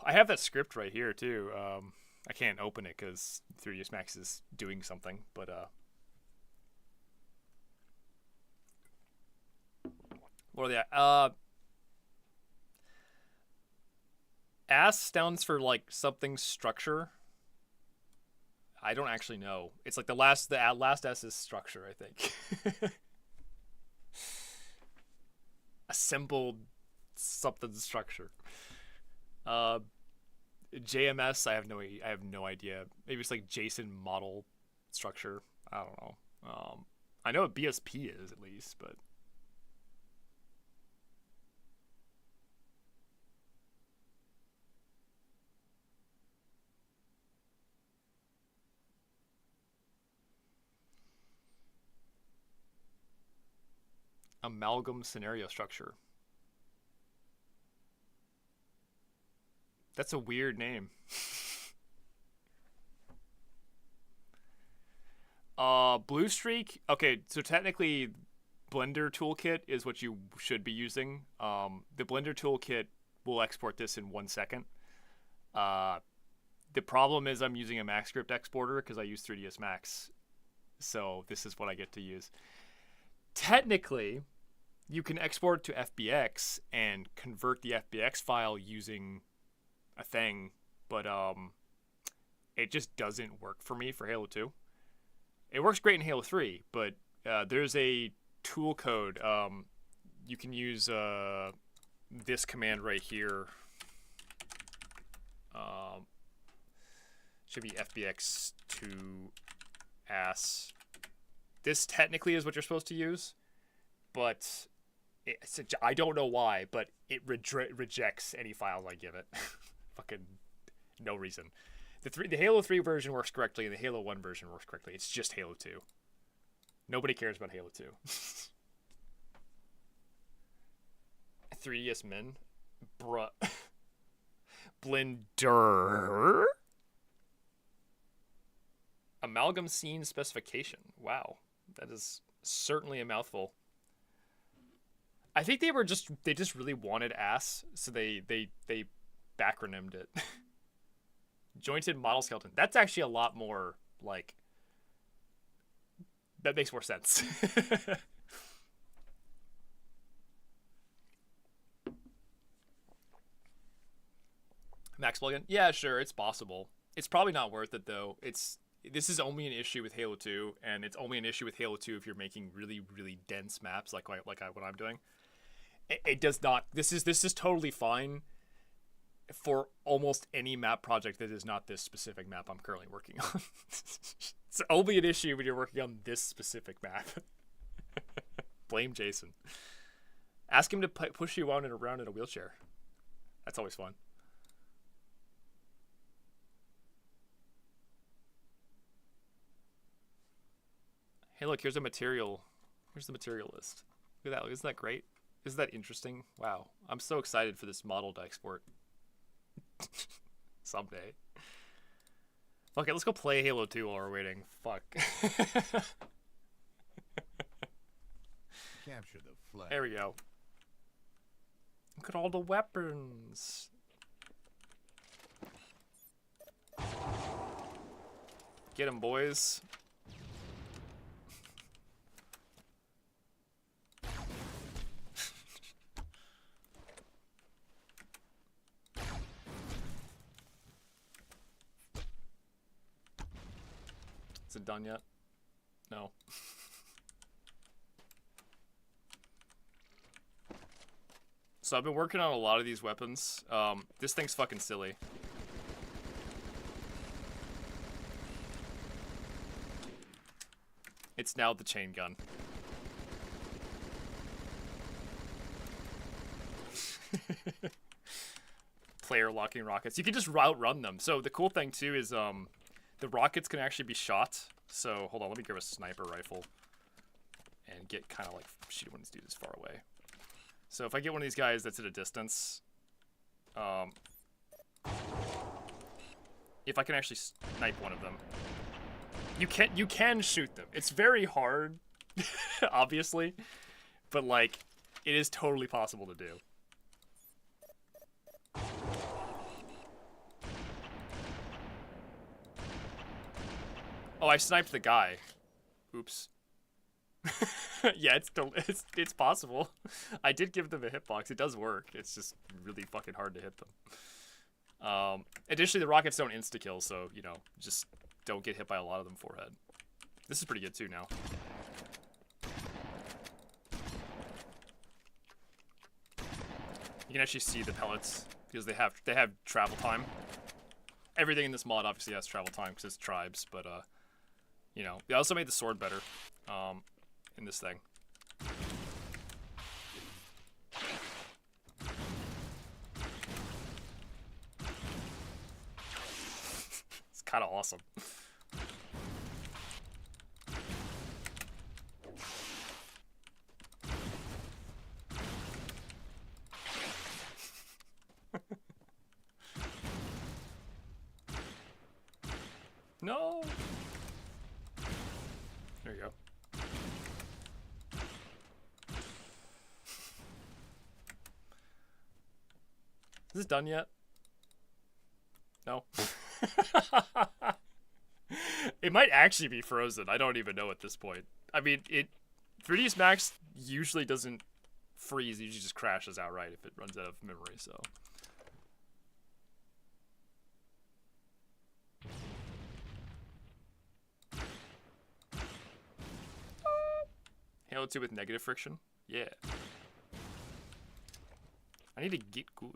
I have that script right here too. I can't open it because 3ds Max is doing something, but what are they? AS stands for like something structure. I don't actually know. It's like the last S is structure, I think. Assembled something structure. JMS, I have no idea. Maybe it's like JSON model structure. I don't know. I know what BSP is at least, but amalgam scenario structure. That's a weird name. Blue Streak. Okay, so technically, Blender Toolkit is what you should be using. The Blender Toolkit will export this in 1 second. The problem is I'm using a MaxScript exporter because I use 3ds Max. So this is what I get to use. Technically, you can export to FBX and convert the FBX file using a thing, but it just doesn't work for me for Halo 2. It works great in Halo 3, but there's a tool code. You can use this command right here. Should be FBX2 AS. This technically is what you're supposed to use, but I don't know why, but it rejects any files I give it. Fucking no reason. The Halo 3 version works correctly, and the Halo 1 version works correctly. It's just Halo 2. Nobody cares about Halo 2. 3ds Min? Bruh. Blender? Amalgam scene specification. Wow. That is certainly a mouthful. I think they just really wanted AS, so they backronymed it. Jointed model skeleton. That's actually a lot more like, that makes more sense. Max plugin? Yeah, sure, it's possible. It's probably not worth it though. This is only an issue with Halo 2, and it's only an issue with Halo 2 if you're making really, really dense maps like what I'm doing. It does not. This is totally fine for almost any map project that is not this specific map I'm currently working on. It's only an issue when you're working on this specific map. Blame Jason. Ask him to push you around in a wheelchair. That's always fun. Hey, look, here's a material. Here's the material list. Look at that. Isn't that great? Isn't that interesting? Wow. I'm so excited for this model to export. Someday. Okay, let's go play Halo 2 while we're waiting. Fuck. Capture the flag. There we go. Look at all the weapons. Get 'em, boys. Is it done yet? No. So I've been working on a lot of these weapons. This thing's fucking silly. It's now the chain gun. Player locking rockets. You can just outrun them. So the cool thing too is the rockets can actually be shot. So hold on, let me grab a sniper rifle and get kind of like shoot one of these dudes far away. So if I get one of these guys that's at a distance, if I can actually snipe one of them, you can shoot them. It's very hard, obviously, but like it is totally possible to do. Oh, I sniped the guy. Oops. Yeah, it's possible. I did give them a hitbox. It does work. It's just really fucking hard to hit them. Additionally, the rockets don't insta-kill, so, you know, just don't get hit by a lot of them forehead. This is pretty good, too, now. You can actually see the pellets, because they have travel time. Everything in this mod obviously has travel time, because it's tribes, but, you know, they also made the sword better, in this thing. It's kind of awesome. No. There you go. Is this done yet? No. It might actually be frozen. I don't even know at this point. I mean, 3ds Max usually doesn't freeze. It usually just crashes outright if it runs out of memory, so. Halo 2 with negative friction? Yeah. I need to get good.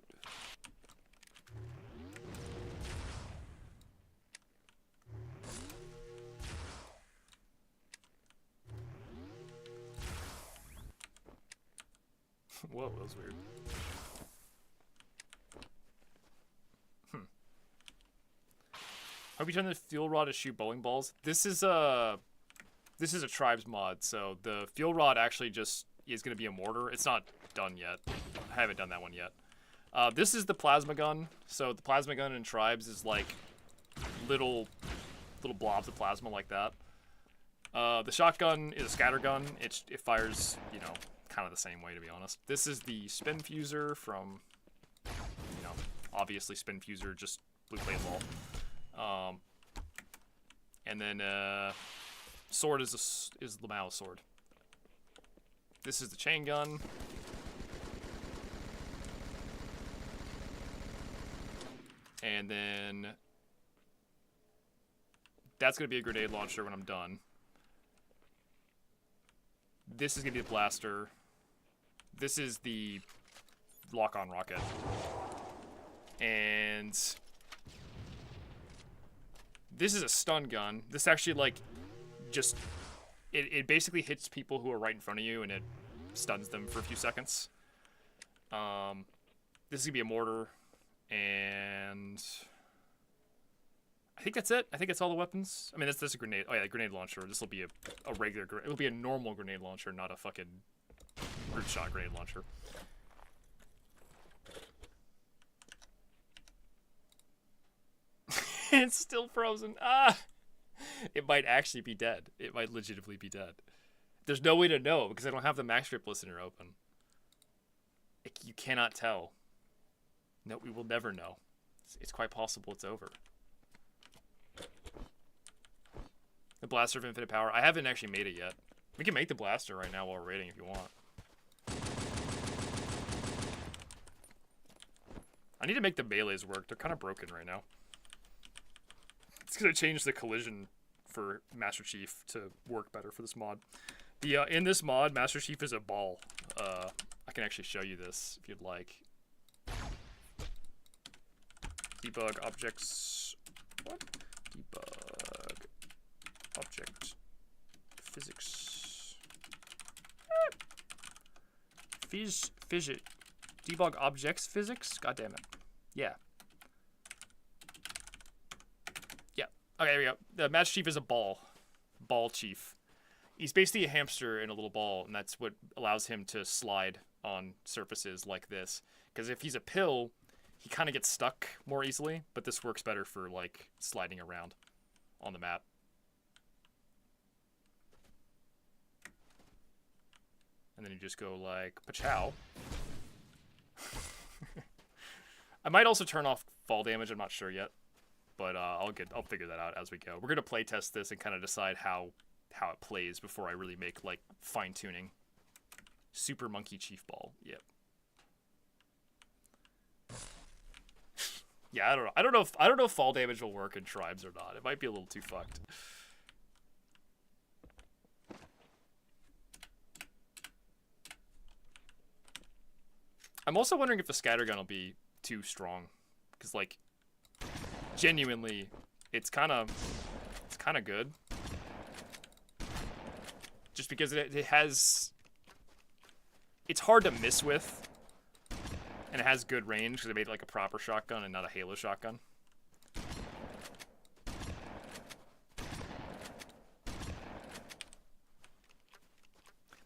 Whoa, that was weird. Hope you turn the fuel rod to shoot bowling balls. This is a tribes mod, so the fuel rod actually just is going to be a mortar. It's not done yet. I haven't done that one yet. This is the plasma gun. So the plasma gun in tribes is like little blobs of plasma like that. The shotgun is a scatter gun. It fires, you know, kind of the same way, to be honest. This is the spin fuser from, you know, obviously spin fuser, just blue plate ball. And then sword is the Mao sword. This is the chain gun. And then that's going to be a grenade launcher when I'm done. This is going to be the blaster. This is the lock-on rocket. And this is a stun gun. This actually, like, just... It basically hits people who are right in front of you, and it stuns them for a few seconds. This is going to be a mortar. And I think that's it. I think it's all the weapons. I mean, that's a grenade. Oh yeah, grenade launcher. This will be a regular. It'll be a normal grenade launcher, not a fucking root shot grenade launcher. It's still frozen. Ah, it might actually be dead. It might legitimately be dead. There's no way to know because I don't have the max strip listener open. You cannot tell. No, we will never know. It's quite possible it's over. The blaster of infinite power. I haven't actually made it yet. We can make the blaster right now while we're waiting if you want. I need to make the melees work. They're kind of broken right now. It's going to change the collision for Master Chief to work better for this mod. The in this mod, Master Chief is a ball. I can actually show you this if you'd like. Debug objects. What? Debug object physics. Physics. Debug objects physics. God damn it. Yeah. Yeah. Okay, there we go. The Master Chief is a ball. Ball chief. He's basically a hamster in a little ball, and that's what allows him to slide on surfaces like this. Because if he's a pill, he kind of gets stuck more easily, but this works better for, like, sliding around on the map. And then you just go, like, pachow. I might also turn off fall damage, I'm not sure yet. But I'll figure that out as we go. We're going to play test this and kind of decide how it plays before I really make, like, fine-tuning. Super Monkey Chief Ball. Yep. Yeah, I don't know. I don't know if fall damage will work in tribes or not. It might be a little too fucked. I'm also wondering if the scattergun will be too strong, because, like, genuinely, it's kind of good. Just because it has... It's hard to miss with. And it has good range because they made it like a proper shotgun and not a Halo shotgun.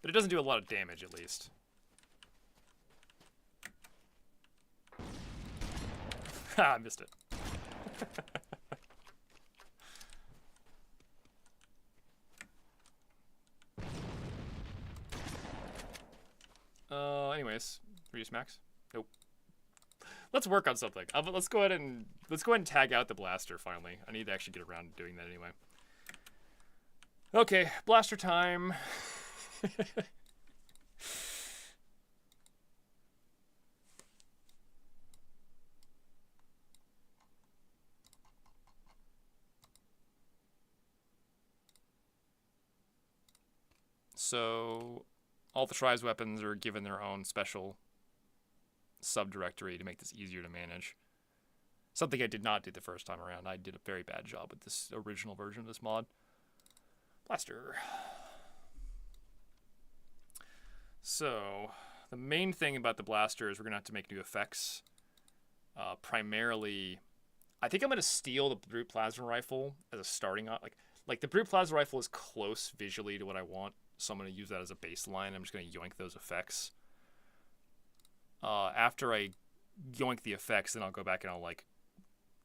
But it doesn't do a lot of damage, at least. Ha, I missed it. Anyways, reduce max. Nope. Let's work on something. Let's go ahead and tag out the blaster finally. I need to actually get around to doing that anyway. Okay, blaster time. So all the tribe's weapons are given their own special subdirectory to make this easier to manage. Something I did not do the first time around. I did a very bad job with this original version of this mod. Blaster. So, the main thing about the blaster is we're going to have to make new effects. Primarily, I think I'm going to steal the brute plasma rifle as a starting... Like the brute plasma rifle is close visually to what I want, so I'm going to use that as a baseline. I'm just going to yoink those effects. After I yoink the effects, then I'll go back and I'll, like,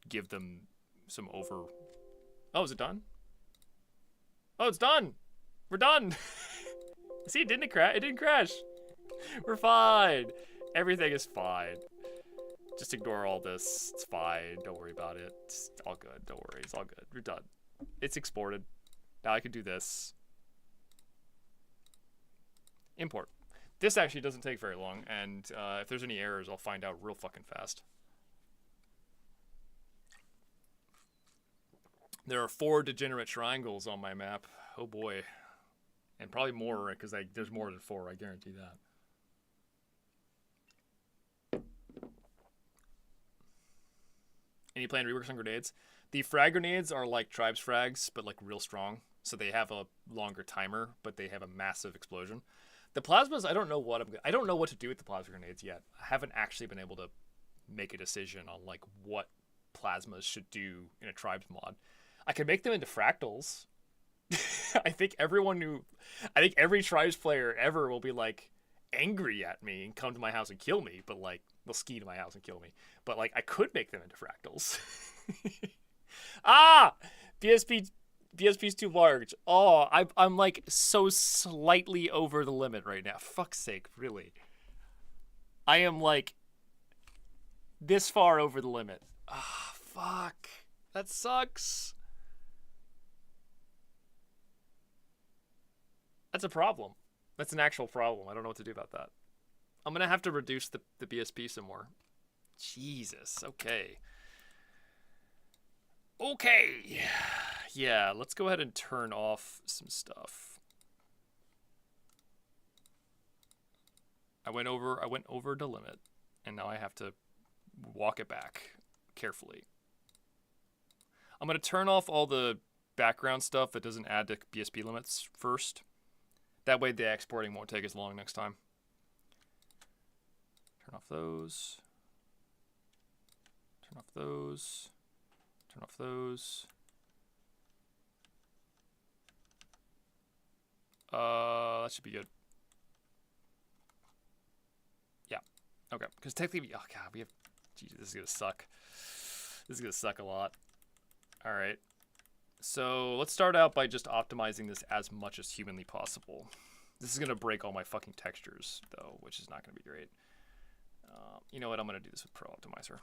give them some over... Oh, is it done? Oh, it's done! We're done! See, it didn't crash. We're fine. Everything is fine. Just ignore all this. It's fine. Don't worry about it. It's all good. Don't worry. It's all good. We're done. It's exported. Now I can do this. Import. This actually doesn't take very long, and if there's any errors, I'll find out real fucking fast. There are 4 degenerate triangles on my map. Oh boy. And probably more, because there's more than 4, I guarantee that. Any planned reworks on grenades? The frag grenades are like tribes frags, but like real strong. So they have a longer timer, but they have a massive explosion. The plasmas, I don't know what to do with the plasma grenades yet. I haven't actually been able to make a decision on like what plasmas should do in a tribes mod. I can make them into fractals. I think every tribes player ever will be like angry at me and come to my house and kill me, but like they'll ski to my house and kill me. But like I could make them into fractals. Ah, BSP's too large. Oh, I'm like so slightly over the limit right now. Fuck's sake, really. I am like this far over the limit. Ah, fuck. That sucks. That's a problem. That's an actual problem. I don't know what to do about that. I'm going to have to reduce the BSP some more. Jesus. Okay. Okay. Yeah, let's go ahead and turn off some stuff. I went over the limit, and now I have to walk it back carefully. I'm going to turn off all the background stuff that doesn't add to BSP limits first. That way the exporting won't take as long next time. Turn off those. Turn off those. Turn off those. That should be good. Yeah. Okay. Because technically, oh god, we have. Jesus, this is gonna suck. This is gonna suck a lot. All right. So let's start out by just optimizing this as much as humanly possible. This is gonna break all my fucking textures though, which is not gonna be great. You know what? I'm gonna do this with Pro Optimizer.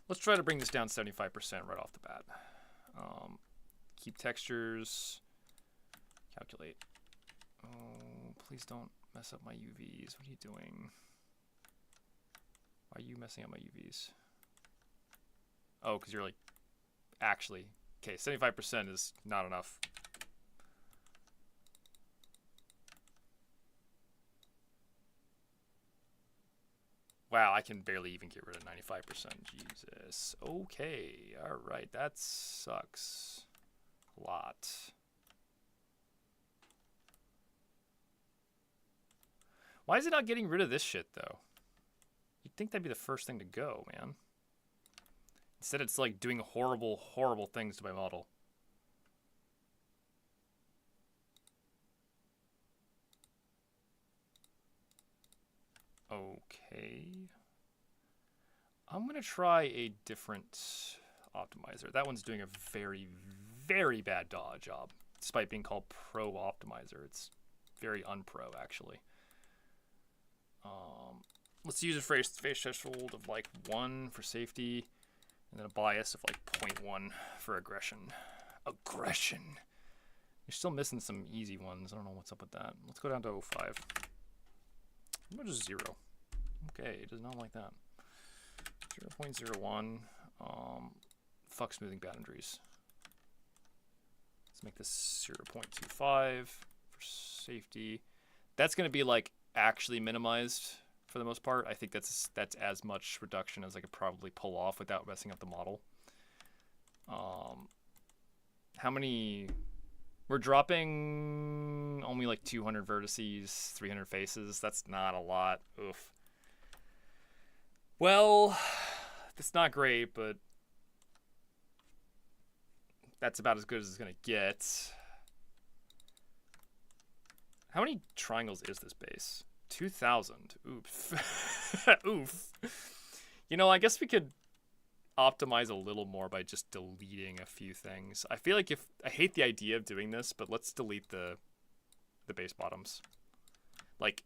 Let's try to bring this down 75% right off the bat. Keep textures. Calculate. Oh, please don't mess up my UVs. What are you doing? Why are you messing up my UVs? Oh, because you're like, actually. Okay, 75% is not enough. Wow, I can barely even get rid of 95%. Jesus. Okay, alright, that sucks a lot. Why is it not getting rid of this shit, though? You'd think that'd be the first thing to go, man. Instead, it's like doing horrible, horrible things to my model. Okay. I'm going to try a different optimizer. That one's doing a very, very bad job, despite being called Pro Optimizer. It's very unpro, actually. Let's use a face threshold of like 1 for safety, and then a bias of like 0.1 for aggression. Aggression! You're still missing some easy ones. I don't know what's up with that. Let's go down to 0.5. How about just 0? Okay, it does not like that. 0.01. Fuck smoothing boundaries. Let's make this 0.25 for safety. That's going to be like actually minimized for the most part. I think that's as much reduction as I could probably pull off without messing up the model. How many? We're dropping only like 200 vertices, 300 faces. That's not a lot. Oof. Well, it's not great, but that's about as good as it's going to get. How many triangles is this base? 2,000. Oops. Oof. You know, I guess we could optimize a little more by just deleting a few things. I feel like I hate the idea of doing this, but let's delete the base bottoms. Like,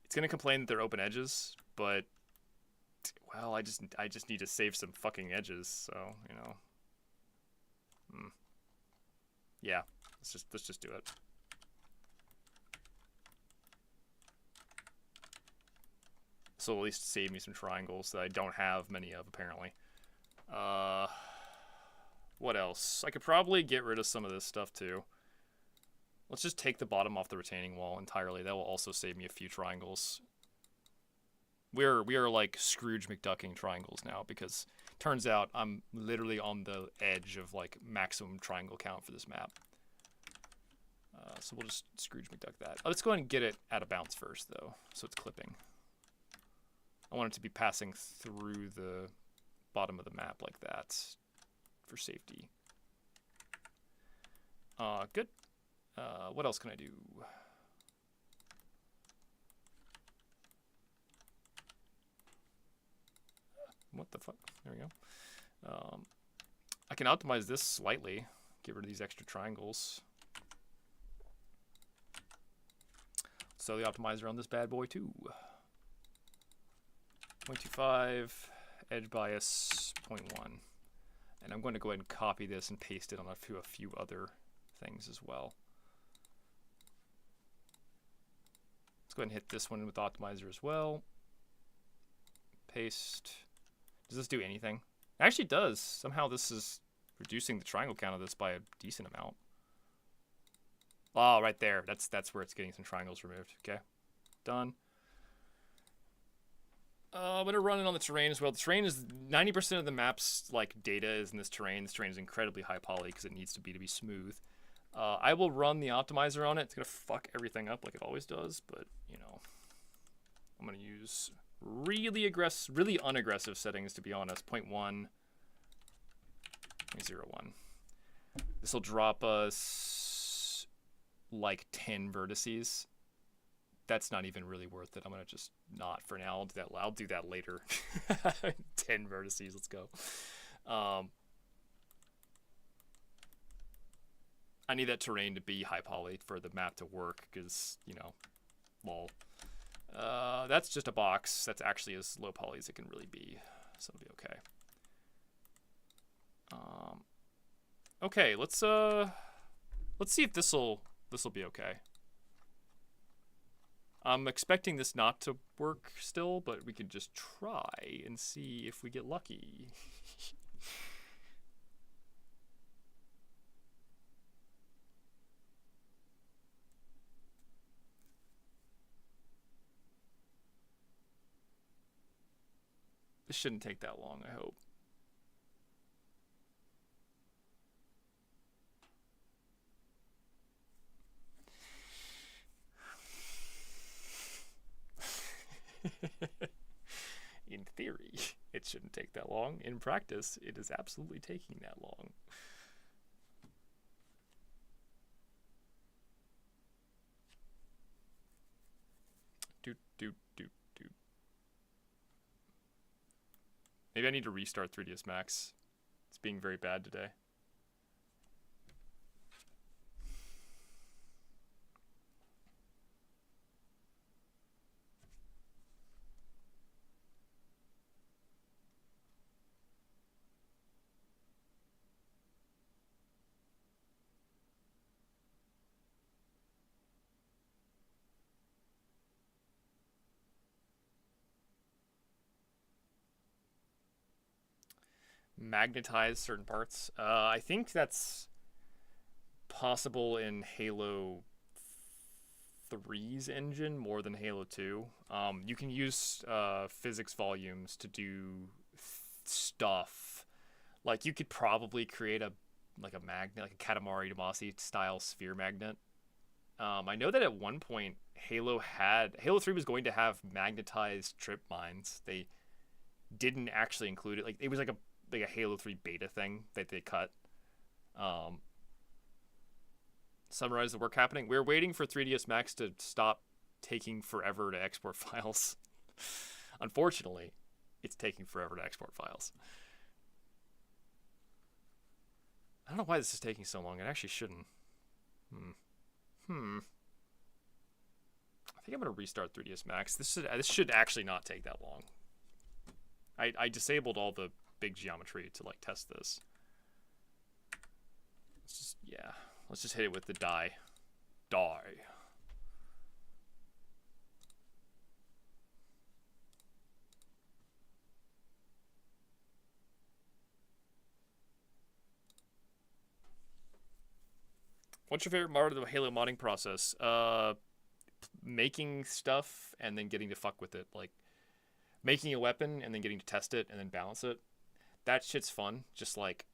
it's going to complain that they're open edges, but well, I just need to save some fucking edges, so, you know. Yeah, let's just do it. So at least save me some triangles that I don't have many of, apparently. What else? I could probably get rid of some of this stuff, too. Let's just take the bottom off the retaining wall entirely. That will also save me a few triangles. We are like Scrooge McDucking triangles now, because turns out I'm literally on the edge of like maximum triangle count for this map. So we'll just Scrooge McDuck that. Let's go ahead and get it out of bounds first, though, so it's clipping. I want it to be passing through the bottom of the map like that for safety. Good. What else can I do? What the fuck? There we go. I can optimize this slightly. Get rid of these extra triangles. So the optimizer on this bad boy too. 0.25, edge bias 0.1. And I'm going to go ahead and copy this and paste it on a few other things as well. Let's go ahead and hit this one with Optimizer as well. Paste. Does this do anything? It actually does. Somehow this is reducing the triangle count of this by a decent amount. Oh, right there. That's where it's getting some triangles removed. Okay, done. I'm going to run it on the terrain as well. The terrain is 90% of the map's like data is in this terrain. This terrain is incredibly high poly because it needs to be smooth. I will run the optimizer on it. It's going to fuck everything up like it always does, but you know, I'm going to use really unaggressive settings, to be honest. 0.1, 0.01. This will drop us like 10 vertices. That's not even really worth it. I'm going to just not for now. I'll do that later. 10 vertices. Let's go. I need that terrain to be high poly for the map to work because, you know, lol. That's just a box. That's actually as low poly as it can really be. So it'll be okay. Okay, let's see if this'll be okay. I'm expecting this not to work still, but we can just try and see if we get lucky. This shouldn't take that long, I hope. In theory, it shouldn't take that long. In practice, it is absolutely taking that long. Maybe I need to restart 3ds Max. It's being very bad today. Magnetize certain parts. I think that's possible in Halo 3's engine more than Halo 2. You can use physics volumes to do stuff. Like you could probably create a magnet, like a Katamari Damacy style sphere magnet. I know that at one point Halo 3 was going to have magnetized trip mines. They didn't actually include it. Like it was like a Halo 3 beta thing that they cut. Summarize the work happening. We're waiting for 3ds Max to stop taking forever to export files. Unfortunately, it's taking forever to export files. I don't know why this is taking so long. It actually shouldn't. I think I'm going to restart 3ds Max. This should actually not take that long. I disabled all the big geometry to like test this. Let's just hit it with the die. What's your favorite part of the Halo modding process? Making stuff and then getting to fuck with it. Like making a weapon and then getting to test it and then balance it. That shit's fun. Just like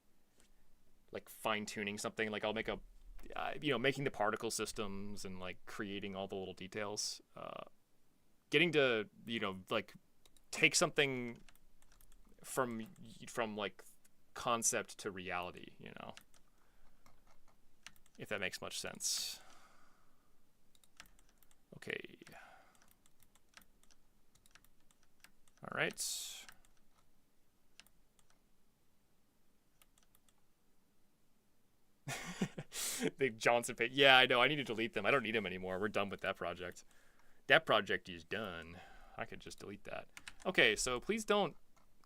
fine tuning something. Like I'll make making the particle systems and like creating all the little details. Getting to like take something from like concept to reality. If that makes much sense. Okay. All right. Big Johnson page. Yeah, I know. I need to delete them. I don't need them anymore. We're done with that project. That project is done. I could just delete that. Okay, so please don't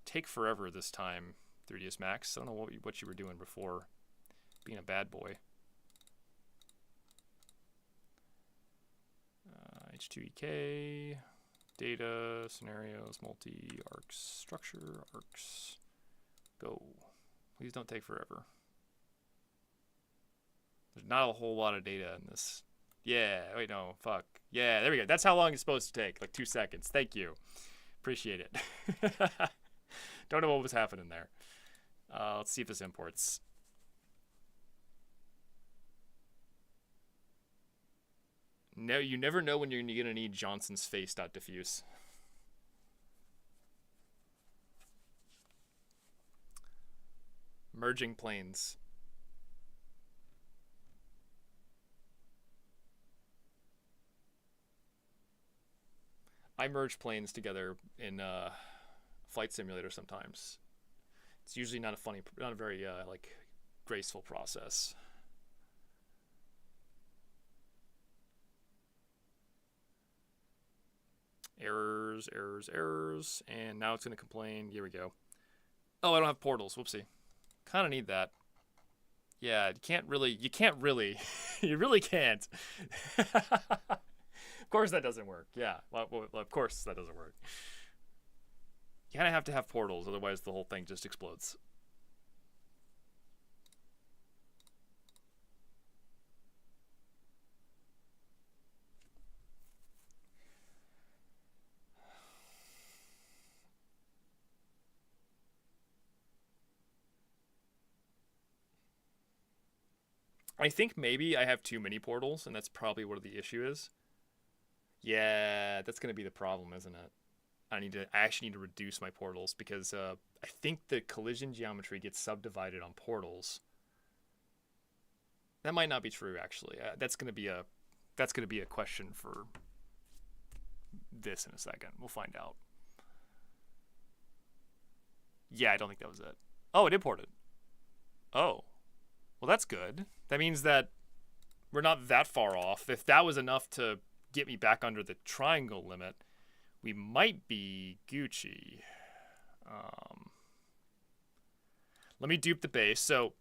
take forever this time 3ds Max. I don't know what you were doing before being a bad boy. H2EK, data, scenarios, multi, arcs, structure, arcs. Go. Please don't take forever. There's not a whole lot of data in this. Yeah, wait, no, fuck. Yeah, there we go. That's how long it's supposed to take, like 2 seconds. Thank you. Appreciate it. Don't know what was happening there. Let's see if this imports. No, you never know when you're gonna need Johnson's face.diffuse. Merging planes. I merge planes together in Flight Simulator sometimes. It's usually not a very like graceful process. Errors, errors, errors, and now it's gonna complain. Here we go. Oh, I don't have portals. Whoopsie. Kind of need that. Yeah, you can't really, you really can't. Of course that doesn't work. Yeah, well, of course that doesn't work. You kind of have to have portals, otherwise the whole thing just explodes. I think maybe I have too many portals, and that's probably what the issue is. Yeah, that's going to be the problem, isn't it? I actually need to reduce my portals because I think the collision geometry gets subdivided on portals. That might not be true, actually. That's going to be a question for this in a second. We'll find out. Yeah, I don't think that was it. Oh, it imported. Oh. Well, that's good. That means that we're not that far off. If that was enough to get me back under the triangle limit, we might be Gucci. Let me dupe the base. So,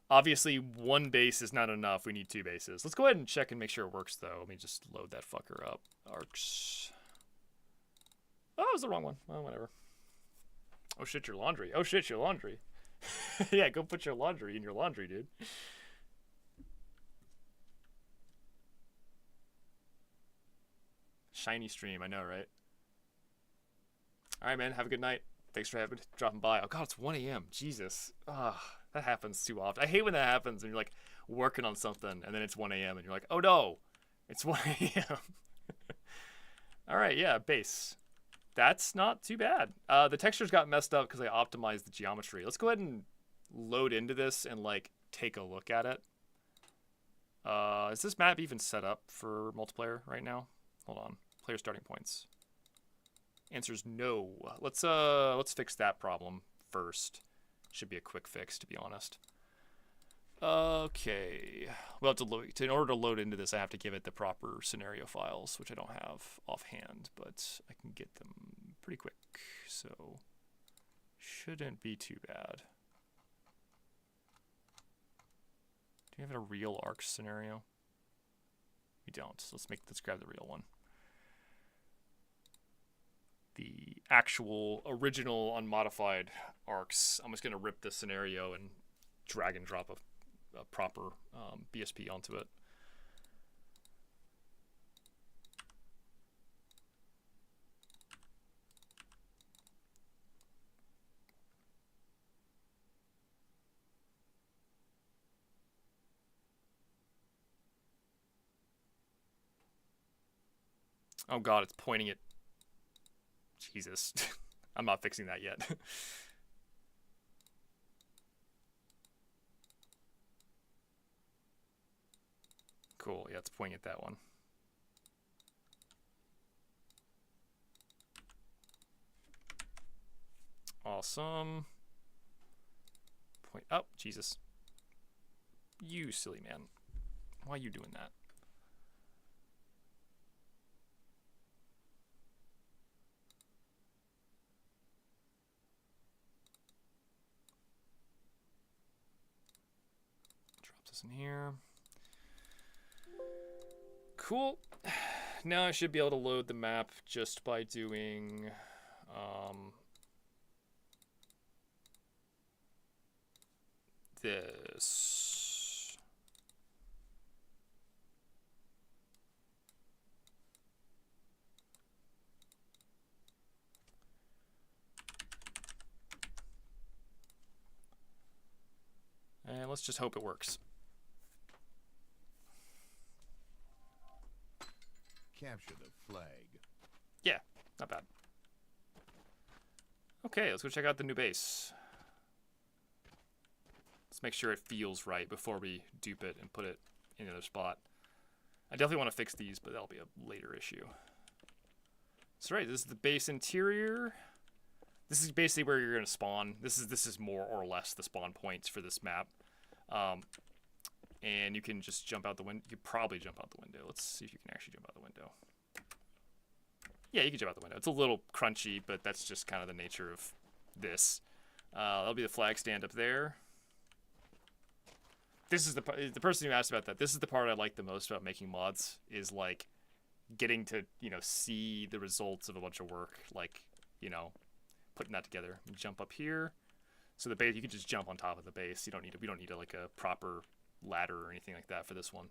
obviously, one base is not enough. We need 2 bases. Let's go ahead and check and make sure it works, though. Let me just load that fucker up. Arcs. Oh, it was the wrong one. Well, whatever. Oh, shit, your laundry. Oh, shit, your laundry. Yeah, go put your laundry in your laundry, dude. Shiny stream, I know, right? All right, man. Have a good night. Thanks for dropping by. Oh, God, it's 1 a.m. Jesus. That happens too often. I hate when that happens when you're, like, working on something, and then it's 1 a.m., and you're like, oh, no. It's 1 a.m. All right, yeah, base. That's not too bad. The textures got messed up because I optimized the geometry. Let's go ahead and load into this and, like, take a look at it. Is this map even set up for multiplayer right now? Hold on. Player starting points. Answer's no. Let's fix that problem first. Should be a quick fix, to be honest. Okay. Well, in order to load into this, I have to give it the proper scenario files, which I don't have offhand, but I can get them pretty quick, so shouldn't be too bad. Do you have a real arc scenario? We don't. So let's grab the real one. The actual original unmodified arcs. I'm just gonna rip this scenario and drag and drop a proper BSP onto it. Oh God, it's pointing at... Jesus. I'm not fixing that yet. Cool, yeah, it's pointing at that one. Awesome. Point up, oh, Jesus. You silly man. Why are you doing that? this in here. Cool. Now I should be able to load the map just by doing this. And let's just hope it works. Capture the flag. Yeah, not bad. Okay, let's go check out the new base. Let's make sure it feels right before we dupe it and put it in another spot. I definitely want to fix these, but that'll be a later issue. So right, this is the base interior. This is basically where you're going to spawn. This is more or less the spawn points for this map. And you can just jump out the window. You can probably jump out the window. Let's see if you can actually jump out the window. Yeah, you can jump out the window. It's a little crunchy, but that's just kind of the nature of this. That'll be the flag stand up there. This is the person who asked about that. This is the part I like the most about making mods, is like getting to, you know, see the results of a bunch of work, like, you know, putting that together. You jump up here. So the base, you can just jump on top of the base. We don't need like a proper ladder or anything like that for this one.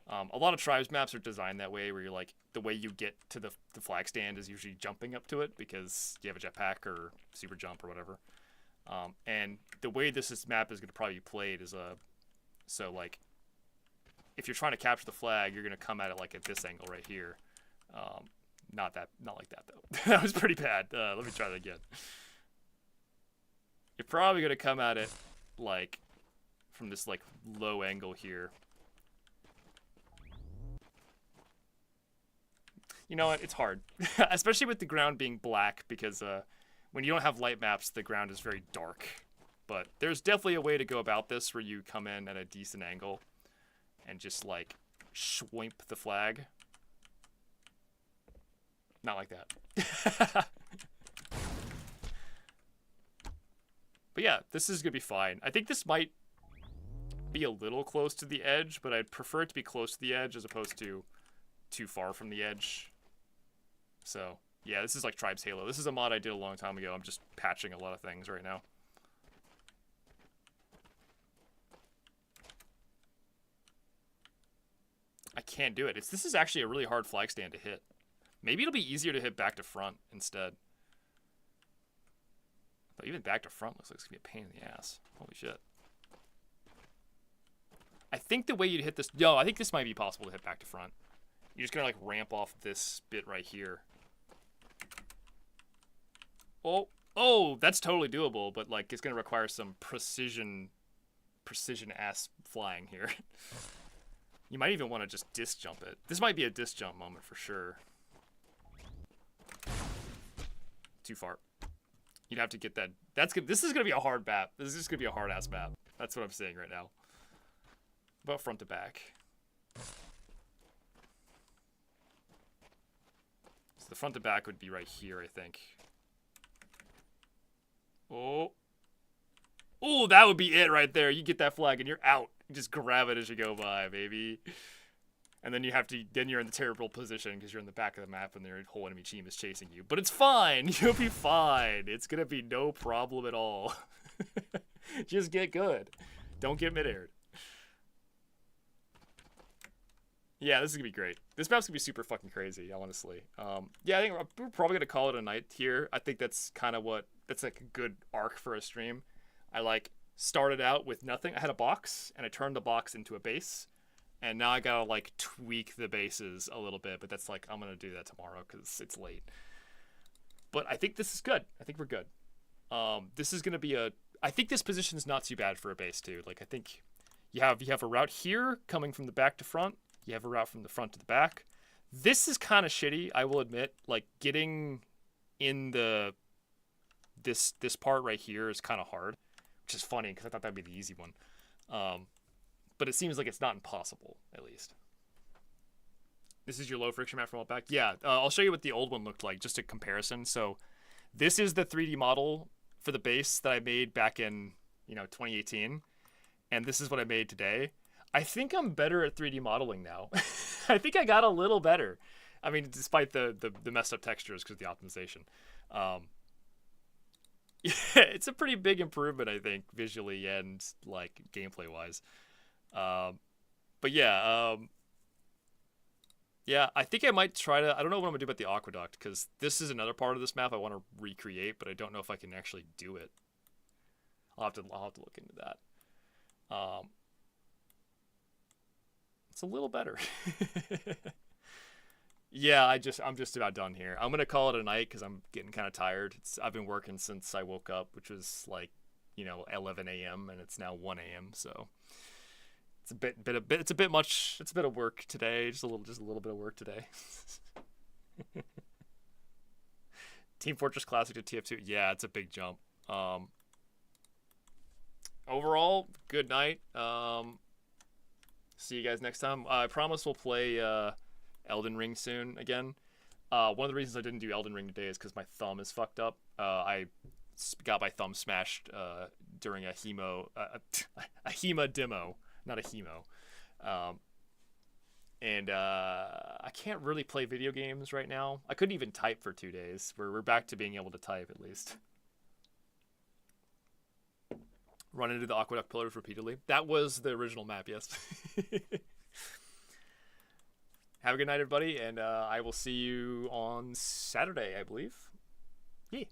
A lot of tribes maps are designed that way, where you're like, the way you get to the flag stand is usually jumping up to it because you have a jetpack or super jump or whatever. And the way this map is going to probably be played is so like, if you're trying to capture the flag, you're going to come at it like at this angle right here. Not like that though. That was pretty bad. Let me try that again. You're probably going to come at it like from this like low angle here. You know what? It's hard, especially with the ground being black, because when you don't have light maps, the ground is very dark. But there's definitely a way to go about this where you come in at a decent angle and just like schwimp the flag. Not like that. But yeah, this is gonna be fine. I think this might be a little close to the edge, but I'd prefer it to be close to the edge as opposed to too far from the edge. So yeah, this is like Tribes Halo. This is a mod I did a long time ago. I'm just patching a lot of things right now. I can't do it. This is actually a really hard flag stand to hit. Maybe it'll be easier to hit back to front instead. But even back to front looks like it's gonna be a pain in the ass. Holy shit. I think the way you'd hit this... Yo, I think this might be possible to hit back to front. You're just gonna like ramp off this bit right here. Oh, that's totally doable, but like it's gonna require some precision ass flying here. You might even want to just disc jump it. This might be a disc jump moment for sure. Too far. You'd have to get that. That's good. This is gonna be a hard map. This is just gonna be a hard ass map. That's what I'm saying right now. About front to back. So the front to back would be right here, I think. Oh, that would be it right there. You get that flag and you're out. You just grab it as you go by, baby. And then then you're in the terrible position because you're in the back of the map and their whole enemy team is chasing you. But it's fine. You'll be fine. It's gonna be no problem at all. Just get good. Don't get mid-aired. Yeah, this is gonna be great. This map's gonna be super fucking crazy, honestly. Yeah, I think we're probably gonna call it a night here. I think that's kind of that's like a good arc for a stream. I like started out with nothing. I had a box and I turned the box into a base, and now I gotta like tweak the bases a little bit. But that's like, I'm gonna do that tomorrow because it's late. But I think this is good. I think we're good. This is gonna be I think this position is not too bad for a base too. Like I think you have a route here coming from the back to front. You have a route from the front to the back. This is kind of shitty, I will admit. Like getting in this part right here is kind of hard, which is funny because I thought that'd be the easy one. But it seems like it's not impossible, at least. This is your low friction map from all back. Yeah, I'll show you what the old one looked like, just a comparison. So this is the 3D model for the base that I made back in 2018, and this is what I made today. I think I'm better at 3D modeling now. I think I got a little better. I mean, despite the messed up textures because of the optimization. Yeah, it's a pretty big improvement, I think, visually and like gameplay wise. But yeah, yeah, I think I might try to. I don't know what I'm gonna do about the aqueduct because this is another part of this map I want to recreate, but I don't know if I can actually do it. I'll have to look into that. It's a little better. Yeah, I'm just about done here. I'm gonna call it a night because I'm getting kind of tired. I've been working since I woke up, which was like, 11 a.m. and it's now 1 a.m. So it's it's a bit much. It's a bit of work today. Just a little bit of work today. Team Fortress Classic to TF2. Yeah, it's a big jump. Overall, good night. See you guys next time. I promise we'll play Elden Ring soon again. One of the reasons I didn't do Elden Ring today is because my thumb is fucked up. I got my thumb smashed during a hema demo, not a hemo. And I can't really play video games right now. I couldn't even type for 2 days. We're back to being able to type at least. Run into the aqueduct pillars repeatedly. That was the original map, yes. Have a good night, everybody, and I will see you on Saturday, I believe. Yeah.